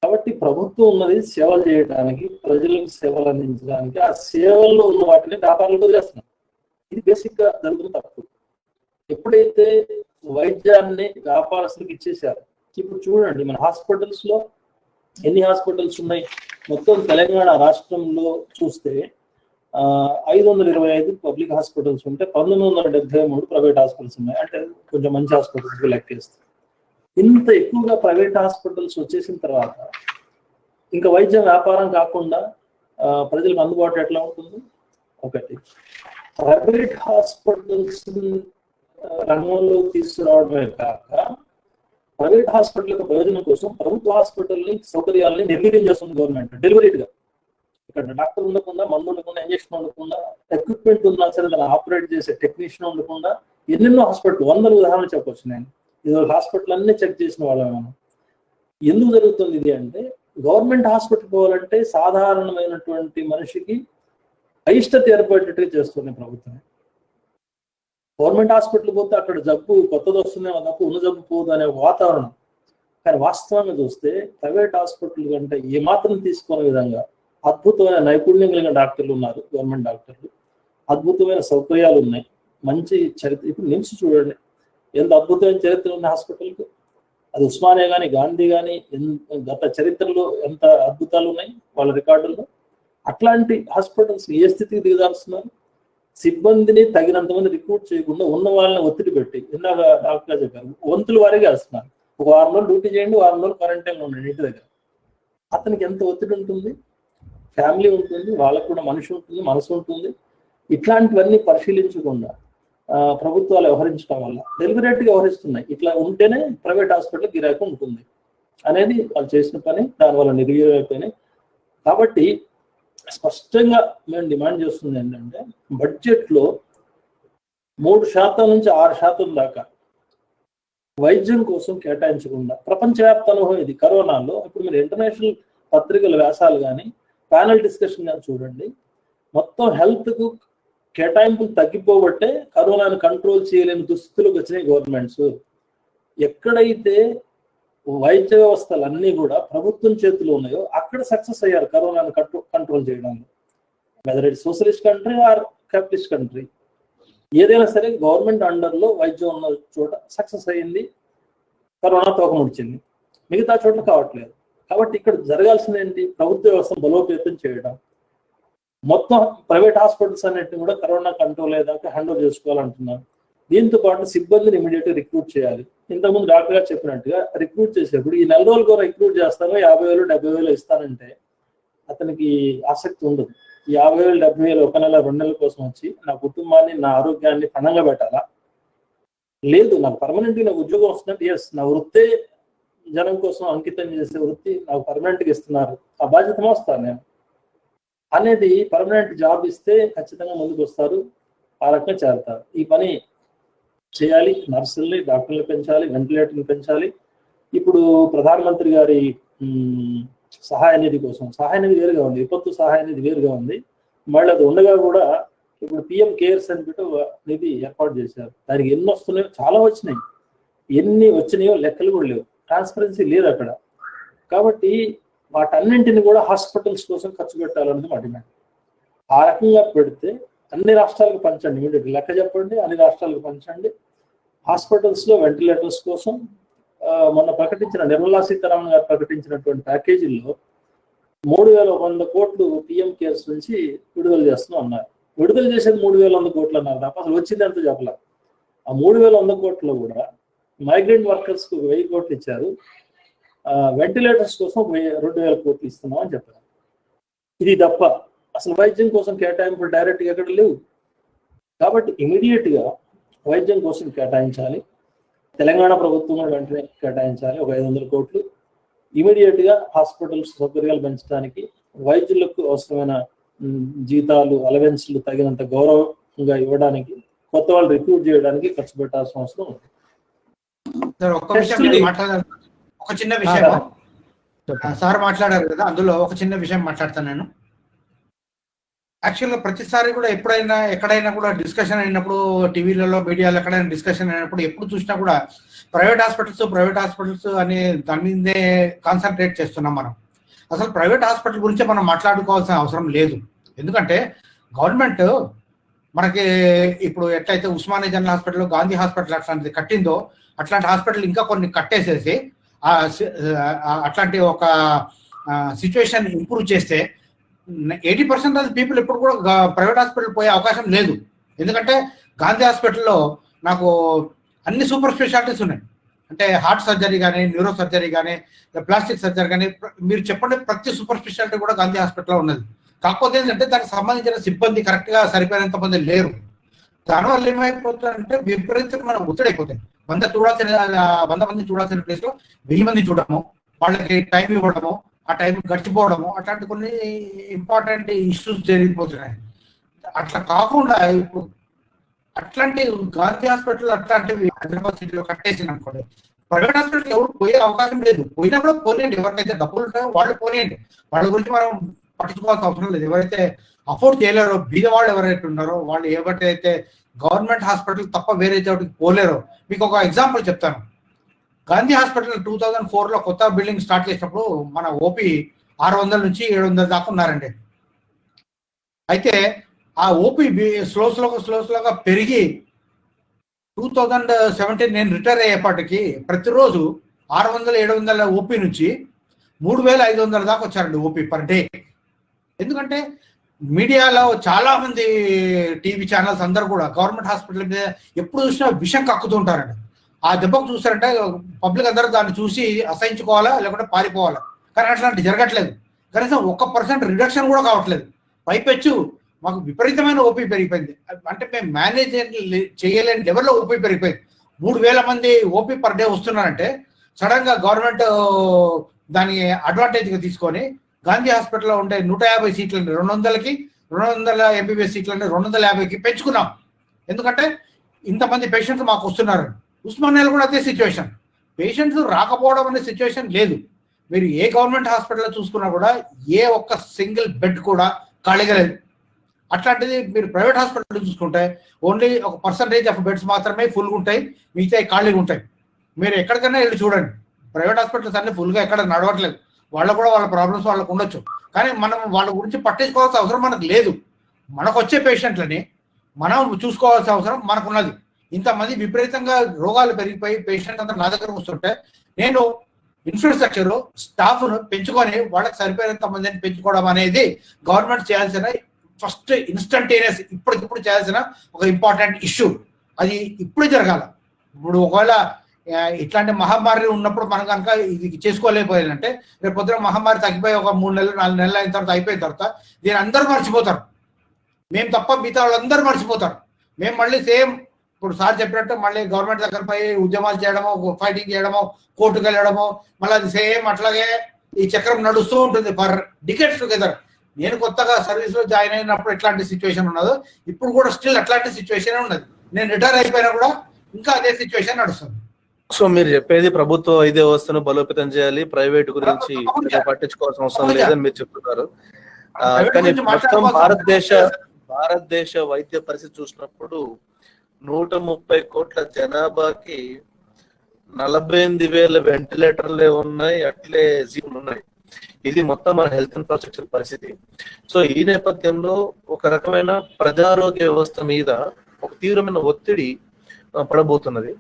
కాబట్టి ప్రభుత్వం ఉన్నది సేవలు చేయడానికి, ప్రజలకు సేవలు అందించడానికి. ఆ సేవల్లో ఉన్న వాటిని వ్యాపారాలకు చేస్తున్నారు. ఇది బేసిక్ గా జరుగుతున్న తప్పు. ఎప్పుడైతే వైద్యాన్ని వ్యాపారస్తులకు ఇచ్చేసారు, ఇప్పుడు చూడండి మన హాస్పిటల్స్ లో ఎన్ని హాస్పిటల్స్ ఉన్నాయి. మొత్తం తెలంగాణ రాష్ట్రంలో చూస్తే 525 పబ్లిక్ హాస్పిటల్స్ ఉంటే 1973 ప్రైవేట్ హాస్పిటల్స్ ఉన్నాయి. అంటే కొంచెం మంచి హాస్పిటల్స్ లెక్కేస్తే ఇంత ఎక్కువగా ప్రైవేట్ హాస్పిటల్స్ వచ్చేసిన తర్వాత ఇంకా వైద్యం వ్యాపారం కాకుండా ప్రజలకు అందుబాటులో ఎట్లా ఉంటుంది? ఒకటి. ప్రైవేట్ హాస్పిటల్స్ రంగంలో తీసుకురావడమే కాక ప్రైవేట్ హాస్పిటల్ యొక్క ప్రయోజనం కోసం ప్రభుత్వ హాస్పిటల్ని సౌకర్యాలని నిర్వీర్యం చేస్తుంది గవర్నమెంట్ డెలివరీగా. ఇక్కడ డాక్టర్ ఉండకుండా, మందు ఉండకుండా, ఇంజక్షన్ ఉండకుండా, ఎక్విప్మెంట్ ఉన్నా సరే దాన్ని ఆపరేట్ చేసే టెక్నీషియన్ ఉండకుండా ఎన్నెన్నో హాస్పిటల్, 100 ఉదాహరణలు చెప్పొచ్చు నేను. ఇది హాస్పిటల్ అన్ని చెక్ చేసిన వాళ్ళం మనం. ఎందుకు జరుగుతుంది ఇది అంటే, గవర్నమెంట్ హాస్పిటల్ పోవాలంటే సాధారణమైనటువంటి మనిషికి అయిష్టత ఏర్పడేటట్టుగా చేస్తుంది ప్రభుత్వం. గవర్నమెంట్ హాస్పిటల్ పోతే అక్కడ జబ్బు కొత్తది వస్తుందేమో తప్ప ఉన్న జబ్బు పోదు అనే వాతావరణం. కానీ వాస్తవంగా చూస్తే ప్రైవేట్ హాస్పిటల్ కంటే ఏమాత్రం తీసుకునే విధంగా అద్భుతమైన నైపుణ్యం కలిగిన డాక్టర్లు ఉన్నారు, గవర్నమెంట్ డాక్టర్లు. అద్భుతమైన సౌకర్యాలు ఉన్నాయి, మంచి చరిత్ర. ఇప్పుడు నిమ్స్ చూడండి, ఎంత అద్భుతమైన చరిత్ర ఉంది హాస్పిటల్కి. అది ఉస్మానియా కానీ, గాంధీ కానీ, గత చరిత్రలో ఎంత అద్భుతాలు ఉన్నాయి వాళ్ళ రికార్డుల్లో. అట్లాంటి హాస్పిటల్స్ ఏ స్థితికి దిగదారుస్తున్నారు? సిబ్బందిని తగినంత మంది రిక్రూట్ చేయకుండా ఉన్న వాళ్ళని ఒత్తిడి పెట్టి, ఇందాక డాక్టర్ చెప్పారు, వంతుల వారీగా వేస్తున్నారు. ఒక 6 రోజులు డ్యూటీ చేయండి, 6 రోజులు క్వారంటైన్లో ఉండండి ఇంటి దగ్గర. అతనికి ఎంత ఒత్తిడి ఉంటుంది? ఫ్యామిలీ ఉంటుంది, వాళ్ళకు కూడా మనిషి ఉంటుంది, మనసు ఉంటుంది. ఇట్లాంటివన్నీ పరిశీలించకుండా ప్రభుత్వాలు వ్యవహరించడం వల్ల డెలిబరేట్గా వ్యవహరిస్తున్నాయి. ఇట్లా ఉంటేనే ప్రైవేట్ హాస్పిటల్ గిరాకీ ఉంటుంది అనేది వాళ్ళు చేసిన పని, దానివల్ల నిర్వీర్యమైపోయినాయి. కాబట్టి స్పష్టంగా మేము డిమాండ్ చేస్తుంది ఏంటంటే, బడ్జెట్లో 3% నుంచి 6% దాకా వైద్యం కోసం కేటాయించకుండా, ప్రపంచవ్యాప్త అనుభవం ఇది కరోనాలో. ఇప్పుడు మీరు ఇంటర్నేషనల్ పత్రికల వ్యాసాలు కానీ, ప్యానల్ డిస్కషన్ కానీ చూడండి, మొత్తం హెల్త్కు కేటాయింపులు తగ్గిపోబట్టే కరోనాను కంట్రోల్ చేయలేని దుస్థితులకు వచ్చినాయి గవర్నమెంట్స్. ఎక్కడైతే వైద్య వ్యవస్థలు అన్నీ కూడా ప్రభుత్వం చేతిలో ఉన్నాయో అక్కడ సక్సెస్ అయ్యారు కరోనాను కంట్రోల్ చేయడంలో. Whether it socialist country or capitalist country, ఏదైనా సరే గవర్నమెంట్ అండర్లో వైద్యం ఉన్న చోట సక్సెస్ అయ్యింది, కరోనా తోకముడిచింది. మిగతా చోట్ల కావట్లేదు. కాబట్టి ఇక్కడ జరగాల్సింది ఏంటి? ప్రభుత్వ వ్యవస్థను బలోపేతం చేయడం. మొత్తం ప్రైవేట్ హాస్పిటల్స్ అన్నింటినీ కూడా కరోనా కంట్రోల్ అయ్యేదాకా హ్యాండ్ ఓవర్ చేసుకోవాలంటున్నారు. దీంతో పాటు సిబ్బందిని ఇమీడియట్గా రిక్రూట్ చేయాలి. ఇంతకుముందు డాక్టర్ గారు చెప్పినట్టుగా రిక్రూట్ చేసేప్పుడు ఈ 4 రోజులు కూడా రిక్రూట్ చేస్తాను, 50,000 70,000 ఇస్తానంటే అతనికి ఆసక్తి ఉండదు. ఈ 50,000 70,000 1 నెల 2 నెలల కోసం వచ్చి నా కుటుంబాన్ని, నా ఆరోగ్యాన్ని పణంగా పెట్టాలా? లేదు, నాకు పర్మనెంట్గా నాకు ఉద్యోగం వస్తుందంటే, ఎస్ నా వృత్తే జనం కోసం అంకితం చేసే వృత్తి నాకు పర్మనెంట్గా ఇస్తున్నారు, ఆ బాధ్యత మోస్తాను నేను అనేది. పర్మనెంట్ జాబ్ ఇస్తే ఖచ్చితంగా ముందుకు వస్తారు, ఆ రకంగా చేరుతారు. ఈ పని చేయాలి. నర్సుల్ని, డాక్టర్లు పెంచాలి, వెంటిలేటర్ని పెంచాలి. ఇప్పుడు ప్రధానమంత్రి గారి సహాయ నిధి కోసం, సహాయ నిధి వేరుగా ఉంది, విపత్తు సహాయ నిధి వేరుగా ఉంది. మళ్ళీ అది ఉండగా కూడా ఇప్పుడు పిఎం కేర్స్ అని పెట్టి నిధి ఏర్పాటు చేశారు. దానికి ఎన్ని వస్తున్నాయో, చాలా వచ్చినాయి. ఎన్ని వచ్చినాయో లెక్కలు కూడా లేవు, ట్రాన్స్పరెన్సీ లేదు అక్కడ. కాబట్టి వాటన్నింటిని కూడా హాస్పిటల్స్ కోసం ఖర్చు పెట్టాలన్నది మా డిమాండ్. ఆ రకంగా పెడితే అన్ని రాష్ట్రాలకు పంచండి, ఇమీడియట్ లెక్క చెప్పండి, అన్ని రాష్ట్రాలకు పంచండి. హాస్పిటల్స్లో వెంటిలేటర్స్ కోసం మొన్న ప్రకటించిన నిర్మలా సీతారామన్ గారు ప్రకటించినటువంటి ప్యాకేజీల్లో 3,100 కోట్లు పిఎం కేర్స్ నుంచి విడుదల చేస్తున్నాం అన్నారు. విడుదల చేసేది 3,100 కోట్లు అన్నారు తప్ప అసలు వచ్చింది అంత చెప్పలేదు. ఆ 3,100 కోట్లు కూడా మైగ్రెంట్ వర్కర్స్కు 1,000 కోట్లు ఇచ్చారు, వెంటిలేటర్స్ కోసం 2,000 కోట్లు ఇస్తున్నాం అని చెప్పారు. ఇది తప్ప అసలు వైద్యం కోసం కేటాయింపులు డైరెక్ట్గా ఎక్కడ లేవు. కాబట్టి ఇమీడియట్గా వైద్యం కోసం కేటాయించాలి. తెలంగాణ ప్రభుత్వం వెంటనే కేటాయించాలి ఒక 500 కోట్లు. ఇమీడియట్గా హాస్పిటల్స్ సౌకర్యాలు పెంచడానికి, వైద్యులకు అవసరమైన జీతాలు, అలవెన్స్లు తగినంత గౌరవంగా ఇవ్వడానికి, కొత్త వాళ్ళు రిక్రూట్ చేయడానికి ఖర్చు పెట్టాల్సిన అవసరం ఉంది. ఒక చిన్న విషయం సార్ మాట్లాడారు కదా, అందులో ఒక చిన్న విషయం మాట్లాడతాను నేను. యాక్చువల్గా ప్రతిసారి కూడా ఎప్పుడైనా ఎక్కడైనా కూడా డిస్కషన్ అయినప్పుడు, టీవీలలో మీడియాలో ఎక్కడైనా డిస్కషన్ అయినప్పుడు ఎప్పుడు చూసినా కూడా ప్రైవేట్ హాస్పిటల్స్ అనే దాని మీదే కాన్సన్ట్రేట్ చేస్తున్నాం మనం. అసలు ప్రైవేట్ హాస్పిటల్ గురించి మనం మాట్లాడుకోవాల్సిన అవసరం లేదు. ఎందుకంటే గవర్నమెంట్ మనకి ఇప్పుడు ఎట్లయితే Osmania general hospital, Gandhi hospital అట్లాంటిది కట్టిందో, అట్లాంటి హాస్పిటల్ ఇంకా కొన్ని కట్టేసేసి అట్లాంటి ఒక సిచ్యువేషన్ ఇంప్రూవ్ చేస్తే 80% ఆఫ్ పీపుల్ ఎప్పుడు కూడా ప్రైవేట్ హాస్పిటల్ పోయే అవకాశం లేదు. ఎందుకంటే గాంధీ హాస్పిటల్లో నాకు అన్ని సూపర్ స్పెషాలిటీస్ ఉన్నాయి. అంటే హార్ట్ సర్జరీ కానీ, న్యూరో సర్జరీ కానీ, ప్లాస్టిక్ సర్జరీ కానీ, మీరు చెప్పండి ప్రతి సూపర్ స్పెషాలిటీ కూడా గాంధీ హాస్పిటల్లో ఉన్నది. కాకపోతే ఏంటంటే దానికి సంబంధించిన సిబ్బంది కరెక్ట్గా సరిపోయినంత మంది లేరు. దానివల్ల ఏమైపోతుందంటే విపరీతమైన ఒత్తిడి అయిపోతుంది. 100 మంది చూడాల్సిన ప్లేస్ లో 1000 మంది చూడడము, వాళ్ళకి టైం ఇవ్వడము, ఆ టైం గడిచిపోవడము, అట్లాంటి కొన్ని ఇంపార్టెంట్ ఇష్యూస్ జరిగిపోతున్నాయి. అట్లా కాకుండా ఇప్పుడు అట్లాంటి గాంధీ హాస్పిటల్ అట్లాంటివి హైదరాబాద్ సిటీలో కట్టేసింది అనుకోండి, ప్రైవేట్ హాస్పిటల్ ఎవరు పోయే అవకాశం లేదు. పోయినా కూడా పోనీయండి, ఎవరికైతే డబ్బులు ఉంటాయో వాళ్ళు పోనీయండి, వాళ్ళ గురించి మనం పట్టించుకోవాల్సిన అవసరం లేదు. ఎవరైతే అఫోర్డ్ చేయలేరో, బీద వాళ్ళు ఎవరైతే ఉన్నారో, వాళ్ళు ఎవరైతే గవర్నమెంట్ హాస్పిటల్ తప్ప వేరే చోటికి పోలేరో. మీకు ఒక ఎగ్జాంపుల్ చెప్తాను. గాంధీ హాస్పిటల్ 2004లో కొత్త బిల్డింగ్ స్టార్ట్ చేసినప్పుడు మన ఓపీ 600 నుంచి 700 దాకా ఉన్నారండి. అయితే ఆ ఓపీ స్లోగా పెరిగి 2017 నేను రిటైర్ అయ్యేపాటికి ప్రతిరోజు 600-700 ఓపీ నుంచి 3500 దాకా వచ్చారండి ఓపీ పర్ డే. ఎందుకంటే మీడియాలో చాలా మంది టీవీ ఛానల్స్ అందరూ కూడా గవర్నమెంట్ హాస్పిటల్ మీద ఎప్పుడు చూసినా విషం కక్కుతుంటారండి. ఆ దెబ్బకు చూస్తారంటే పబ్లిక్ అందరూ దాన్ని చూసి అసహించుకోవాలా, లేకుంటే పారిపోవాలా. కానీ అట్లాంటి జరగట్లేదు. కనీసం 1% రిడక్షన్ కూడా కావట్లేదు. పైపెచ్చు మాకు విపరీతమైన ఓపీ పెరిగిపోయింది. అంటే మేము మేనేజ్ చేయలేని లెవెల్లో ఓపీ పెరిగిపోయింది. 3000 మంది ఓపీ పర్ డే వస్తున్నారంటే సడన్ గా గవర్నమెంట్ దాని అడ్వాంటేజ్గా తీసుకొని గాంధీ హాస్పిటల్లో ఉండే 150 సీట్లని 200కి, 200 ఎంబీబీఎస్ సీట్లని 250కి పెంచుకున్నాం. ఎందుకంటే ఇంతమంది పేషెంట్స్ మాకు వస్తున్నారు. ఉస్మానియాలో కూడా అదే సిచ్యువేషన్. పేషెంట్స్ రాకపోవడం అనే సిచ్యువేషన్ లేదు. మీరు ఏ గవర్నమెంట్ హాస్పిటల్లో చూసుకున్నా కూడా ఏ ఒక్క సింగిల్ బెడ్ కూడా ఖాళీగా లేదు. అట్లాంటిది మీరు ప్రైవేట్ హాస్పిటల్ చూసుకుంటే ఓన్లీ ఒక పర్సంటేజ్ ఆఫ్ బెడ్స్ మాత్రమే ఫుల్గా ఉంటాయి, మిగతా ఖాళీగా ఉంటాయి. మీరు ఎక్కడికైనా వెళ్ళి చూడండి, ప్రైవేట్ హాస్పిటల్స్ అన్ని ఫుల్గా ఎక్కడ నడవట్లేదు. వాళ్ళకు కూడా వాళ్ళ ప్రాబ్లమ్స్ వాళ్ళకు ఉండొచ్చు, కానీ మనం వాళ్ళ గురించి పట్టించుకోవాల్సిన అవసరం మనకు లేదు. మనకు వచ్చే పేషెంట్లని మనం చూసుకోవాల్సిన అవసరం మనకున్నది. ఇంతమంది విపరీతంగా రోగాలు పెరిగిపోయి పేషెంట్ అందరూ నా దగ్గర వస్తుంటే నేను ఇన్ఫ్రాస్ట్రక్చర్ స్టాఫ్ను పెంచుకొని వాళ్ళకి సరిపోయినంత మందిని పెంచుకోవడం అనేది గవర్నమెంట్ చేయాల్సిన ఫస్ట్ ఇన్స్టంటేనియస్ ఇప్పటికిప్పుడు చేయాల్సిన ఒక ఇంపార్టెంట్ ఇష్యూ. అది ఇప్పుడు జరగాల. ఇప్పుడు ఒకవేళ ఇట్లాంటి మహమ్మారి ఉన్నప్పుడు మనం కనుక ఇది చేసుకోలేకపోయిందంటే రేపు పొద్దున మహమ్మారి తగ్గిపోయి ఒక 3 నెలలు 4 నెలలు అయిన తర్వాత అయిపోయిన తర్వాత దీని అందరూ మర్చిపోతారు. మేము తప్ప మిగతా వాళ్ళందరూ మర్చిపోతారు. మేము మళ్ళీ సేమ్ ఇప్పుడు సార్ చెప్పినట్టు మళ్ళీ గవర్నమెంట్ దగ్గర పై ఉద్యమాలు చేయడమో, ఫైటింగ్ చేయడమో, కోర్టుకు వెళ్ళడమో, మళ్ళీ అది సేమ్ అట్లాగే ఈ చక్రం నడుస్తూ ఉంటుంది ఫర్ డికెట్స్ టుగెదర్. నేను కొత్తగా సర్వీస్ లో జాయిన్ అయినప్పుడు ఎట్లాంటి సిచ్యువేషన్ ఉన్నదో ఇప్పుడు కూడా స్టిల్ అట్లాంటి సిచ్యువేషన్ ఉన్నది. నేను రిటైర్ అయిపోయినా కూడా ఇంకా అదే సిచ్యువేషన్ నడుస్తుంది. సో మీరు చెప్పేది ప్రభుత్వ వైద్య వ్యవస్థను బలోపేతం చేయాలి, ప్రైవేట్ గురించి పట్టించుకోవాల్సిన అవసరం లేదని మీరు చెప్తున్నారు. కానీ మొత్తం భారతదేశ వైద్య పరిస్థితి చూసినప్పుడు 130 కోట్ల జనాభాకి 48,000 వెంటిలేటర్లే ఉన్నాయి, అట్లే జీవులు ఉన్నాయి. ఇది మొత్తం మన హెల్త్ ఇన్ఫ్రాస్ట్రక్చర్ పరిస్థితి. సో ఈ నేపథ్యంలో ఒక రకమైన ప్రజారోగ్య వ్యవస్థ మీద ఒక తీవ్రమైన ఒత్తిడి పడబోతున్నది.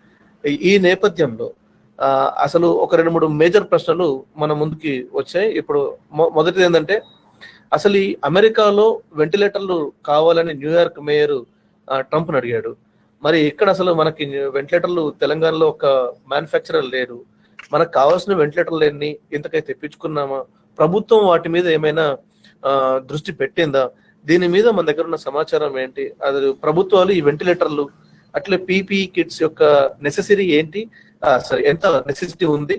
ఈ నేపథ్యంలో అసలు ఒక 2-3 మేజర్ ప్రశ్నలు మన ముందుకి వచ్చాయి. ఇప్పుడు మొదటిది ఏంటంటే, అసలు ఈ అమెరికాలో వెంటిలేటర్లు కావాలని న్యూయార్క్ మేయర్ ట్రంప్ని అడిగాడు. మరి ఇక్కడ అసలు మనకి వెంటిలేటర్లు తెలంగాణలో ఒక మ్యానుఫ్యాక్చరర్ లేడు. మనకు కావాల్సిన వెంటిలేటర్లు ఎన్ని, ఇంతకై తెప్పించుకున్నామా, ప్రభుత్వం వాటి మీద ఏమైనా దృష్టి పెట్టిందా, దీని మీద మన దగ్గర ఉన్న సమాచారం ఏంటి, అది ప్రభుత్వాలు ఈ వెంటిలేటర్లు అట్లే పీపీ కిట్స్ యొక్క నెసెసరీ ఏంటి, ఎంత నెసెసిటీ ఉంది,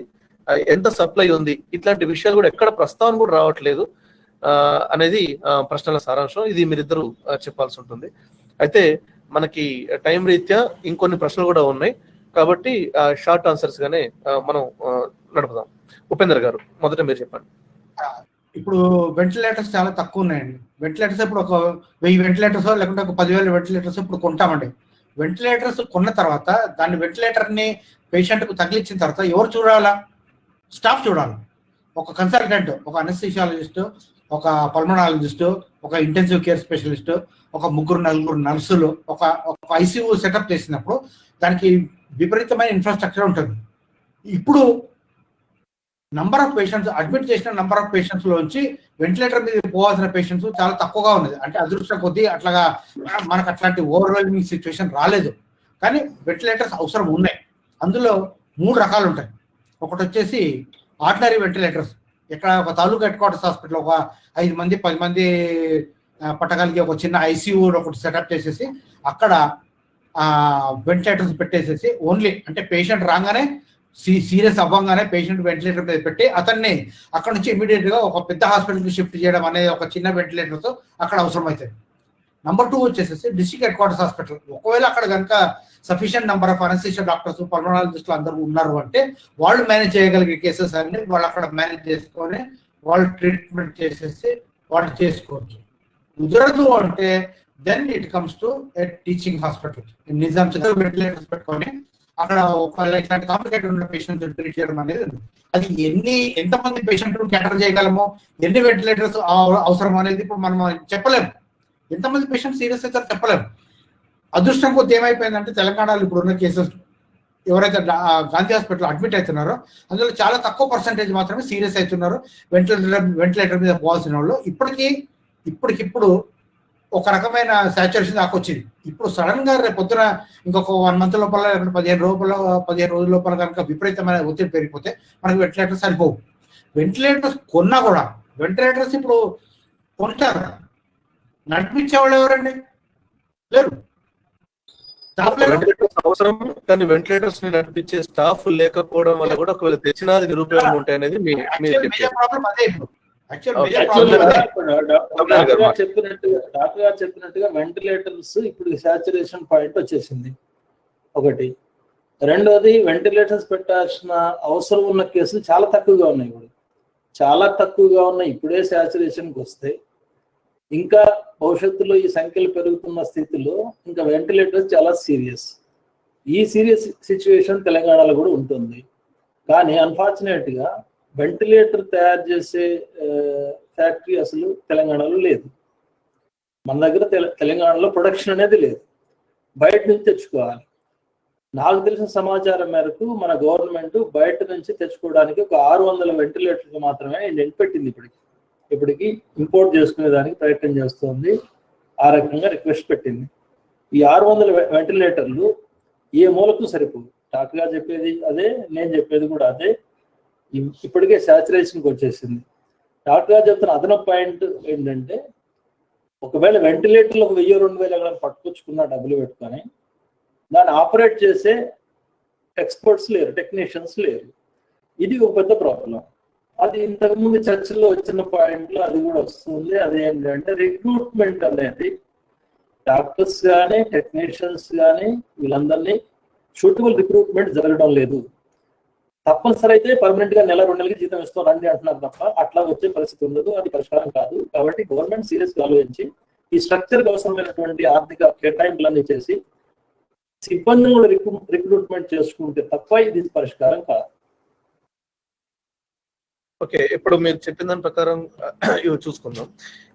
ఎంత సప్లై ఉంది, ఇట్లాంటి విషయాలు కూడా ఎక్కడ ప్రస్తావన కూడా రావట్లేదు అనేది ప్రశ్నల సారాంశం. ఇది మీరిద్దరూ చెప్పాల్సి ఉంటుంది. అయితే మనకి టైం రీత్యా ఇంకొన్ని ప్రశ్నలు కూడా ఉన్నాయి కాబట్టి షార్ట్ ఆన్సర్స్ గానే మనం నడుపుదాం. ఉపేందర్ గారు మొదట మీరు చెప్పండి. ఇప్పుడు వెంటిలేటర్స్ చాలా తక్కువ ఉన్నాయండి. వెంటిలేటర్స్ ఇప్పుడు ఒక 1000 వెంటిలేటర్స్ లేకుంటే ఒక 10,000 వెంటిలేటర్స్ ఇప్పుడు కొంటామండి. వెంటిలేటర్స్ కొన్న తర్వాత దాన్ని వెంటిలేటర్ని పేషెంట్కు తగిలించిన తర్వాత ఎవరు చూడాలా? స్టాఫ్ చూడాలి. ఒక కన్సల్టెంట్, ఒక అనస్థిషియాలజిస్ట్, ఒక పల్మనాలజిస్ట్, ఒక ఇంటెన్సివ్ కేర్ స్పెషలిస్ట్, ఒక 3-4 నర్సులు, ఒక ఐసీయూ సెటప్ చేసినప్పుడు దానికి విపరీతమైన ఇన్ఫ్రాస్ట్రక్చర్ ఉంటుంది. ఇప్పుడు నంబర్ ఆఫ్ పేషెంట్స్ అడ్మిట్ చేసిన నంబర్ ఆఫ్ పేషెంట్స్ లోంచి వెంటిలేటర్ మీద పోవాల్సిన పేషెంట్స్ చాలా తక్కువగా ఉన్నది. అంటే అదృష్ట కొద్దీ అట్లాగా మనకు అట్లాంటి ఓవర్వెల్మింగ్ సిచ్యువేషన్ రాలేదు. కానీ వెంటిలేటర్స్ అవసరం ఉన్నాయి. అందులో 3 రకాలు ఉంటాయి. ఒకటి వచ్చేసి ఆర్డినరీ వెంటిలేటర్స్. ఇక్కడ ఒక తాలూకా హెడ్ క్వార్టర్స్ హాస్పిటల్ ఒక 5 మంది 10 మంది పట్టగలిగే ఒక చిన్న ఐసీయూ ఒకటి సెటప్ చేసేసి అక్కడ వెంటిలేటర్స్ పెట్టేసేసి ఓన్లీ అంటే పేషెంట్ రాగానే సీరియస్ అవ్వగానే పేషెంట్ వెంటిలేటర్ మీద పెట్టి అతన్ని అక్కడ నుంచి ఇమీడియట్ గా ఒక పెద్ద హాస్పిటల్కి షిఫ్ట్ చేయడం అనేది ఒక చిన్న వెంటిలేటర్తో అక్కడ అవసరం అవుతుంది. నెంబర్ 2 వచ్చేసేసి డిస్ట్రిక్ట్ హెడ్ క్వార్టర్స్ హాస్పిటల్. ఒకవేళ అక్కడ కనుక sufficient number of anaesthesia doctors, పల్మనాలజిస్టులు అందరూ ఉన్నారు అంటే వాళ్ళు మేనేజ్ చేయగలిగే కేసెస్ అన్ని వాళ్ళు అక్కడ మేనేజ్ చేసుకొని వాళ్ళు ట్రీట్మెంట్ చేసేసి వాళ్ళు చేసుకోవచ్చు. కుదరదు అంటే then it comes to a teaching hospital. Nizam చదువు వెంటిలేటర్స్ పెట్టుకొని అక్కడ ఒకవేళ ఇట్లాంటి కాంప్లికేటెడ్ ఉన్న పేషెంట్ ట్రీట్ చేయడం అనేది అది ఎంతమంది పేషెంట్ క్యాటర్ చేయగలము, ఎన్ని వెంటిలేటర్స్ అవసరం అనేది ఇప్పుడు మనం చెప్పలేము. ఎంతమంది పేషెంట్ సీరియస్ అవుతారో చెప్పలేము. అదృష్టం కొద్ది ఏమైపోయిందంటే తెలంగాణలో ఇప్పుడు ఉన్న కేసెస్ ఎవరైతే గాంధీ హాస్పిటల్ అడ్మిట్ అవుతున్నారో అందులో చాలా తక్కువ పర్సెంటేజ్ మాత్రమే సీరియస్ అవుతున్నారు. వెంటిలేటర్ మీద పోవాల్సిన వాళ్ళు ఇప్పటికిప్పుడు ఒక రకమైన సాచురేషన్ దాకా వచ్చింది. ఇప్పుడు సడన్ గా రేపు పొద్దున ఇంకొక 1 month లోపల 15 రోజుల లోపల కనుక విపరీతమైన ఒత్తిడి పెరిగిపోతే మనకి వెంటిలేటర్స్ సరిపోవు. వెంటిలేటర్స్ కొన్నా కూడా వెంటిలేటర్స్ ఇప్పుడు కొంటారు, నడిపించే వాళ్ళు ఎవరండి? లేరు. అవసరం, కానీ వెంటిలేటర్స్ ని నడిపించే స్టాఫ్ లేకపోవడం వల్ల కూడా ఒకవేళ తెచ్చినా నిరుపయోగం ఉంటాయి అనేది డాక్టర్ గారు చెప్పినట్టుగా వెంటిలేటర్స్ ఇప్పుడు సాచురేషన్ పాయింట్ వచ్చేసింది ఒకటి. రెండోది వెంటిలేటర్స్ పెట్టాల్సిన అవసరం ఉన్న కేసులు చాలా తక్కువగా ఉన్నాయి. ఇప్పుడు చాలా తక్కువగా ఉన్నాయి. ఇప్పుడే సాచురేషన్కి వస్తే ఇంకా భవిష్యత్తులో ఈ సంఖ్యలు పెరుగుతున్న స్థితిలో ఇంకా వెంటిలేటర్స్ చాలా సీరియస్. ఈ సీరియస్ సిచ్యువేషన్ తెలంగాణలో కూడా ఉంటుంది. కానీ అన్ఫార్చునేట్గా వెంటిలేటర్ తయారు చేసే ఫ్యాక్టరీ అసలు తెలంగాణలో లేదు. మన దగ్గర తెలంగాణలో ప్రొడక్షన్ అనేది లేదు, బయట నుంచి తెచ్చుకోవాలి. నాకు తెలిసిన సమాచారం మేరకు మన గవర్నమెంట్ బయట నుంచి తెచ్చుకోవడానికి ఒక 600 వెంటిలేటర్లు మాత్రమే ఇండియన్ పెట్టింది. ఇప్పటికి ఇంపోర్ట్ చేసుకునే దానికి ప్రయత్నం చేస్తుంది. ఆ రకంగా రిక్వెస్ట్ పెట్టింది. ఈ 600 వెంటిలేటర్లు ఏ మూలకు సరిపోవు. డాక్టర్ గారు చెప్పేది అదే, నేను చెప్పేది కూడా అదే. ఇప్పటికే సాచురేషన్కి వచ్చేసింది. డాక్టర్ గారు చెప్తున్న అదనపు పాయింట్ ఏంటంటే ఒకవేళ వెంటిలేటర్లు 1000-2000 ఎక్కడ పట్టుకొచ్చుకున్న డబ్బులు పెట్టుకొని దాన్ని ఆపరేట్ చేసే ఎక్స్పర్ట్స్ లేరు, టెక్నీషియన్స్ లేరు. ఇది ఒక పెద్ద ప్రాబ్లం. అది ఇంతకుముందు చర్చల్లో వచ్చిన పాయింట్లో అది కూడా వస్తుంది. అదేంటంటే రిక్రూట్మెంట్ అనేది డాక్టర్స్ కానీ టెక్నీషియన్స్ కానీ వీళ్ళందరినీ సూటబుల్ రిక్రూట్మెంట్ జరగడం లేదు. తప్పనిసరి అయితే పర్మనెంట్ గా 1-2 నెలలకి జీతం ఇస్తాం రండి అంటున్నారు తప్ప అట్లా వచ్చే పరిస్థితి ఉండదు. అది పరిష్కారం కాదు. కాబట్టి గవర్నమెంట్ సీరియస్ గా ఆలోచించి ఈ స్ట్రక్చర్ అవసరమైనటువంటి ఆర్థిక కేటాయింపులన్నీ చేసి సిబ్బందిని కూడా రిక్రూట్మెంట్ చేసుకుంటే తప్ప ఇది పరిష్కారం కాదు. ఓకే, ఇప్పుడు మీరు చెప్పిన దాని ప్రకారం ఇవి చూసుకుందాం.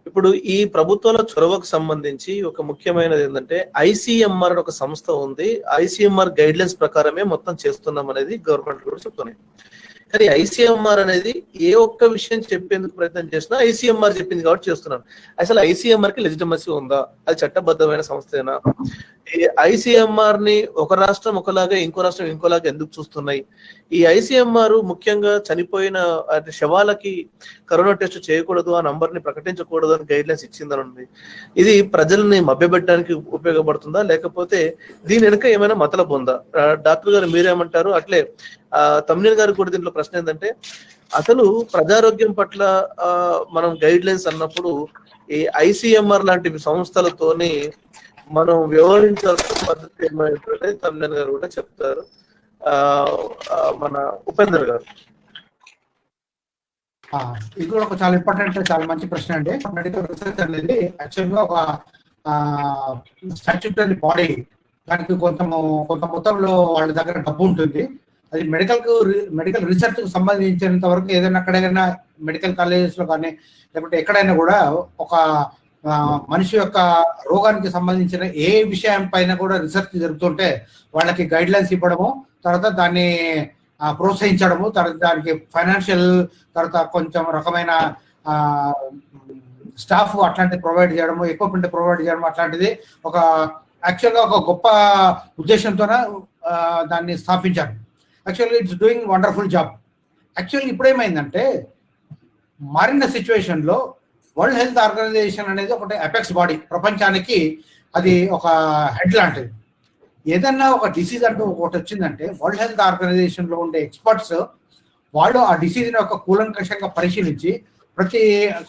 ఇప్పుడు ఈ ప్రభుత్వాల చొరవకు సంబంధించి ఒక ముఖ్యమైనది ఏంటంటే ఐసీఎంఆర్ ఒక సంస్థ ఉంది. ఐసీఎంఆర్ గైడ్ లైన్స్ ప్రకారమే మొత్తం చేస్తున్నాం అనేది గవర్నమెంట్ కూడా చెప్తున్నాయి. కానీ ఐసీఎంఆర్ అనేది ఏ ఒక్క విషయం చెప్పేందుకు ప్రయత్నం చేసినా ఐసీఎంఆర్ చెప్పింది కాబట్టి చేస్తున్నాను. అసలు ఐసీఎంఆర్ కి లెజిటిమసీ ఉందా? అది చట్టబద్ధమైన సంస్థేనా? ఈ ఐసీఎంఆర్ ని ఒక రాష్ట్రం ఒకలాగా ఇంకో రాష్ట్రం ఇంకోలాగా ఎందుకు చూస్తున్నాయి? ఈ ఐసీఎంఆర్ ముఖ్యంగా చనిపోయిన శవాలకి కరోనా టెస్ట్ చేయకూడదు, ఆ నంబర్ ని ప్రకటించకూడదు అని గైడ్ లైన్స్ ఇచ్చిందని ఉంది. ఇది ప్రజల్ని మభ్యపెట్టడానికి ఉపయోగపడుతుందా, లేకపోతే దీని వెనుక ఏమైనా మతలబు ఉందా? డాక్టర్ గారు మీరేమంటారు? అట్లే తమ్మినేని గారు కూడా దీంట్లో ప్రశ్న ఏంటంటే అసలు ప్రజారోగ్యం పట్ల మనం గైడ్ లైన్స్ అన్నప్పుడు ఈ ఐసీఎంఆర్ లాంటి సంస్థలతోని మనం వ్యవహరించాల్సిన పద్ధతి ఏమైనా తమ్మినేని గారు కూడా చెప్తారు. మన ఉపేందర్ గారు ఇది కూడా ఒక చాలా ఇంపార్టెంట్, చాలా మంచి ప్రశ్న అండి. మెడికల్ రీసెర్చ్ అనేది యాక్చువల్గా ఒక స్టాట్యూటరీ బాడీ. దానికి కొంత మొత్తంలో వాళ్ళ దగ్గర డబ్బు ఉంటుంది. అది మెడికల్ రీసెర్చ్ కు సంబంధించినంత వరకు ఏదైనా ఎక్కడైనా మెడికల్ కాలేజెస్ లో కానీ లేకపోతే ఎక్కడైనా కూడా ఒక మనిషి యొక్క రోగానికి సంబంధించిన ఏ విషయం పైన కూడా రీసెర్చ్ జరుగుతుంటే వాళ్ళకి గైడ్ లైన్స్ ఇవ్వడము, తర్వాత దాన్ని ప్రోత్సహించడము, తర్వాత దానికి ఫైనాన్షియల్, తర్వాత కొంచెం రకమైన స్టాఫ్ అట్లాంటివి ప్రొవైడ్ చేయడము, ఎక్విప్మెంట్ ప్రొవైడ్ చేయడం, అట్లాంటిది ఒక యాక్చువల్గా ఒక గొప్ప ఉద్దేశంతోనే దాన్ని స్థాపించారు. యాక్చువల్గా ఇట్స్ డూయింగ్ వండర్ఫుల్ జాబ్. యాక్చువల్గా ఇప్పుడేమైందంటే మారిన సిచ్యువేషన్లో వరల్డ్ హెల్త్ ఆర్గనైజేషన్ అనేది ఒకటి అపెక్స్ బాడీ, ప్రపంచానికి అది ఒక హెడ్ లాంటిది. ఏదన్నా ఒక డిసీజ్ అంటూ ఒకటి వచ్చిందంటే వరల్డ్ హెల్త్ ఆర్గనైజేషన్ లో ఉండే ఎక్స్పర్ట్స్ వాళ్ళు ఆ డిసీజ్ ని ఒక కూలంకషంగా పరిశీలించి ప్రతి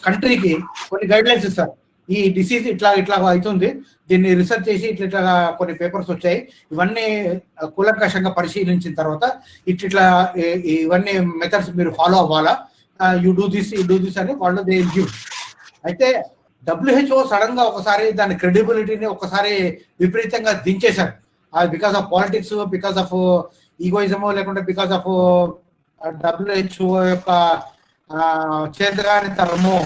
కంట్రీకి కొన్ని గైడ్ లైన్స్ ఇస్తారు. ఈ డిసీజ్ ఇట్లా ఇట్లా అవుతుంది, దీన్ని రీసెర్చ్ చేసి ఇట్లా కొన్ని పేపర్స్ వచ్చాయి, ఇవన్నీ కూలంకషంగా పరిశీలించిన తర్వాత ఇట్లా ఇవన్నీ మెథడ్స్ మీరు ఫాలో అవ్వాలా, యూ డూ దిస్ అని వాళ్ళు దే గివ్. అయితే WHO సడన్ గా ఒకసారి దాని క్రెడిబిలిటీని ఒకసారి విపరీతంగా దించేశారు. Because of politics, because of ఈగోయిజమో లేకుంటే బికాస్ ఆఫ్ WHO యొక్క చేతగాని తరము,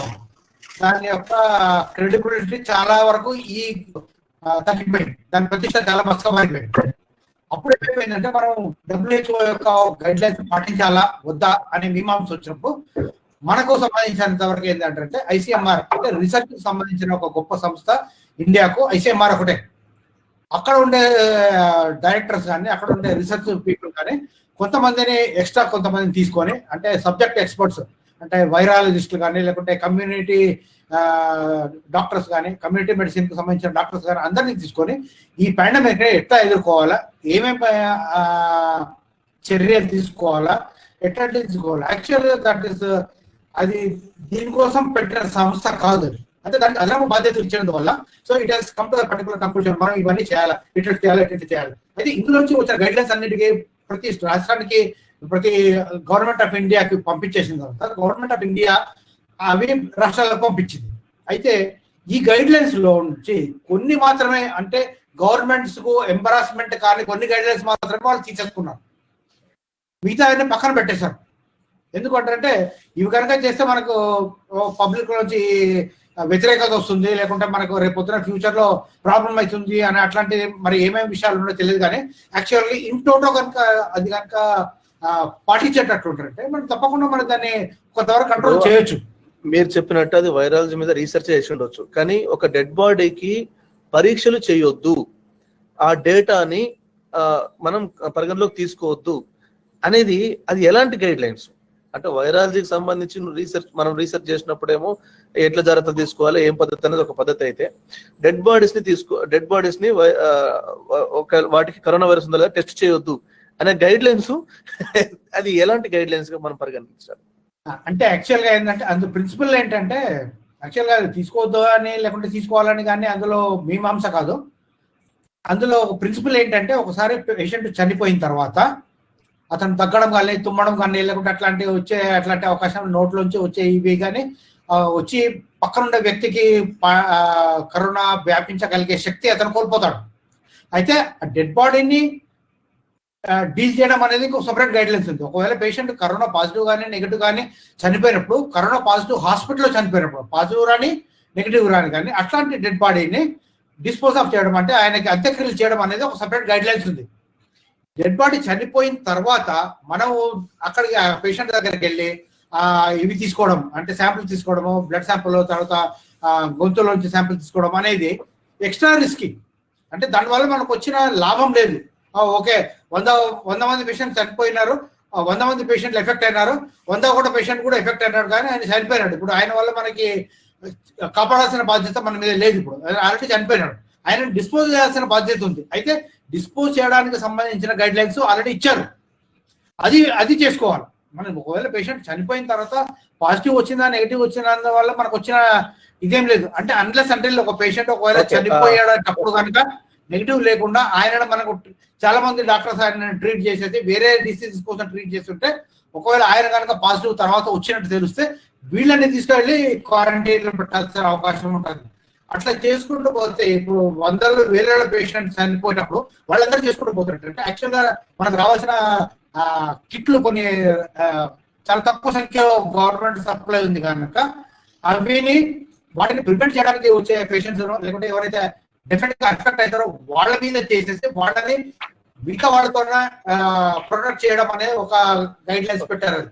దాని యొక్క క్రెడిబిలిటీ చాలా వరకు తగ్గిపోయింది, దాని ప్రతిష్ట చాలా మస్తమైపోయింది. అప్పుడు ఏమైపోయిందంటే మనం WHO యొక్క గైడ్ లైన్స్ పాటించాలా వద్దా అనే మీమాంస వచ్చినప్పుడు మనకు సంబంధించినంత వరకు ఏంటంటే ICMR అంటే రీసెర్చ్ కి సంబంధించిన ఒక గొప్ప సంస్థ ఇండియాకు ICMR ఒకటే. అక్కడ ఉండే డైరెక్టర్స్ కానీ అక్కడ ఉండే రీసెర్చ్ పీపుల్ కానీ కొంతమందిని ఎక్స్ట్రా కొంతమందిని తీసుకొని, అంటే సబ్జెక్ట్ ఎక్స్పర్ట్స్ అంటే వైరాలజిస్టులు కానీ లేకుంటే కమ్యూనిటీ డాక్టర్స్ కానీ కమ్యూనిటీ మెడిసిన్ కు సంబంధించిన డాక్టర్స్ కానీ అందరినీ తీసుకొని ఈ పాండమిక్ ఎట్లా ఎదుర్కోవాలా, ఏమేమి చర్యలు తీసుకోవాలా, ఎట్లా తీసుకోవాలా. యాక్చువల్గా దట్ ఈస్ అది దీనికోసం పెట్టిన సంస్థ కాదు, అంటే దానికి అదనపు బాధ్యత ఇచ్చినందు వల్ల so it has come to particular conclusion మనం ఇవన్నీ చేయాలి, ఇట్లా చేయాలి, ఇట్లా చేయాలి. అయితే ఇందులోంచి వచ్చిన గైడ్ లైన్స్ అన్నిటికీ ప్రతి రాష్ట్రానికి ప్రతి గవర్నమెంట్ ఆఫ్ ఇండియాకి పంపించేసిన తర్వాత గవర్నమెంట్ ఆఫ్ ఇండియా అవి రాష్ట్రాలకు పంపించింది. అయితే ఈ గైడ్ లైన్స్ లో నుంచి కొన్ని మాత్రమే, అంటే గవర్నమెంట్స్ కు ఎంబరాస్మెంట్ కానీ కొన్ని గైడ్ లైన్స్ మాత్రమే వాళ్ళు తీసేసుకున్నారు, మిగతా అవన్నీ పక్కన పెట్టేశారు. ఎందుకంటే ఇవి కనుక చేస్తే మనకు పబ్లిక్ నుంచి వ్యతిరేకత వస్తుంది, లేకుంటే మనకు రేపు పొద్దున ఫ్యూచర్ లో ప్రాబ్లం అవుతుంది అని అట్లాంటి మరి ఏమేమి విషయాలు ఉన్నాయో తెలియదు. కానీ యాక్చువల్గా ఇంటోటో కనుక అది కనుక పాటించేటట్టు ఉంటారంటే మనం తప్పకుండా మనం దాన్ని కొంతవరకు కంట్రోల్ చేయొచ్చు. మీరు చెప్పినట్టు అది వైరాలజీ మీద రీసెర్చ్ చేసి ఉండొచ్చు, కానీ ఒక డెడ్ బాడీకి పరీక్షలు చేయొద్దు, ఆ డేటాని మనం పరిగణలోకి తీసుకోవద్దు అనేది అది ఎలాంటి గైడ్ లైన్స్? అంటే వైరాలజీకి సంబంధించి మనం రీసెర్చ్ చేసినప్పుడేమో ఎట్లా జాగ్రత్తలు తీసుకోవాలి, ఏం పద్ధతి అనేది ఒక పద్ధతి అయితే, డెడ్ బాడీస్ ని వాటికి కరోనా వైరస్ ఉందా లేదా టెస్ట్ చేయొద్దు అనే గైడ్ లైన్స్ అది ఎలాంటి గైడ్ లైన్స్ గా మనం పరిగణించాలి? అంటే యాక్చువల్ గా ఏంటంటే అందులో ప్రిన్సిపల్ ఏంటంటే యాక్చువల్ గా తీసుకోవద్దు అని లేకుంటే తీసుకోవాలని కానీ అందులో మీమాంస కాదు. అందులో ఒక ప్రిన్సిపల్ ఏంటంటే ఒకసారి పేషెంట్ చనిపోయిన తర్వాత అతను తగ్గడం కానీ తుమ్మడం కానీ లేకుంటే అట్లాంటి అవకాశం నోట్లోంచి వచ్చే ఇవి కానీ వచ్చి పక్కనుండే వ్యక్తికి కరోనా వ్యాపించగలిగే శక్తి అతను కోల్పోతాడు. అయితే ఆ డెడ్ బాడీని డీల్ చేయడం అనేది ఇంకో సపరేట్ గైడ్ లైన్స్ ఉంది. ఒకవేళ పేషెంట్ కరోనా పాజిటివ్ కానీ నెగిటివ్ కానీ చనిపోయినప్పుడు, కరోనా పాజిటివ్ హాస్పిటల్లో చనిపోయినప్పుడు, పాజిటివ్ రాని నెగిటివ్ రాని కానీ అట్లాంటి డెడ్ బాడీని డిస్పోజ్ ఆఫ్ చేయడం అంటే ఆయనకి అంత్యక్రియలు చేయడం అనేది ఒక సపరేట్ గైడ్ లైన్స్ ఉంది. డెడ్ బాడీ చనిపోయిన తర్వాత మనం అక్కడికి పేషెంట్ దగ్గరికి వెళ్ళి ఇవి తీసుకోవడం అంటే శాంపుల్ తీసుకోవడము, బ్లడ్ శాంపుల్, తర్వాత గొంతులోంచి శాంపుల్ తీసుకోవడం అనేది ఎక్స్ట్రా రిస్కీ. అంటే దానివల్ల మనకు వచ్చిన లాభం లేదు. ఓకే 100 మంది పేషెంట్ చనిపోయినారు, 100 మంది పేషెంట్లు ఎఫెక్ట్ అయినారు, 101 పేషెంట్ కూడా ఎఫెక్ట్ అయినారు, కానీ ఆయన చనిపోయినాడు. ఇప్పుడు ఆయన వల్ల మనకి కాపాడాల్సిన బాధ్యత మన మీద లేదు. ఇప్పుడు ఆల్రెడీ చనిపోయినాడు, ఆయన డిస్పోజ్ చేయాల్సిన బాధ్యత ఉంది. అయితే డిస్పోజ్ చేయడానికి సంబంధించిన గైడ్ లైన్స్ ఆల్రెడీ ఇచ్చారు, అది చేసుకోవాలి. మనం ఒకవేళ పేషెంట్ చనిపోయిన తర్వాత పాజిటివ్ వచ్చిందా నెగిటివ్ వచ్చిందా వల్ల మనకు వచ్చిన ఇదేం లేదు. అంటే అన్లెస్ అంటే ఒక పేషెంట్ ఒకవేళ చనిపోయేటప్పుడు కనుక నెగిటివ్ లేకుండా ఆయన మనకు చాలా మంది డాక్టర్స్ ఆయన ట్రీట్ చేసేది వేరే డిసీజెస్ కోసం ట్రీట్ చేస్తుంటే ఒకవేళ ఆయన కనుక పాజిటివ్ తర్వాత వచ్చినట్టు తెలిస్తే వీళ్ళని తీసుకెళ్ళి క్వారంటైన్ లో పెట్టాల్సిన అవకాశం ఉంటుంది. అట్లా చేసుకుంటూ పోతే ఇప్పుడు వందల వేల పేషెంట్స్ చనిపోయినప్పుడు వాళ్ళందరూ చేసుకుంటూ పోతున్నట్టు. అంటే యాక్చువల్గా మనకు రావాల్సిన కిట్లు కొన్ని చాలా తక్కువ సంఖ్యలో గవర్నమెంట్ సప్లై ఉంది కనుక వాటిని ప్రివెంట్ చేయడానికి వచ్చే పేషెంట్స్ లేకుంటే ఎవరైతే డెఫినెట్ గా ఎఫెక్ట్ అవుతారో వాళ్ళ మీద చేసేసి వాళ్ళని మిగతా వాళ్ళతో ప్రొటెక్ట్ చేయడం అనేది ఒక గైడ్ లైన్స్ పెట్టారు.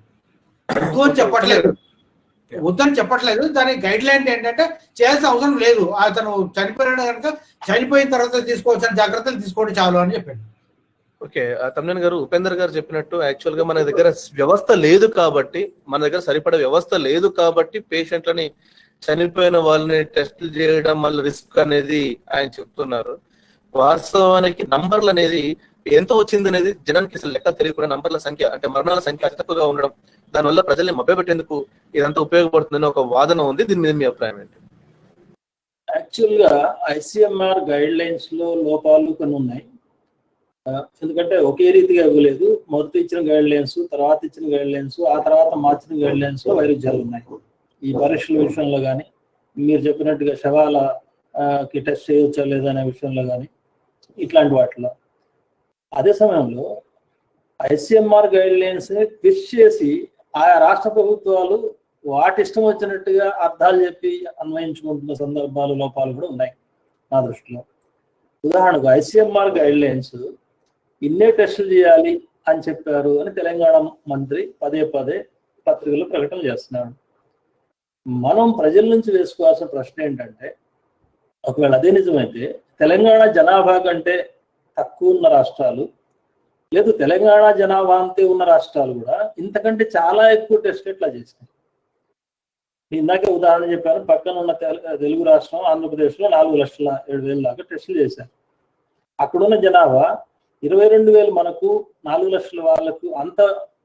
వద్దని చెప్పట్లేదు, దాని గైడ్ లైన్ ఏంటంటే చేయాల్సిన అవసరం లేదు, అతను చనిపోయినాడు కనుక చనిపోయిన తర్వాత తీసుకోవాల్సిన జాగ్రత్తలు తీసుకోండి చాలు అని చెప్పాడు. ఓకే, తమ్మినేని గారు, ఉపేందర్ గారు చెప్పినట్టు యాక్చువల్ గా మన దగ్గర వ్యవస్థ లేదు కాబట్టి, మన దగ్గర సరిపడే వ్యవస్థ లేదు కాబట్టి పేషెంట్లని చనిపోయిన వాళ్ళని టెస్టులు చేయడం వల్ల రిస్క్ అనేది ఆయన చెప్తున్నారు. వాస్తవానికి నంబర్లు అనేది ఎంత వచ్చింది అనేది జనానికి అసలు లెక్క తెలియకుండా నంబర్ల సంఖ్య అంటే మరణాల సంఖ్య అతి తక్కువగా ఉండడం, దానివల్ల ప్రజల్ని మభ్యపెట్టేందుకు ఇదంతా ఉపయోగపడుతుందని ఒక వాదన ఉంది. దీని మీద మీ అభిప్రాయం ఏంటి? యాక్చువల్ గా ICMR గైడ్ లైన్స్ లో లోపాలు కొన్ని ఉన్నాయి. ఎందుకంటే ఒకే రీతిగా ఇవ్వలేదు. మొదట ఇచ్చిన గైడ్ లైన్స్, తర్వాత ఇచ్చిన గైడ్ లైన్స్, ఆ తర్వాత మార్చిన గైడ్ లైన్స్ లో వైరుధ్యాలు ఉన్నాయి. ఈ పరీక్షల విషయంలో కానీ, మీరు చెప్పినట్టుగా శవాలకి టెస్ట్ చేయవచ్చా లేదా అనే విషయంలో కానీ, ఇట్లాంటి వాటిలో. అదే సమయంలో ICMR గైడ్ లైన్స్ ని ట్విస్ట్ చేసి ఆయా రాష్ట్ర ప్రభుత్వాలు వాటి ఇష్టం వచ్చినట్టుగా అర్థాలు చెప్పి అన్వయించుకుంటున్న సందర్భాలు, లోపాలు కూడా ఉన్నాయి నా దృష్టిలో. ఉదాహరణకు ICMR గైడ్ లైన్స్ ఇన్నే టెస్టులు చేయాలి అని చెప్పారు అని తెలంగాణ మంత్రి పదే పదే పత్రికల్లో ప్రకటన చేస్తున్నాడు. మనం ప్రజల నుంచి వేసుకోవాల్సిన ప్రశ్న ఏంటంటే, ఒకవేళ అదే నిజమైతే తెలంగాణ జనాభా కంటే తక్కువ ఉన్న రాష్ట్రాలు, లేదు తెలంగాణ జనాభా అంతే ఉన్న రాష్ట్రాలు కూడా ఇంతకంటే చాలా ఎక్కువ టెస్టులు ఎట్లా చేసినాయి? ఇందాకే ఉదాహరణ చెప్పాను, పక్కన ఉన్న తెలుగు రాష్ట్రం ఆంధ్రప్రదేశ్లో 4,07,000 దాకా టెస్టులు చేశారు. అక్కడున్న జనాభా 22,000 మనకు, 4 లక్షల వాళ్ళకు అంత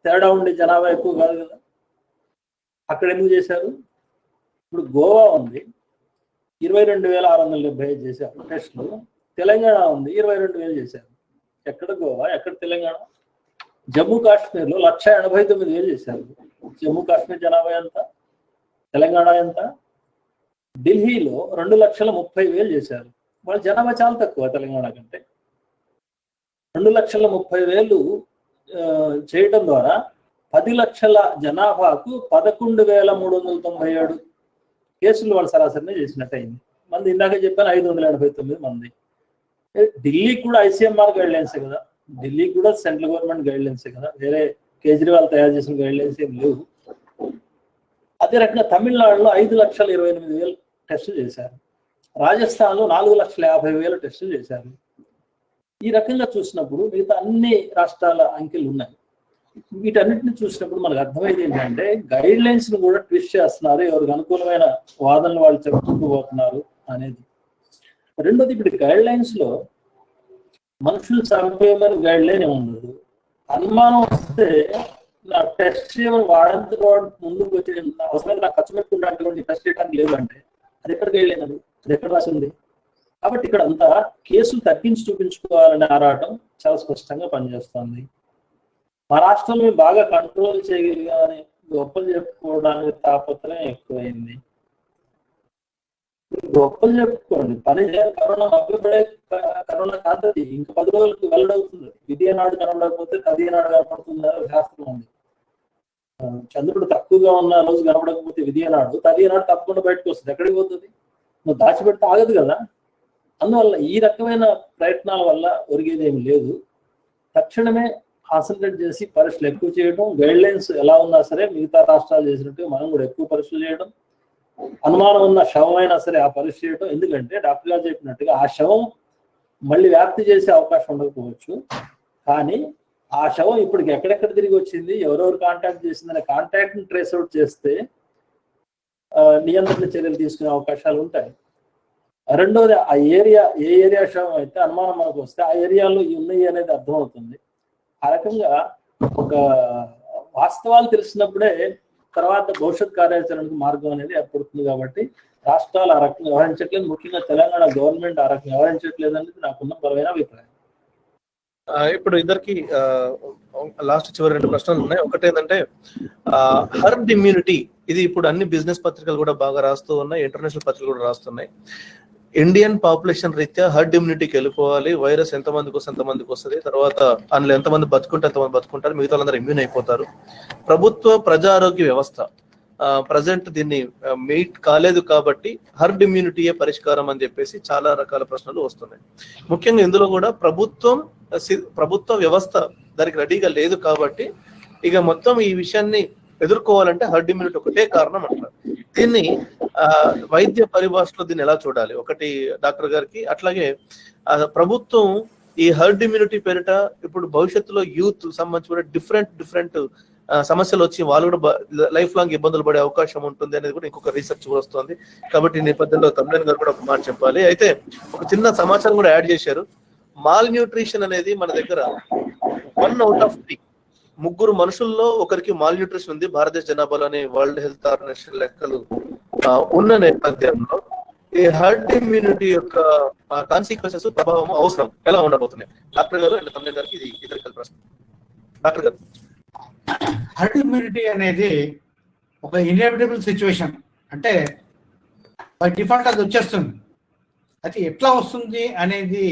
తేడా ఉండే జనాభా ఎక్కువ కాదు కదా. అక్కడ ఎందుకు చేశారు? ఇప్పుడు గోవా ఉంది, 22,675 చేశారు టెస్టులు. తెలంగాణ ఉంది, 22,000 చేశారు. ఎక్కడ గోవా, ఎక్కడ తెలంగాణ? జమ్మూ కాశ్మీర్లో 1,89,000 చేశారు. జమ్మూ కాశ్మీర్ జనాభా ఎంత, తెలంగాణ ఎంత? ఢిల్లీలో 2,30,000 చేశారు. వాళ్ళ జనాభా చాలా తక్కువ తెలంగాణ కంటే. 2,30,000 చేయడం ద్వారా 10 లక్షల జనాభాకు 11,397 కేసులు వాళ్ళు సరాసరినే చేసినట్టు అయింది. మంది ఇందాక చెప్పాను 589 మంది. ఢిల్లీకి కూడా ICMR గైడ్ లైన్సే కదా, ఢిల్లీకి కూడా సెంట్రల్ గవర్నమెంట్ గైడ్ లైన్సే కదా, వేరే కేజ్రీవాల్ తయారు చేసిన గైడ్ లైన్స్ ఏం లేవు. అదే రకంగా తమిళనాడులో 5,28,000 టెస్టులు చేశారు. రాజస్థాన్లో 4,50,000 టెస్టులు చేశారు. ఈ రకంగా చూసినప్పుడు మిగతా అన్ని రాష్ట్రాల అంకెలు ఉన్నాయి. వీటన్నిటిని చూసినప్పుడు మనకు అర్థమైంది ఏంటంటే, గైడ్ లైన్స్ ను కూడా ట్విస్ట్ చేస్తున్నారు, ఎవరికి అనుకూలమైన వాదనలు వాళ్ళు చెప్పుకుంటూ పోతున్నారు అనేది. రెండోది, ఇప్పుడు గైడ్ లైన్స్ లో మనుషులు చంపేయమని గైడ్ లైన్ ఏమి ఉండదు. అనుమానం వస్తే నా టెస్ట్ చేయమని వాడంతా ముందుకు వచ్చి అవసరం నాకు ఖర్చు పెట్టుకున్నటువంటి టెస్ట్ చేయడానికి లేదు అంటే అది ఎక్కడ గైడ్ లైన్, అది ఎక్కడ రాసి ఉంది? కాబట్టి ఇక్కడ అంతా కేసులు తగ్గించి చూపించుకోవాలనే ఆరాటం చాలా స్పష్టంగా పనిచేస్తుంది. మా రాష్ట్రంలో బాగా కంట్రోల్ చేయగలిగాని గొప్పలు చెప్పుకోవడానికి తాపత్రయం ఎక్కువైంది. గొప్పలు చెప్పుకోండి, పని చేయాలి. కరోనా మభ్యపడే కరోనా కాదది, ఇంకా 10 రోజులకు వెల్లడవుతుంది. విద్య నాడు కనబడకపోతే తదియ నాడు కనపడుతుంది శాస్త్రం ఉంది. చంద్రుడు తక్కువగా ఉన్న రోజు కనబడకపోతే విద్య నాడు, తదియ నాడు తప్పకుండా బయటకు వస్తుంది. ఎక్కడికి పోతుంది? నువ్వు దాచిపెడితే ఆగదు కదా. అందువల్ల ఈ రకమైన ప్రయత్నాల వల్ల ఒరిగేది ఏమి లేదు. తక్షణమే కాన్సన్ట్రేట్ చేసి పరీక్షలు ఎక్కువ చేయడం, గైడ్ లైన్స్ ఎలా ఉన్నా సరే మిగతా రాష్ట్రాలు చేసినట్టు మనం కూడా ఎక్కువ పరీక్షలు చేయడం, అనుమానం ఉన్న శవం అయినా సరే ఆ పరీక్ష చేయడం. ఎందుకంటే డాక్టర్ గారు చెప్పినట్టుగా ఆ శవం మళ్ళీ వ్యాప్తి చేసే అవకాశం ఉండకపోవచ్చు, కానీ ఆ శవం ఇప్పటికి ఎక్కడెక్కడ తిరిగి వచ్చింది, ఎవరెవరు కాంటాక్ట్ చేసిందనే కాంటాక్ట్ని ట్రేస్ అవుట్ చేస్తే నియంత్రణ చర్యలు తీసుకునే అవకాశాలు ఉంటాయి. రెండోది, ఆ ఏరియా ఏ ఏరియా శవం అయితే అనుమానం మనకు వస్తే ఆ ఏరియాలో ఉన్నాయి అనేది అర్థమవుతుంది. ఆ రకంగా ఒక వాస్తవాలు తెలిసినప్పుడే తర్వాత భవిష్యత్ కార్యాచరణకు మార్గం అనేది ఏర్పడుతుంది. కాబట్టి రాష్ట్రాలు ఆ రకంగా వ్యవహరించట్లేదు, ముఖ్యంగా తెలంగాణ గవర్నమెంట్ ఆ రకంగా వ్యవహరించట్లేదు అనేది నాకున్న బలమైన అభిప్రాయం. ఇప్పుడు ఇద్దరికి లాస్ట్ చివరి 2 ప్రశ్నలు ఉన్నాయి. ఒకటి ఏంటంటే హర్డ్ ఇమ్యూనిటీ, ఇది ఇప్పుడు అన్ని బిజినెస్ పత్రికలు కూడా బాగా రాస్తూ ఉన్నాయి, ఇంటర్నేషనల్ పత్రికలు కూడా రాస్తున్నాయి. ఇండియన్ పాపులేషన్ రీత్యా హర్డ్ ఇమ్యూనిటీకి వెళ్ళిపోవాలి, వైరస్ ఎంతమందికి వస్తే ఎంతమందికి వస్తుంది, తర్వాత అందులో ఎంతమంది బతుకుంటే ఎంతమంది బతుకుంటారు, మిగతా వాళ్ళందరూ ఇమ్యూన్ అయిపోతారు. ప్రభుత్వ ప్రజా ఆరోగ్య వ్యవస్థ ప్రజెంట్ దీన్ని మీట్ కాలేదు కాబట్టి హర్డ్ ఇమ్యూనిటీయే పరిష్కారం అని చెప్పేసి చాలా రకాల ప్రశ్నలు వస్తున్నాయి. ముఖ్యంగా ఇందులో కూడా ప్రభుత్వ వ్యవస్థ దానికి రెడీగా లేదు కాబట్టి ఇక మొత్తం ఈ విషయాన్ని ఎదుర్కోవాలంటే హర్డ్ ఇమ్యూనిటీ ఒకటే కారణం అంటారు. దీన్ని వైద్య పరిభాషలో దీన్ని ఎలా చూడాలి? ఒకటి డాక్టర్ గారికి, అట్లాగే ప్రభుత్వం ఈ హర్డ్ ఇమ్యూనిటీ పేరిట ఇప్పుడు భవిష్యత్తులో యూత్ సంబంధించి డిఫరెంట్ సమస్యలు వచ్చి వాళ్ళు కూడా లైఫ్ లాంగ్ ఇబ్బందులు పడే అవకాశం ఉంటుంది అనేది కూడా ఇంకొక రీసెర్చ్ కూడా వస్తుంది. కాబట్టి ఈ నేపథ్యంలో తమిళన్ గారు కూడా ఒక మాట చెప్పాలి. అయితే ఒక చిన్న సమాచారం కూడా యాడ్ చేశారు. మాల్ న్యూట్రిషన్ అనేది మన దగ్గర 1 out of 3 ముగ్గురు మనుషుల్లో ఒకరికి మాల్ న్యూట్రిషన్ ఉంది భారతదేశ జనాభాలోని వరల్డ్ హెల్త్ ఆర్గనైజేషన్ లెక్కలు ఉన్న నేపథ్యంలో ఈ హర్డ్ ఇమ్యూనిటీ యొక్క కాన్సిక్వెన్సెస్ ప్రభావం అవసరం ఎలా ఉండబోతున్నాయి? డాక్టర్ గారు అండ్ తమిళ గారికి ఇది ఇద్దరు ప్రశ్న. డాక్టర్ గారు, హర్డ్ ఇమ్యూనిటీ అనేది ఒక ఇన్ఎవిటబుల్ సిచ్యువేషన్, అంటే బై డిఫాల్ట్ అది వచ్చేస్తుంది. అది ఎట్లా వస్తుంది అనేది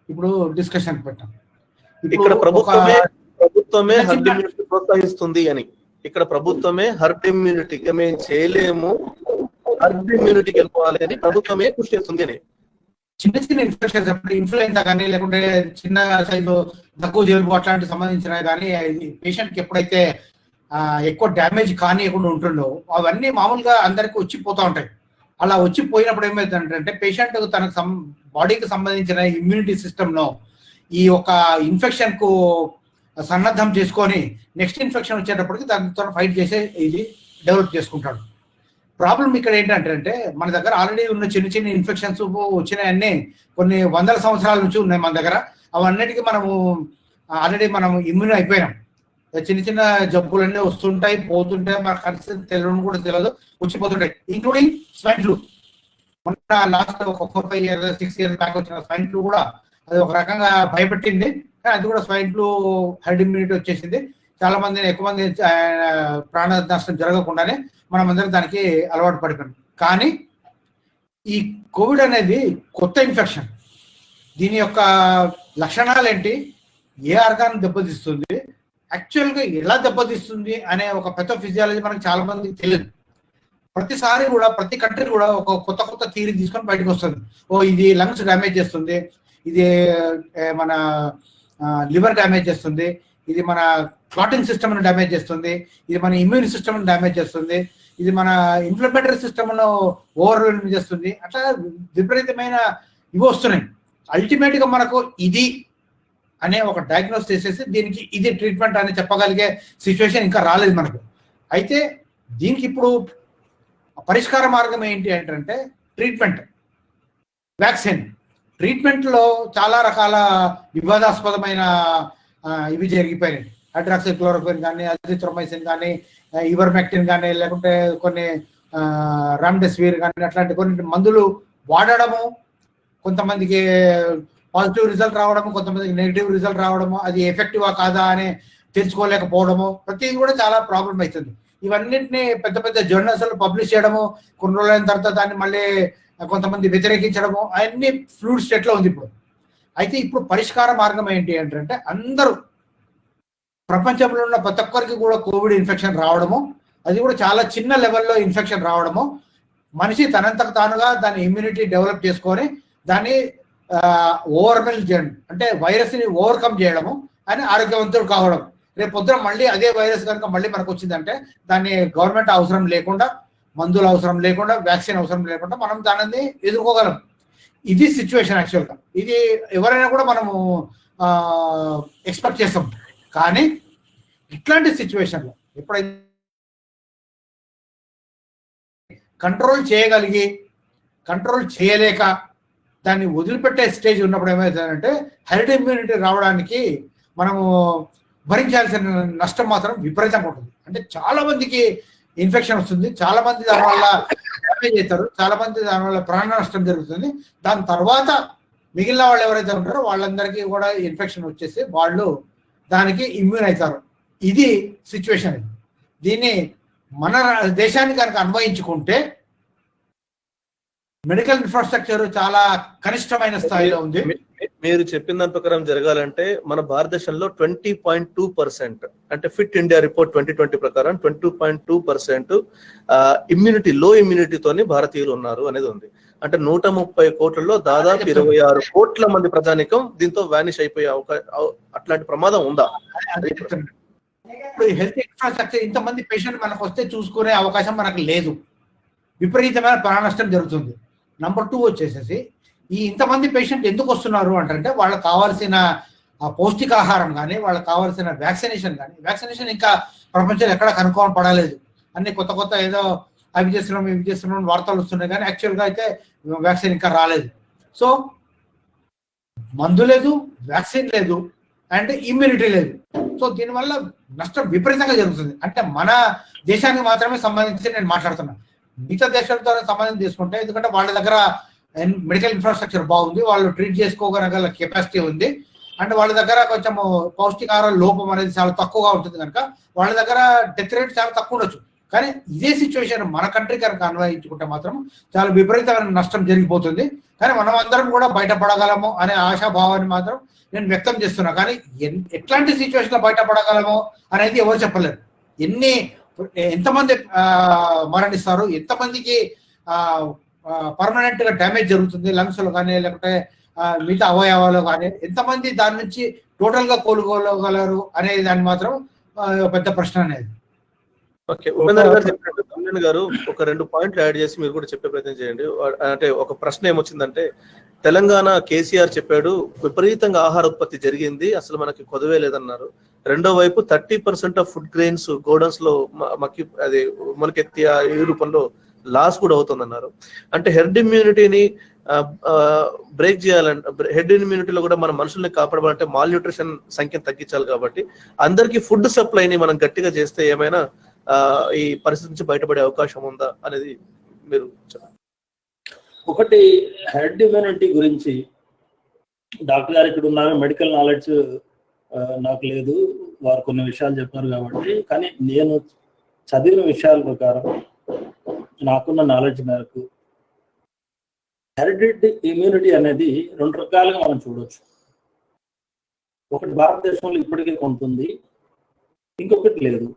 ఇప్పుడు డిస్కషన్ పెట్టాం. ఇక్కడ ప్రభుత్వమే హర్డ్ ఇమ్యూనిటీ ప్రోత్సహిస్తుంది అని, ఇక్కడ ప్రభుత్వమే హర్డ్ ఇమ్యూనిటీ మేము చేయలేము, హర్డ్ ఇమ్యూనిటీకి వెళ్ళిపోవాలి అని ప్రభుత్వమే కృషి చేస్తుంది అని. చిన్న చిన్న ఇన్ఫెక్షన్స్, ఇన్ఫ్లుయెన్జా కానీ లేకుంటే చిన్న సైజు దగ్గు జలుబు అట్లాంటి సంబంధించిన కానీ పేషెంట్కి ఎప్పుడైతే ఎక్కువ డ్యామేజ్ కానియకుండా ఉంటుందో అవన్నీ మామూలుగా అందరికి వచ్చిపోతూ ఉంటాయి. అలా వచ్చిపోయినప్పుడు ఏమవుతుందంటే పేషెంట్ తనకు బాడీకి సంబంధించిన ఇమ్యూనిటీ సిస్టమ్ను ఈ ఒక ఇన్ఫెక్షన్ కు సన్నద్ధం చేసుకొని నెక్స్ట్ ఇన్ఫెక్షన్ వచ్చేటప్పటికి దానితో ఫైట్ చేసే ఇది డెవలప్ చేసుకుంటాడు. ప్రాబ్లం ఇక్కడ ఏంటంటే మన దగ్గర ఆల్రెడీ ఉన్న చిన్న చిన్న ఇన్ఫెక్షన్స్ వచ్చినాయన్నీ కొన్ని వందల సంవత్సరాల నుంచి ఉన్నాయి మన దగ్గర. అవన్నిటికీ మనము ఆల్రెడీ మనం ఇమ్యూన్ అయిపోయినాం. చిన్న చిన్న జబ్బులన్నీ వస్తుంటాయి, పోతుంటాయి, మన ఖర్చు తెలియడం కూడా తెలియదు, వచ్చిపోతుంటాయి, ఇంక్లూడింగ్ స్వైన్ ఫ్లూ. మొన్న లాస్ట్ ఒక 4-5 years 6 years బ్యాక్ వచ్చిన స్వైన్ ఫ్లూ కూడా అది ఒక రకంగా భయపెట్టింది. కానీ అది కూడా స్వైన్ ఫ్లూ హెర్డ్ ఇమ్యూనిటీ వచ్చేసింది. చాలా మందిని ఎక్కువ మంది ప్రాణ నష్టం జరగకుండానే మనం అందరం దానికి అలవాటు పడిపోయాం. కానీ ఈ కోవిడ్ అనేది కొత్త ఇన్ఫెక్షన్. దీని యొక్క లక్షణాలు ఏంటి, ఏ ఆర్గాన్ దెబ్బతీస్తుంది, యాక్చువల్గా ఎలా దెబ్బతీస్తుంది అనే ఒక పెథోఫిజియాలజీ మనకు చాలా మందికి తెలియదు. ప్రతిసారి కూడా ప్రతి కంట్రీ కూడా ఒక కొత్త థియరీ తీసుకొని బయటకు వస్తుంది. ఇది లంగ్స్ డ్యామేజ్ చేస్తుంది, ఇది మన లివర్ డ్యామేజ్ చేస్తుంది, ఇది మన క్లాటింగ్ సిస్టమ్ను డ్యామేజ్ చేస్తుంది, ఇది మన ఇమ్యూన్ సిస్టమ్ను డ్యామేజ్ చేస్తుంది, ఇది మన ఇన్ఫ్లమేటరీ సిస్టమ్ను ఓవర్వెల్మ్ చేస్తుంది. అట్లా విపరీతమైన ఇవి వస్తున్నాయి. అల్టిమేట్గా మనకు ఇది అనే ఒక డయాగ్నోస్ చేసేసి దీనికి ఇది ట్రీట్మెంట్ అని చెప్పగలిగే సిచ్యువేషన్ ఇంకా రాలేదు మనకు. అయితే దీనికి ఇప్పుడు పరిష్కార మార్గం ఏంటి అంటే ట్రీట్మెంట్, వ్యాక్సిన్. ట్రీట్మెంట్లో చాలా రకాల వివాదాస్పదమైన ఇవి జరిగిపోయినాయి. హైడ్రాక్సిక్లోరోక్విన్ కానీ, అజిత్రోమైసిన్ కానీ, ఇవర్మెక్టిన్ కానీ, లేకుంటే కొన్ని రామ్డెసివిర్ కానీ అట్లాంటి కొన్ని మందులు వాడడము, కొంతమందికి పాజిటివ్ రిజల్ట్ రావడము, కొంతమందికి నెగిటివ్ రిజల్ట్ రావడము, అది ఎఫెక్టివా కాదా అని తెలుసుకోలేకపోవడము, ప్రతిదీ కూడా చాలా ప్రాబ్లం అవుతుంది. ఇవన్నింటినీ పెద్ద జర్నల్స్ పబ్లిష్ చేయడము, కొన్ని రోజులైన తర్వాత దాన్ని మళ్ళీ కొంతమంది వ్యతిరేకించడము, అవన్నీ ఫ్లూయిడ్ స్టేట్లో ఉంది ఇప్పుడు. అయితే ఇప్పుడు పరిష్కార మార్గం ఏంటి అంటే అందరూ ప్రపంచంలో ఉన్న ప్రతి ఒక్కరికి కూడా కోవిడ్ ఇన్ఫెక్షన్ రావడము, అది కూడా చాలా చిన్న లెవెల్లో ఇన్ఫెక్షన్ రావడము, మనిషి తనంతకు తానుగా దాని ఇమ్యూనిటీ డెవలప్ చేసుకొని దాన్ని ఓవర్కమ్ చేయడం, అంటే వైరస్ని ఓవర్కమ్ చేయడము అని ఆరోగ్యవంతుడు కావడం. రేపు పొద్దున మళ్ళీ అదే వైరస్ కనుక మళ్ళీ మనకు వచ్చిందంటే దాన్ని గవర్నమెంట్ అవసరం లేకుండా, మందులు అవసరం లేకుండా, వ్యాక్సిన్ అవసరం లేకుండా మనం దానిని ఎదుర్కోగలం. ఇది సిచ్యువేషన్ యాక్చువల్గా. ఇది ఎవరైనా కూడా మనము ఎక్స్పెక్ట్ చేస్తాం. కానీ ఇట్లాంటి సిచ్యువేషన్లో ఎప్పుడైతే కంట్రోల్ చేయగలిగి కంట్రోల్ చేయలేక దాన్ని వదిలిపెట్టే స్టేజ్ ఉన్నప్పుడు ఏమవుతుందంటే హెర్డ్ ఇమ్యూనిటీ రావడానికి మనము భరించాల్సిన నష్టం మాత్రం విపరీతంగా ఉంటుంది. అంటే చాలా మందికి ఇన్ఫెక్షన్ వస్తుంది, చాలా మంది దానివల్ల డ్యామేజ్ అవుతారు, చాలా మంది దానివల్ల ప్రాణ నష్టం జరుగుతుంది. దాని తర్వాత మిగిలిన వాళ్ళు ఎవరైతే ఉంటారో వాళ్ళందరికీ కూడా ఇన్ఫెక్షన్ వచ్చేసి వాళ్ళు దానికి ఇమ్యూన్ అవుతారు. ఇది సిచ్యువేషన్. దీన్ని మన దేశానికి కనుక అన్వయించుకుంటే మెడికల్ ఇన్ఫ్రాస్ట్రక్చర్ చాలా కనిష్టమైన స్థాయిలో ఉంది. మీరు చెప్పిన దాని ప్రకారం జరగాలంటే మన భారతదేశంలో 20.2% అంటే ఫిట్ ఇండియా రిపోర్ట్ 2020 ప్రకారం 20.2% ఇమ్యూనిటీ, లో ఇమ్యూనిటీతోని భారతీయులు ఉన్నారు అనేది ఉంది. అంటే 130 కోట్లలో దాదాపు 26 కోట్ల మంది ప్రజానికం దీంతో వానిష్ అయిపోయే అట్లాంటి ప్రమాదం ఉందా? ఇప్పుడు హెల్త్ ఇన్ఫ్రాస్ట్రక్చర్ ఇంతమంది పేషెంట్ మనకు వస్తే చూసుకునే అవకాశం మనకు లేదు, విపరీతమైన ప్రాణ నష్టం జరుగుతుంది. నంబర్ 2 వచ్చేసేసి ఈ ఇంతమంది పేషెంట్ ఎందుకు వస్తున్నారు అంటే వాళ్ళకి కావాల్సిన పౌష్టికాహారం కానీ, వాళ్ళకి కావాల్సిన వ్యాక్సినేషన్ కానీ, వ్యాక్సినేషన్ ఇంకా ప్రపంచంలో ఎక్కడ కనుక్కోవడం పడలేదు. అన్ని కొత్త ఏదో అవి చేస్తున్నాం ఇవి చేస్తున్నాం వార్తలు వస్తున్నాయి, కానీ యాక్చువల్గా అయితే వ్యాక్సిన్ ఇంకా రాలేదు. సో మందు లేదు, వ్యాక్సిన్ లేదు, అండ్ ఇమ్యూనిటీ లేదు. సో దీనివల్ల నష్టం విపరీతంగా జరుగుతుంది. అంటే మన దేశానికి మాత్రమే సంబంధించి నేను మాట్లాడుతున్నాను. మిగతా దేశాలతో సంబంధం తీసుకుంటే, ఎందుకంటే వాళ్ళ దగ్గర మెడికల్ ఇన్ఫ్రాస్ట్రక్చర్ బాగుంది, వాళ్ళు ట్రీట్ చేసుకోగల కెపాసిటీ ఉంది, అండ్ వాళ్ళ దగ్గర కొంచెం పౌష్టికాహార లోపం అనేది చాలా తక్కువగా ఉంటుంది కనుక వాళ్ళ దగ్గర డెత్ రేట్ చాలా తక్కువ ఉండొచ్చు. కానీ ఇదే సిచ్యువేషన్ మన కంట్రీ కనుక అన్వయించుకుంటే మాత్రం చాలా విపరీతమైన నష్టం జరిగిపోతుంది. కానీ మనం అందరం కూడా బయటపడగలము అనే ఆశాభావాన్ని మాత్రం నేను వ్యక్తం చేస్తున్నా. కానీ ఎట్లాంటి సిచ్యువేషన్ లో బయటపడగలము అనేది ఎవరు చెప్పలేరు. ఎంతమంది మరణిస్తారు, ఎంతమందికి పర్మనెంట్ గా డ్యామేజ్ జరుగుతుంది లంగ్స్ లో కానీ, లేకపోతే మిగతా అవయవాలు కానీ, ఎంతమంది దాని నుంచి టోటల్ గా కోలుకోగలరు అనే దాన్ని మాత్రం పెద్ద ప్రశ్న అనేది. ఓకే, ఉపేందర్ గారు చెప్పినట్టు కళ్యాణ్ గారు ఒక 2 పాయింట్లు యాడ్ చేసి మీరు కూడా చెప్పే ప్రయత్నం చేయండి. అంటే ఒక ప్రశ్న ఏమొచ్చిందంటే, తెలంగాణ కేసీఆర్ చెప్పాడు విపరీతంగా ఆహార ఉత్పత్తి జరిగింది, అసలు మనకి కొదవే లేదన్నారు. రెండో వైపు 30% ఆఫ్ ఫుడ్ గ్రెయిన్స్ గోడౌన్స్ లో అది మొలకెత్తి ఈ రూపంలో లాస్ కూడా అవుతుందన్నారు. అంటే హెర్డ్ ఇమ్యూనిటీని బ్రేక్ చేయాలంటే, హెర్డ్ ఇమ్యూనిటీలో కూడా మన మనుషుల్ని కాపాడాలంటే మాల్ న్యూట్రిషన్ సంఖ్యను తగ్గించాలి. కాబట్టి అందరికీ ఫుడ్ సప్లైని మనం గట్టిగా చేస్తే ఏమైనా ఈ పరిస్థితి నుంచి బయటపడే అవకాశం ఉందా అనేది మీరు చెప్పండి. ఒకటి, హెర్డ్ ఇమ్యూనిటీ గురించి డాక్టర్ గారు ఇక్కడ ఉన్నారు, మెడికల్ నాలెడ్జ్ నాకు లేదు, వారు కొన్ని విషయాలు చెప్పారు కాబట్టి. కానీ నేను చదివిన విషయాల ప్రకారం, నాకున్న నాలెడ్జ్ మేరకు, హెరిడిటరీ ఇమ్యూనిటీ అనేది 2 రకాలుగా మనం చూడవచ్చు. ఒకటి భారతదేశంలో ఇప్పటికే కొంత ఉంది, ఇంకొకటి లేదు.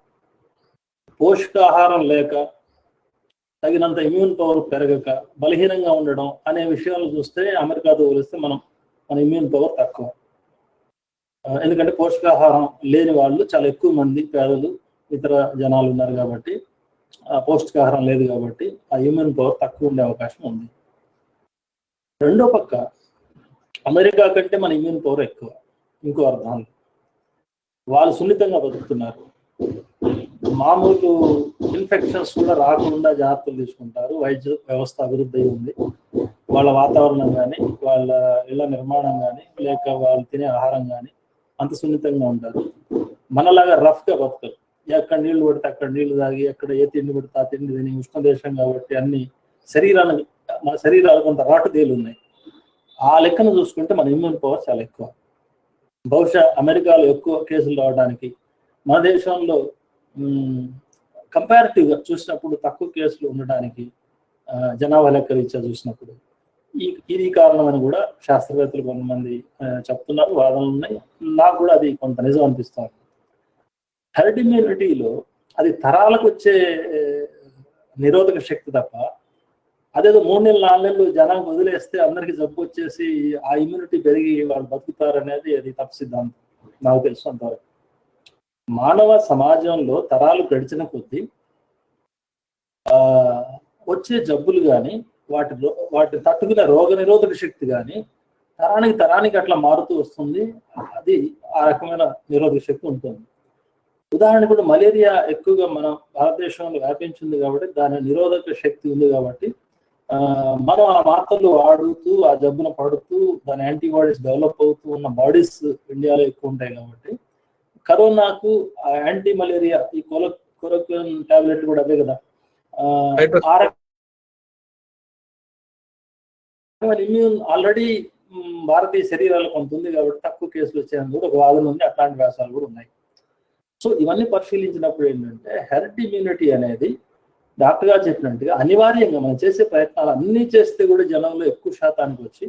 పోషకాహారం లేక, తగినంత ఇమ్యూన్ పవర్ పెరగక, బలహీనంగా ఉండడం అనే విషయాలు చూస్తే అమెరికాతో పోలిస్తే మన ఇమ్యూన్ పవర్ తక్కువ. ఎందుకంటే పోషకాహారం లేని వాళ్ళు చాలా ఎక్కువ మంది, పేదలు, ఇతర జనాలు ఉన్నారు కాబట్టి, పౌష్టికాహారం లేదు కాబట్టి ఆ ఇమ్యూన్ పవర్ తక్కువ ఉండే అవకాశం ఉంది. రెండో పక్క అమెరికా కంటే మన ఇమ్యూన్ పవర్ ఎక్కువ. ఇంకో అర్థం, వాళ్ళు సున్నితంగా బతుకుతున్నారు, మామూలు ఇన్ఫెక్షన్స్ కూడా రాకుండా జాగ్రత్తలు తీసుకుంటారు, వైద్య వ్యవస్థ అభివృద్ధి అయి ఉంది, వాళ్ళ వాతావరణం కానీ, వాళ్ళ ఇళ్ల నిర్మాణం కానీ, లేక వాళ్ళు తినే ఆహారం కానీ అంత సున్నితంగా ఉంటారు. మనలాగా రఫ్గా బతకరు. ఎక్కడ నీళ్లు పడితే అక్కడ నీళ్లు తాగి, ఎక్కడ ఏ తిండి పడితే ఆ తిండి తిని, ఉష్ణ దేశం కాబట్టి అన్ని మన శరీరాలు కొంత రాటుదేలు ఉన్నాయి. ఆ లెక్కను చూసుకుంటే మన ఇమ్యూన్ పవర్ చాలా ఎక్కువ. బహుశా అమెరికాలో ఎక్కువ కేసులు రావడానికి, మన దేశంలో కంపారిటివ్గా చూసినప్పుడు తక్కువ కేసులు ఉండడానికి, జనాభా లెక్క రీత్యా చూసినప్పుడు ఇది కారణమని కూడా శాస్త్రవేత్తలు కొంతమంది చెప్తున్నారు, వాదనలు ఉన్నాయి. నాకు కూడా అది కొంత నిజం అనిపిస్తుంది. హెర్డ్ ఇమ్యూనిటీలో అది తరాలకు వచ్చే నిరోధక శక్తి తప్ప, అదేదో 3 నెలలు 4 నెలలు జనానికి వదిలేస్తే అందరికి జబ్బు వచ్చేసి ఆ ఇమ్యూనిటీ పెరిగి వాళ్ళు బతుకుతారు అనేది అది తప్పు సిద్ధాంతం నాకు తెలుసు అంతవరకు. మానవ సమాజంలో తరాలు గడిచిన కొద్దీ వచ్చే జబ్బులు కానీ, వాటి తట్టుకునే రోగ నిరోధక శక్తి కానీ తరానికి అట్లా మారుతూ వస్తుంది. అది ఆ రకమైన నిరోధక శక్తి ఉంటుంది. ఉదాహరణకు ఇప్పుడు మలేరియా ఎక్కువగా మన భారతదేశంలో వ్యాపించింది కాబట్టి, దాని నిరోధక శక్తి ఉంది కాబట్టి మనం ఆ మాత్రలు వాడుతూ, ఆ జబ్బును పడుతూ, దాని యాంటీబాడీస్ డెవలప్ అవుతూ ఉన్న బాడీస్ ఇండియాలో ఎక్కువ ఉంటాయి కాబట్టి, కరోనాకు ఆ యాంటీ మలేరియా ఈ కొరక్విన్ టాబ్లెట్ కూడా అదే కదా, ఇమ్యూన్ ఆల్రెడీ భారతీయ శరీరాలు కొంత ఉంది కాబట్టి తక్కువ కేసులు వచ్చేందుకు కూడా ఒక వాదన ఉంది. అట్లాంటి వ్యాసాలు కూడా ఉన్నాయి. సో ఇవన్నీ పరిశీలించినప్పుడు ఏంటంటే, హెర్డ్ ఇమ్యూనిటీ అనేది డాక్టర్ గారు చెప్పినట్టుగా అనివార్యంగా మనం చేసే ప్రయత్నాలు అన్నీ చేస్తే కూడా జనంలో ఎక్కువ శాతానికి వచ్చి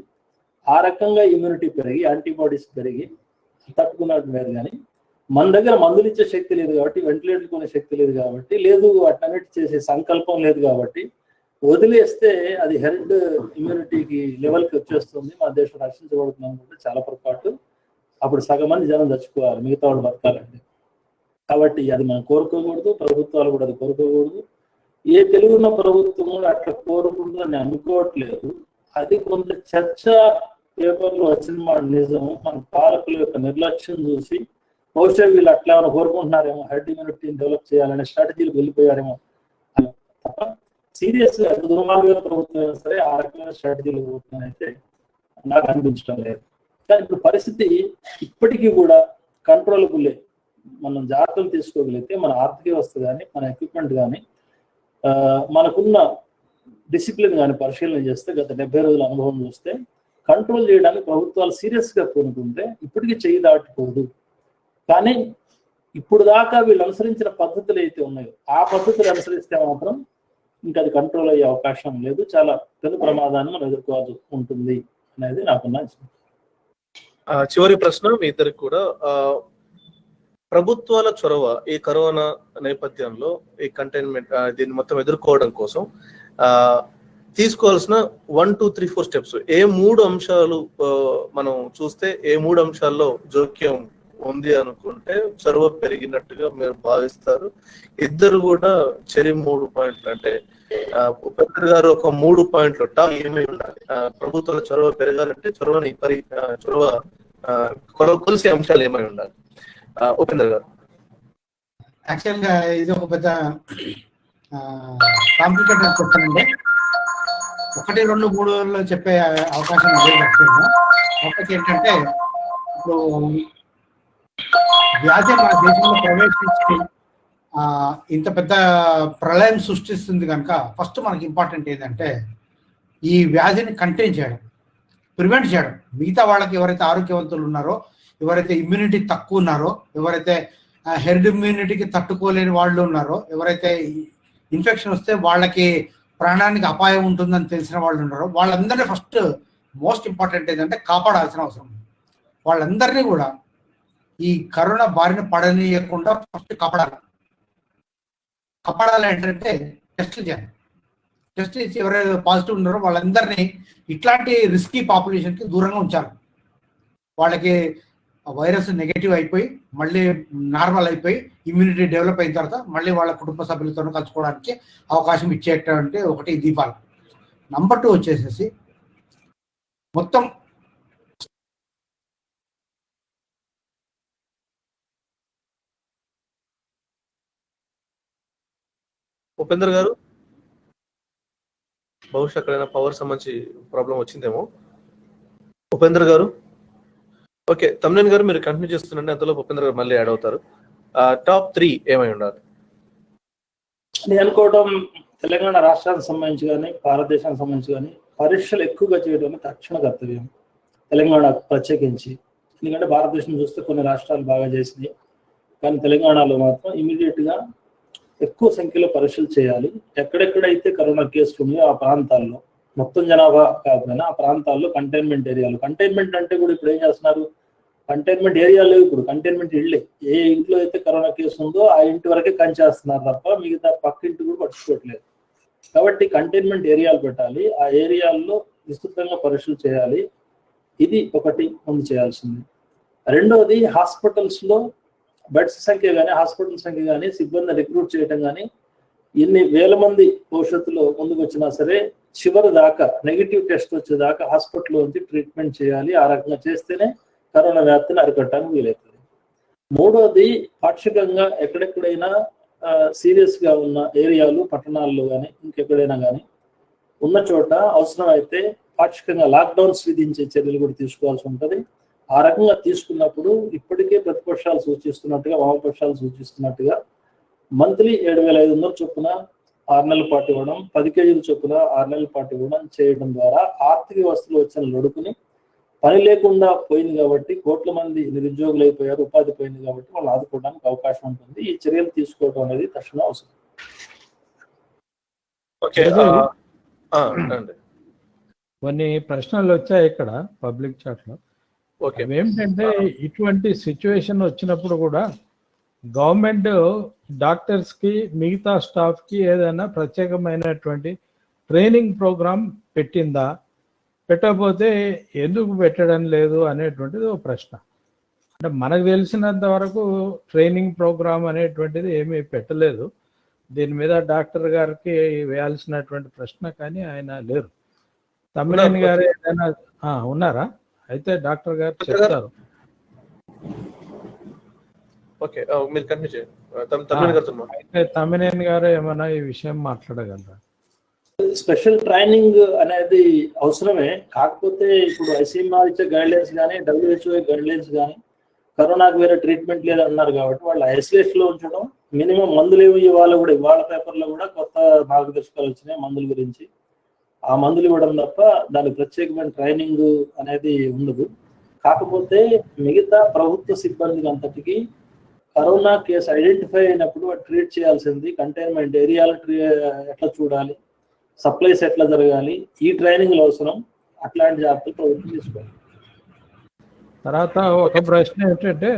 ఆ రకంగా ఇమ్యూనిటీ పెరిగి, యాంటీబాడీస్ పెరిగి తట్టుకున్నట్టు వేరు. కానీ మన దగ్గర మందులు ఇచ్చే శక్తి లేదు కాబట్టి, వెంటిలేటర్ కొనే శక్తి లేదు కాబట్టి, లేదు అటన్నిటి చేసే సంకల్పం లేదు కాబట్టి వదిలేస్తే అది హెర్డ్ ఇమ్యూనిటీకి లెవెల్కి వచ్చేస్తుంది, మన దేశం రక్షించబడుతుంది అనుకుంటే చాలా పొరపాటు. అప్పుడు సగం మంది జనం చచ్చిపోవాలి, మిగతా వాళ్ళు బతకాలండి. కాబట్టి అది మనం కోరుకోకూడదు, ప్రభుత్వాలు కూడా అది కోరుకోకూడదు. ఏ తెలుగున్న ప్రభుత్వం కూడా అట్లా కోరుకుంటుందని అనుకోవట్లేదు. అది కొంత చర్చ పేపర్లో వచ్చిన మాట నిజం. మన పాలకుల యొక్క నిర్లక్ష్యం చూసి బహుశా వీళ్ళు అట్లా ఏమైనా కోరుకుంటున్నారేమో, హెర్డ్ ఇమ్యూనిటీని డెవలప్ చేయాలనే స్ట్రాటజీలు వెళ్ళిపోయారేమో తప్ప, సీరియస్ గా దుర్మార్గమైన ప్రభుత్వం అయినా సరే ఆ రకమైన స్ట్రాటజీలు ప్రభుత్వం అయితే నాకు అనిపించడం లేదు. కానీ ఇప్పుడు పరిస్థితి ఇప్పటికీ కూడా కంట్రోలబుల్లే. మనం జాగ్రత్తలు తీసుకోగలిగితే మన ఆర్థిక వ్యవస్థ కానీ, మన ఎక్విప్మెంట్ కానీ, మనకున్న డిసిప్లిన్ కానీ పరిశీలన చేస్తే గత 70 రోజుల అనుభవం చూస్తే కంట్రోల్ చేయడానికి ప్రభుత్వాలు సీరియస్గా పూనుకుంటే ఇప్పటికీ చేయి దాటిపోదు. కానీ ఇప్పుడు దాకా వీళ్ళు అనుసరించిన పద్ధతులు అయితే ఉన్నాయో ఆ పద్ధతులు అనుసరిస్తే మాత్రం ఇంకా అది కంట్రోల్ అయ్యే అవకాశం లేదు. చాలా పెద్ద ప్రమాదాన్ని మనం ఎదుర్కోవాల్సి ఉంటుంది అనేది నాకున్న అంచనా. చివరి ప్రశ్న మీ ఇద్దరికి కూడా. ప్రభుత్వాల చొరవ ఈ కరోనా నేపథ్యంలో ఈ కంటైన్మెంట్ దీన్ని మొత్తం ఎదుర్కోవడం కోసం తీసుకోవాల్సిన 1, 2, 3, 4 స్టెప్స్ ఏ 3 అంశాలు మనం చూస్తే ఏ 3 అంశాల్లో జోక్యం ఉంది అనుకుంటే చొరవ పెరిగినట్టుగా మీరు భావిస్తారు? ఇద్దరు కూడా చెరి 3 పాయింట్లు అంటే ఉపేంద్ర గారు ఒక 3 పాయింట్లు టాప్ ఏమై ఉండాలి ప్రభుత్వాల చొరవ పెరగాలంటే చొరవ కొలిసే అంశాలు ఏమై ఉండాలి? ఉపేంద్ర గారు. యాక్చువల్ గా ఇది ఒక పెద్ద కాంప్లికేటెడ్ క్వశ్చన్ అండి. 1, 2, 3 చెప్పే అవకాశం లేదు. యాక్చువల్గా ఒకటి ఏంటంటే ఇప్పుడు వ్యాధి మన దేశంలో ప్రవేశించి ఇంత పెద్ద ప్రళయం సృష్టిస్తుంది కనుక ఫస్ట్ మనకి ఇంపార్టెంట్ ఏంటంటే ఈ వ్యాధిని కంటైన్ చేయడం, ప్రివెంట్ చేయడం. మిగతా వాళ్ళకి ఎవరైతే ఆరోగ్యవంతులు ఉన్నారో, ఎవరైతే ఇమ్యూనిటీ తక్కువ ఉన్నారో, ఎవరైతే హెర్డ్ ఇమ్యూనిటీకి తట్టుకోలేని వాళ్ళు ఉన్నారో, ఎవరైతే ఇన్ఫెక్షన్ వస్తే వాళ్ళకి ప్రాణానికి అపాయం ఉంటుందని తెలిసిన వాళ్ళు ఉన్నారో, వాళ్ళందరినీ ఫస్ట్ మోస్ట్ ఇంపార్టెంట్ ఏంటంటే కాపాడాల్సిన అవసరం ఉంది. వాళ్ళందరినీ కూడా ఈ కరోనా బారిన పడనీయకుండా ఫస్ట్ కాపాడాలి. ఏంటంటే టెస్టులు చేయాలి. టెస్ట్ చేసి ఎవరైతే పాజిటివ్ ఉన్నారో వాళ్ళందరినీ ఇట్లాంటి రిస్కీ పాపులేషన్కి దూరంగా ఉంచాలి. వాళ్ళకి వైరస్ నెగటివ్ అయిపోయి మళ్ళీ నార్మల్ అయిపోయి ఇమ్యూనిటీ డెవలప్ అయిన తర్వాత మళ్ళీ వాళ్ళ కుటుంబ సభ్యులతో కలుసుకోవడానికి అవకాశం ఇచ్చేటంటే ఒకటి దీపాలు. నంబర్ 2 వచ్చేసేసి మొత్తం ఉపేంద్ర గారు బహుశా ఎక్కడైనా పవర్ సంబంధించి ప్రాబ్లం వచ్చిందేమో. ఉపేంద్ర గారు ఓకే, తమ్మినేని గారు మీరు కంటిన్యూ చేస్తుండండి, అంతలో ఉపేంద్ర గారు మళ్ళీ యాడ్ అవుతారు. టాప్ 3 ఏమై ఉండాలి? నేను అనుకోవడం తెలంగాణ రాష్ట్రానికి సంబంధించి కానీ, భారతదేశానికి సంబంధించి కానీ పరీక్షలు ఎక్కువగా చేయడం తక్షణ కర్తవ్యం తెలంగాణ ప్రత్యేకించి. ఎందుకంటే భారతదేశం చూస్తే కొన్ని రాష్ట్రాలు బాగా చేసినాయి, కానీ తెలంగాణలో మాత్రం ఇమీడియట్గా ఎక్కువ సంఖ్యలో పరీక్షలు చేయాలి. ఎక్కడెక్కడైతే కరోనా కేసులు ఉన్నాయో ఆ ప్రాంతాల్లో, మొత్తం జనాభా కాకపోయినా ఆ ప్రాంతాల్లో కంటైన్మెంట్ ఏరియాలు. కంటైన్మెంట్ అంటే కూడా ఇప్పుడు ఏం చేస్తున్నారు, కంటైన్మెంట్ ఏరియాలు లేవు, ఇప్పుడు కంటైన్మెంట్ ఇళ్ళే. ఏ ఇంట్లో అయితే కరోనా కేసు ఉందో ఆ ఇంటి వరకే కంచేస్తున్నారు తప్ప మిగతా పక్క ఇంటి కూడా పట్టించుకోవట్లేదు. కాబట్టి కంటైన్మెంట్ ఏరియాలు పెట్టాలి, ఆ ఏరియాల్లో విస్తృతంగా పరీక్షలు చేయాలి. ఇది ఒకటి ముందు చేయాల్సింది. రెండవది హాస్పిటల్స్లో బెడ్స్ సంఖ్య కానీ, హాస్పిటల్ సంఖ్య కానీ, సిబ్బంది రిక్రూట్ చేయడం కానీ, ఎన్ని వేల మంది భవిష్యత్తులో ముందుకు వచ్చినా సరే చివరి దాకా నెగిటివ్ టెస్ట్ వచ్చేదాకా హాస్పిటల్లో ఉంచి ట్రీట్మెంట్ చేయాలి. ఆ రకంగా చేస్తేనే కరోనా వ్యాప్తిని అరికట్టడానికి వీలవుతుంది. మూడోది పాక్షికంగా ఎక్కడెక్కడైనా సీరియస్గా ఉన్న ఏరియాలు, పట్టణాల్లో కానీ ఇంకెక్కడైనా కానీ ఉన్న చోట అవసరం అయితే పాక్షికంగా లాక్డౌన్స్ విధించే చర్యలు కూడా తీసుకోవాల్సి ఉంటుంది. ఆ రకంగా తీసుకున్నప్పుడు ఇప్పటికే ప్రతిపక్షాలు సూచిస్తున్నట్టుగా, వామపక్షాలు సూచిస్తున్నట్టుగా మంత్లీ 7,500 చొప్పున 6 నెలల పాటు ఇవ్వడం, 10 కేజీల చొప్పున 6 నెలల పాటు ఇవ్వడం చేయడం ద్వారా ఆర్థిక వ్యవస్థలో వచ్చిన లొడుకుని, పని లేకుండా పోయింది కాబట్టి కోట్ల మంది నిరుద్యోగులు అయిపోయారు, ఉపాధి పోయింది కాబట్టి వాళ్ళు ఆదుకోవడానికి అవకాశం ఉంటుంది. ఈ చర్యలు తీసుకోవడం అనేది తక్షణ అవసరం. కొన్ని ప్రశ్నలు వచ్చాయి ఇక్కడ పబ్లిక్ చాట్ లో. ఏమిటంటే ఇటువంటి సిచ్యువేషన్ వచ్చినప్పుడు కూడా గవర్నమెంట్ డాక్టర్స్ కి, మిగతా స్టాఫ్ కి ఏదైనా ప్రత్యేకమైనటువంటి ట్రైనింగ్ ప్రోగ్రామ్ పెట్టిందా, పెట్టకపోతే ఎందుకు పెట్టడం లేదు అనేటువంటిది ఒక ప్రశ్న. అంటే మనకు తెలిసినంత వరకు ట్రైనింగ్ ప్రోగ్రామ్ అనేటువంటిది ఏమీ పెట్టలేదు. దీని మీద డాక్టర్ గారికి వేయాల్సినటువంటి ప్రశ్న కానీ ఆయన లేరు. తమ్మినేని గారు ఏదైనా ఉన్నారా? అయితే డాక్టర్ గారు చెప్తారు. అయితే తమ్మినేని గారు ఏమైనా ఈ విషయం మాట్లాడగలరా? స్పెషల్ ట్రైనింగ్ అనేది అవసరమే. కాకపోతే ఇప్పుడు ఐసీఎంఆర్ ఇచ్చే గైడ్లైన్స్ కానీ WHO గైడ్లైన్స్ కానీ కరోనాకు వేరే ట్రీట్మెంట్ లేదు అన్నారు కాబట్టి వాళ్ళు ఐసోలేషన్ లో ఉంచడం, మినిమం మందులు ఏమి ఇవ్వాలి కూడా ఇవాళ పేపర్లో కూడా కొత్త మార్గదర్శకాలు వచ్చినాయి మందుల గురించి. ఆ మందులు ఇవ్వడం తప్ప దానికి ప్రత్యేకమైన ట్రైనింగ్ అనేది ఉండదు. కాకపోతే మిగతా ప్రభుత్వ సిబ్బందికి అంతటికి కరోనా కేసు ఐడెంటిఫై అయినప్పుడు ట్రీట్ చేయాల్సింది కంటైన్మెంట్ ఏరియాలో ఎట్లా చూడాలి, సప్లైస్ ఎట్లా జరగాలి, ఈ ట్రైనింగ్లు అవసరం. అట్లాంటి జాగ్రత్తలు ప్రభుత్వం తీసుకోవాలి. తర్వాత ఒక ప్రశ్న ఏంటంటే,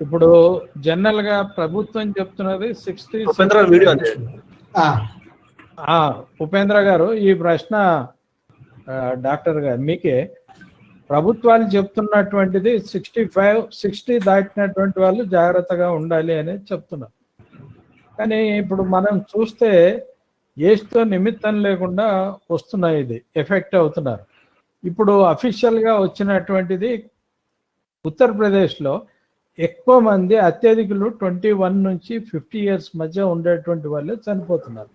ఇప్పుడు జనరల్ గా ప్రభుత్వం చెప్తున్నది 60 వీడియో ఉపేంద్ర గారు, ఈ ప్రశ్న డాక్టర్ గారు మీకే. ప్రభుత్వాలు చెప్తున్నటువంటిది 60 దాటినటువంటి వాళ్ళు జాగ్రత్తగా ఉండాలి అనేది చెప్తున్నారు. కానీ ఇప్పుడు మనం చూస్తే ఏజ్తో నిమిత్తం లేకుండా వస్తున్నాయి, ఇది ఎఫెక్ట్ అవుతున్నారు. ఇప్పుడు అఫీషియల్గా వచ్చినటువంటిది ఉత్తరప్రదేశ్లో ఎక్కువ మంది అత్యధికులు 21 నుంచి 50 years మధ్య ఉండేటువంటి వాళ్ళే చనిపోతున్నారు.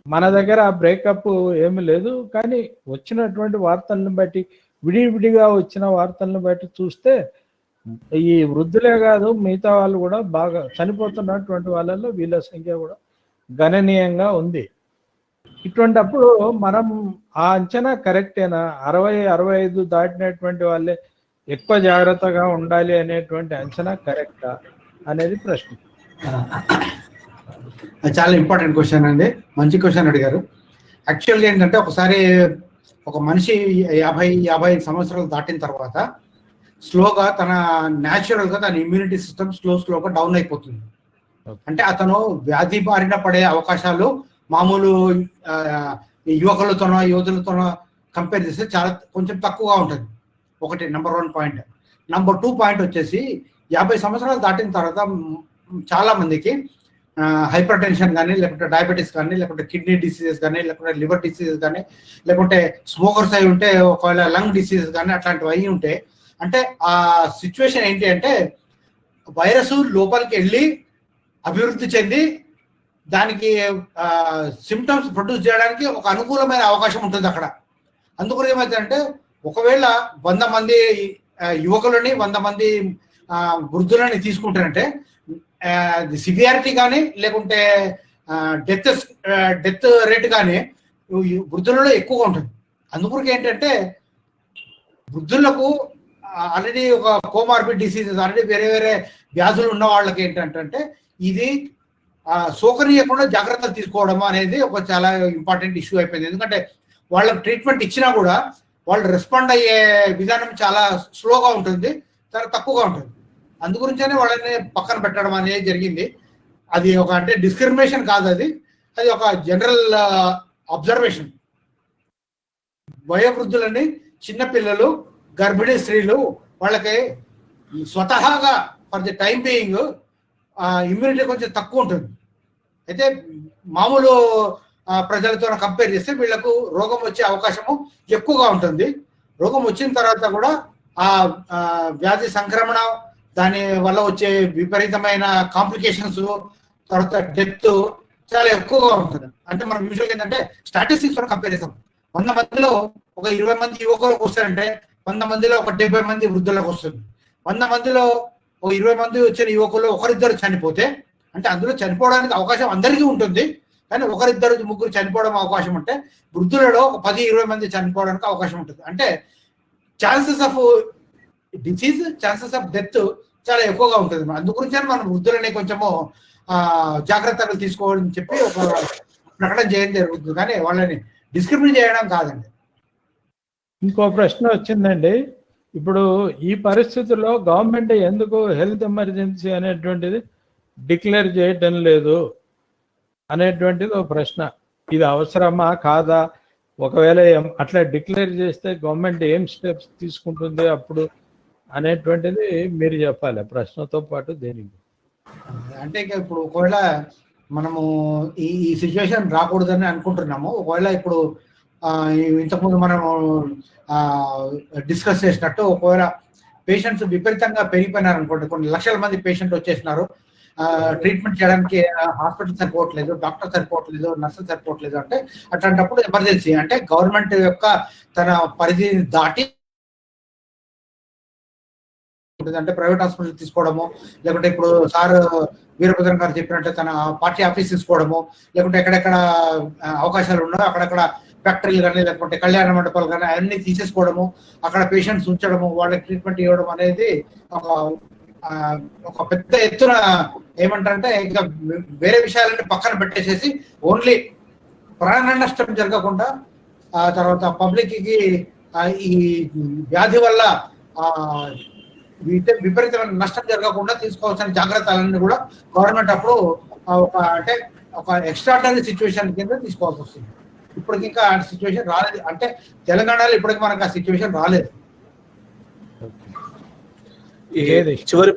మన దగ్గర బ్రేకప్ ఏమి లేదు, కానీ వచ్చినటువంటి వార్తలను బట్టి, విడివిడిగా వచ్చిన వార్తలను బట్టి చూస్తే ఈ వృద్ధులే కాదు మిగతా వాళ్ళు కూడా బాగా చనిపోతున్నటువంటి వాళ్ళల్లో వీళ్ళ సంఖ్య కూడా గణనీయంగా ఉంది. ఇటువంటప్పుడు మనం ఆ అంచనా కరెక్టేనా? 60-65 దాటినటువంటి వాళ్ళే ఎక్కువ జాగ్రత్తగా ఉండాలి అనేటువంటి అంచనా కరెక్టా అనేది ప్రశ్న. చాలా ఇంపార్టెంట్ క్వశ్చన్ అండి, మంచి క్వశ్చన్ అడిగారు. యాక్చువల్గా ఏంటంటే ఒకసారి ఒక మనిషి 50-55 సంవత్సరాలు దాటిన తర్వాత స్లోగా తన న్యాచురల్గా తన ఇమ్యూనిటీ సిస్టమ్ స్లోగా డౌన్ అయిపోతుంది. అంటే అతను వ్యాధి బారిన పడే అవకాశాలు మామూలు యువకులతోనో యువతులతోనో కంపేర్ చేస్తే చాలా కొంచెం తక్కువగా ఉంటుంది. ఒకటి నెంబర్ 1 పాయింట్. నెంబర్ 2 పాయింట్ వచ్చేసి 50 సంవత్సరాలు దాటిన తర్వాత చాలా మందికి హైపర్ టెన్షన్ కానీ, లేకుంటే డయాబెటీస్ కానీ, లేకుంటే కిడ్నీ డిసీజెస్ కానీ, లేకుంటే లివర్ డిసీజెస్ కానీ, లేకుంటే స్మోకర్స్ అయి ఉంటే ఒకవేళ లంగ్ డిసీజెస్ కానీ అట్లాంటివి అయి ఉంటే, అంటే ఆ సిచ్యువేషన్ ఏంటి అంటే వైరస్ లోపలికి వెళ్ళి అభివృద్ధి చెంది దానికి సిమ్టమ్స్ ప్రొడ్యూస్ చేయడానికి ఒక అనుకూలమైన అవకాశం ఉంటుంది అక్కడ. అందుకని ఏమైందంటే ఒకవేళ 100 మంది యువకులని 100 మంది వృద్ధులని తీసుకుంటారంటే సివియారిటీ కానీ లేకుంటే డెత్ రేట్ కానీ వృద్ధులలో ఎక్కువగా ఉంటుంది. అందుకొరకు ఏంటంటే వృద్ధులకు ఆల్రెడీ ఒక కోమార్బిడ్ డిసీజెస్, ఆల్రెడీ వేరే వేరే వ్యాధులు ఉన్న వాళ్ళకి ఏంటంటే ఇది సోకనీయకుండా జాగ్రత్తలు తీసుకోవడం అనేది ఒక చాలా ఇంపార్టెంట్ ఇష్యూ అయిపోయింది. ఎందుకంటే వాళ్ళకి ట్రీట్మెంట్ ఇచ్చినా కూడా వాళ్ళు రెస్పాండ్ అయ్యే విధానం చాలా స్లోగా ఉంటుంది, చాలా తక్కువగా ఉంటుంది. అందుగురించనే వాళ్ళని పక్కన పెట్టడం అనేది జరిగింది. అది ఒక అంటే డిస్క్రిమినేషన్ కాదు, అది ఒక జనరల్ అబ్జర్వేషన్. వయోవృద్ధులని, చిన్నపిల్లలు, గర్భిణీ స్త్రీలు వాళ్ళకి స్వతహాగా for the time being immunity కొంచెం తక్కువ ఉంటుంది. అయితే మామూలు ప్రజలతో కంపేర్ చేస్తే వీళ్లకు రోగం వచ్చే అవకాశము ఎక్కువగా ఉంటుంది. రోగం వచ్చిన తర్వాత కూడా ఆ వ్యాధి సంక్రమణ, దాని వల్ల వచ్చే విపరీతమైన కాంప్లికేషన్స్, తర్వాత డెత్ చాలా ఎక్కువగా ఉంటుంది. అంటే మనం యూజువల్గా ఏంటంటే స్టాటిస్టిక్స్ కంపేర్ చేస్తాం. 100 మందిలో ఒక 20 మంది యువకులకు వస్తారంటే 100 మందిలో ఒక 70 మంది వృద్ధులకు వస్తుంది. 100 మందిలో ఒక 20 మంది వచ్చిన యువకులు ఒకరిద్దరు చనిపోతే, అంటే అందులో చనిపోవడానికి అవకాశం అందరికీ ఉంటుంది, కానీ 1-2-3 చనిపోవడం అవకాశం ఉంటే వృద్ధులలో ఒక 10-20 మంది చనిపోవడానికి అవకాశం ఉంటుంది. అంటే chances of disease, chances of death చాలా ఎక్కువగా ఉంటుంది. అందుగురించి మనం వృద్ధులని కొంచెము జాగ్రత్తలు తీసుకోవాలని చెప్పి ఒక ప్రకటన చేయడం జరుగుతుంది, కానీ వాళ్ళని డిస్క్రిమినేట్ చేయడం కాదండి. ఇంకో ప్రశ్న వచ్చిందండి. ఇప్పుడు ఈ పరిస్థితుల్లో గవర్నమెంట్ ఎందుకు హెల్త్ ఎమర్జెన్సీ అనేటువంటిది డిక్లేర్ చేయటం లేదు అనేటువంటిది ఒక ప్రశ్న. ఇది అవసరమా కాదా? ఒకవేళ అట్లా డిక్లేర్ చేస్తే గవర్నమెంట్ ఏం స్టెప్స్ తీసుకుంటుంది అప్పుడు అనేటువంటిది మీరు చెప్పాలి ప్రశ్నతో పాటు. దేనికి అంటే ఇప్పుడు ఒకవేళ మనము ఈ సిచ్యువేషన్ రాకూడదని అనుకుంటున్నాము. ఒకవేళ ఇప్పుడు ఇంతకుముందు మనము డిస్కస్ చేసినట్టు ఒకవేళ పేషెంట్స్ విపరీతంగా పెరిగిపోయినారు అనుకోండి, కొన్ని లక్షల మంది పేషెంట్ వచ్చేసినారు, ట్రీట్మెంట్ చేయడానికి హాస్పిటల్ సరిపోవట్లేదు, డాక్టర్ సరిపోవట్లేదు, నర్సులు సరిపోవట్లేదు అంటే అట్లాంటప్పుడు ఎమర్జెన్సీ అంటే గవర్నమెంట్ యొక్క తన పరిధిని దాటి అంటే ప్రైవేట్ హాస్పిటల్ తీసుకోవడము, లేకుంటే ఇప్పుడు సార్ వీరభద్రం గారు చెప్పినట్టు తన పార్టీ ఆఫీస్ తీసుకోవడము, లేకుంటే ఎక్కడెక్కడ అవకాశాలు ఉన్నాయో అక్కడక్కడ ఫ్యాక్టరీలు కానీ లేకుంటే కళ్యాణ మండపాలు కానీ అన్ని తీసేసుకోవడము, అక్కడ పేషెంట్స్ ఉంచడము, వాళ్ళకి ట్రీట్మెంట్ ఇవ్వడం అనేది ఒక పెద్ద ఎత్తున ఏమంటారంటే ఇంకా వేరే విషయాలన్నీ పక్కన పెట్టేసేసి ఓన్లీ ప్రాణ నష్టం జరగకుండా తర్వాత పబ్లిక్ కి ఈ వ్యాధి వల్ల విపరీతమైన నష్టం జరగకుండా తీసుకోవాల్సిన జాగ్రత్తలన్నీ కూడా గవర్నమెంట్ అప్పుడు అంటే ఒక ఎక్స్ట్రాడనరీ సిచ్యువేషన్ కింద తీసుకోవాల్సి వస్తుంది. ఇప్పటికి ఇంకా ఆ సిచ్యువేషన్ రాలేదు, అంటే తెలంగాణలో ఇప్పటికి మనకు ఆ సిచ్యువేషన్ రాలేదు. చివరి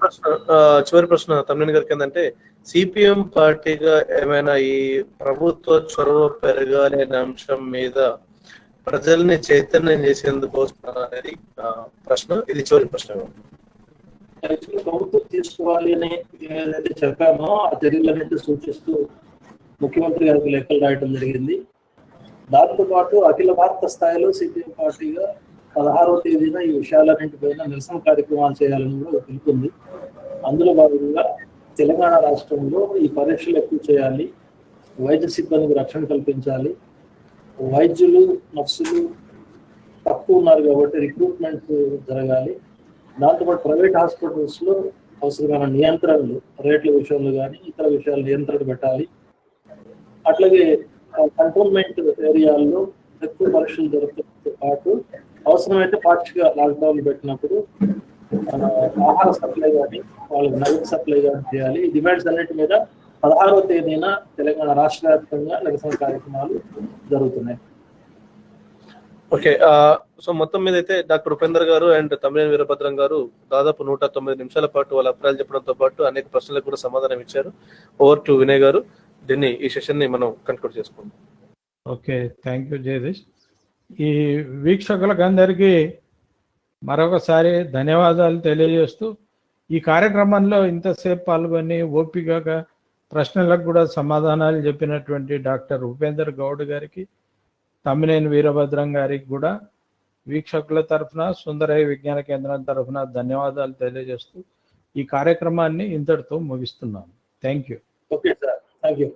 ప్రశ్న తమ్మినేని గారికి ఏంటంటే, సిపిఎం పార్టీగా ఏమైనా ఈ ప్రభుత్వ చొరవ పెరగాలి అనే అంశం మీద ప్రజల్ని చైతన్యం చేసేందుకు అనేది ప్రశ్న. ఇది చివరి ప్రశ్న. ప్రభుత్వం తీసుకోవాలి అని ఏదైతే చెప్పామో ఆ చర్యలన్నింటి సూచిస్తూ ముఖ్యమంత్రి గారికి లెక్కలు రాయడం జరిగింది. దాంతో పాటు అఖిల భారత స్థాయిలో సిపిఎం పార్టీగా 16వ తేదీన ఈ విషయాలన్నింటిపైన నిరసన కార్యక్రమాలు చేయాలని కూడా తెలుపుతుంది. అందులో భాగంగా తెలంగాణ రాష్ట్రంలో ఈ పరీక్షలు ఎక్కువ చేయాలి, వైద్య సిబ్బందికి రక్షణ కల్పించాలి, వైద్యులు నర్సులు తక్కువ ఉన్నారు కాబట్టి రిక్రూట్మెంట్ జరగాలి. దాంతోపాటు ప్రైవేట్ హాస్పిటల్స్ లో అవసరమైన నియంత్రణలు, రేట్ల విషయంలో కానీ ఇతర విషయాలు నియంత్రణ పెట్టాలి. అట్లాగే కంటోన్మెంట్ ఏరియాల్లో ఎక్కువ పరీక్షలు జరగడంతో పాటు అవసరమైతే పాక్షిక లాక్డౌన్ పెట్టినప్పుడు ఆహార సప్లై కానీ వాళ్ళకి నగదు సప్లై కానీ చేయాలి. ఈ డిమాండ్స్ అన్నిటి మీద 16వ తేదీన తెలంగాణ రాష్ట్ర వ్యాప్తంగా నిరసన కార్యక్రమాలు జరుగుతున్నాయి. ఓకే, సో మొత్తం మీద అయితే డాక్టర్ ఉపేందర్ గారు అండ్ తమ్మినేని వీరభద్రం గారు దాదాపు 109 నిమిషాల పాటు వాళ్ళ అభిప్రాయాలు చెప్పడంతో పాటు అనేక ప్రశ్నలకు కూడా సమాధానం ఇచ్చారు. ఓవర్ టు వినయ్ గారు. ఈ సెషన్ ని మనం కన్క్లూడ్ చేసుకుందాం. Okay, thank you Jagadish. ఈ వీక్షకులకు అందరికీ మరొకసారి ధన్యవాదాలు తెలియజేస్తూ ఈ కార్యక్రమంలో ఇంతసేపు పాల్గొని ఓపికగా ప్రశ్నలకు కూడా సమాధానాలు చెప్పినటువంటి డాక్టర్ ఉపేందర్ గౌడ్ గారికి, తమ్మినేని వీరభద్రం గారికి కూడా వీక్షకుల తరఫున సుందరయ్య విజ్ఞాన కేంద్రం తరఫున ధన్యవాదాలు తెలియజేస్తూ ఈ కార్యక్రమాన్ని ఇంతటితో ముగిస్తున్నాను. Thank you. Okay sir, thank you.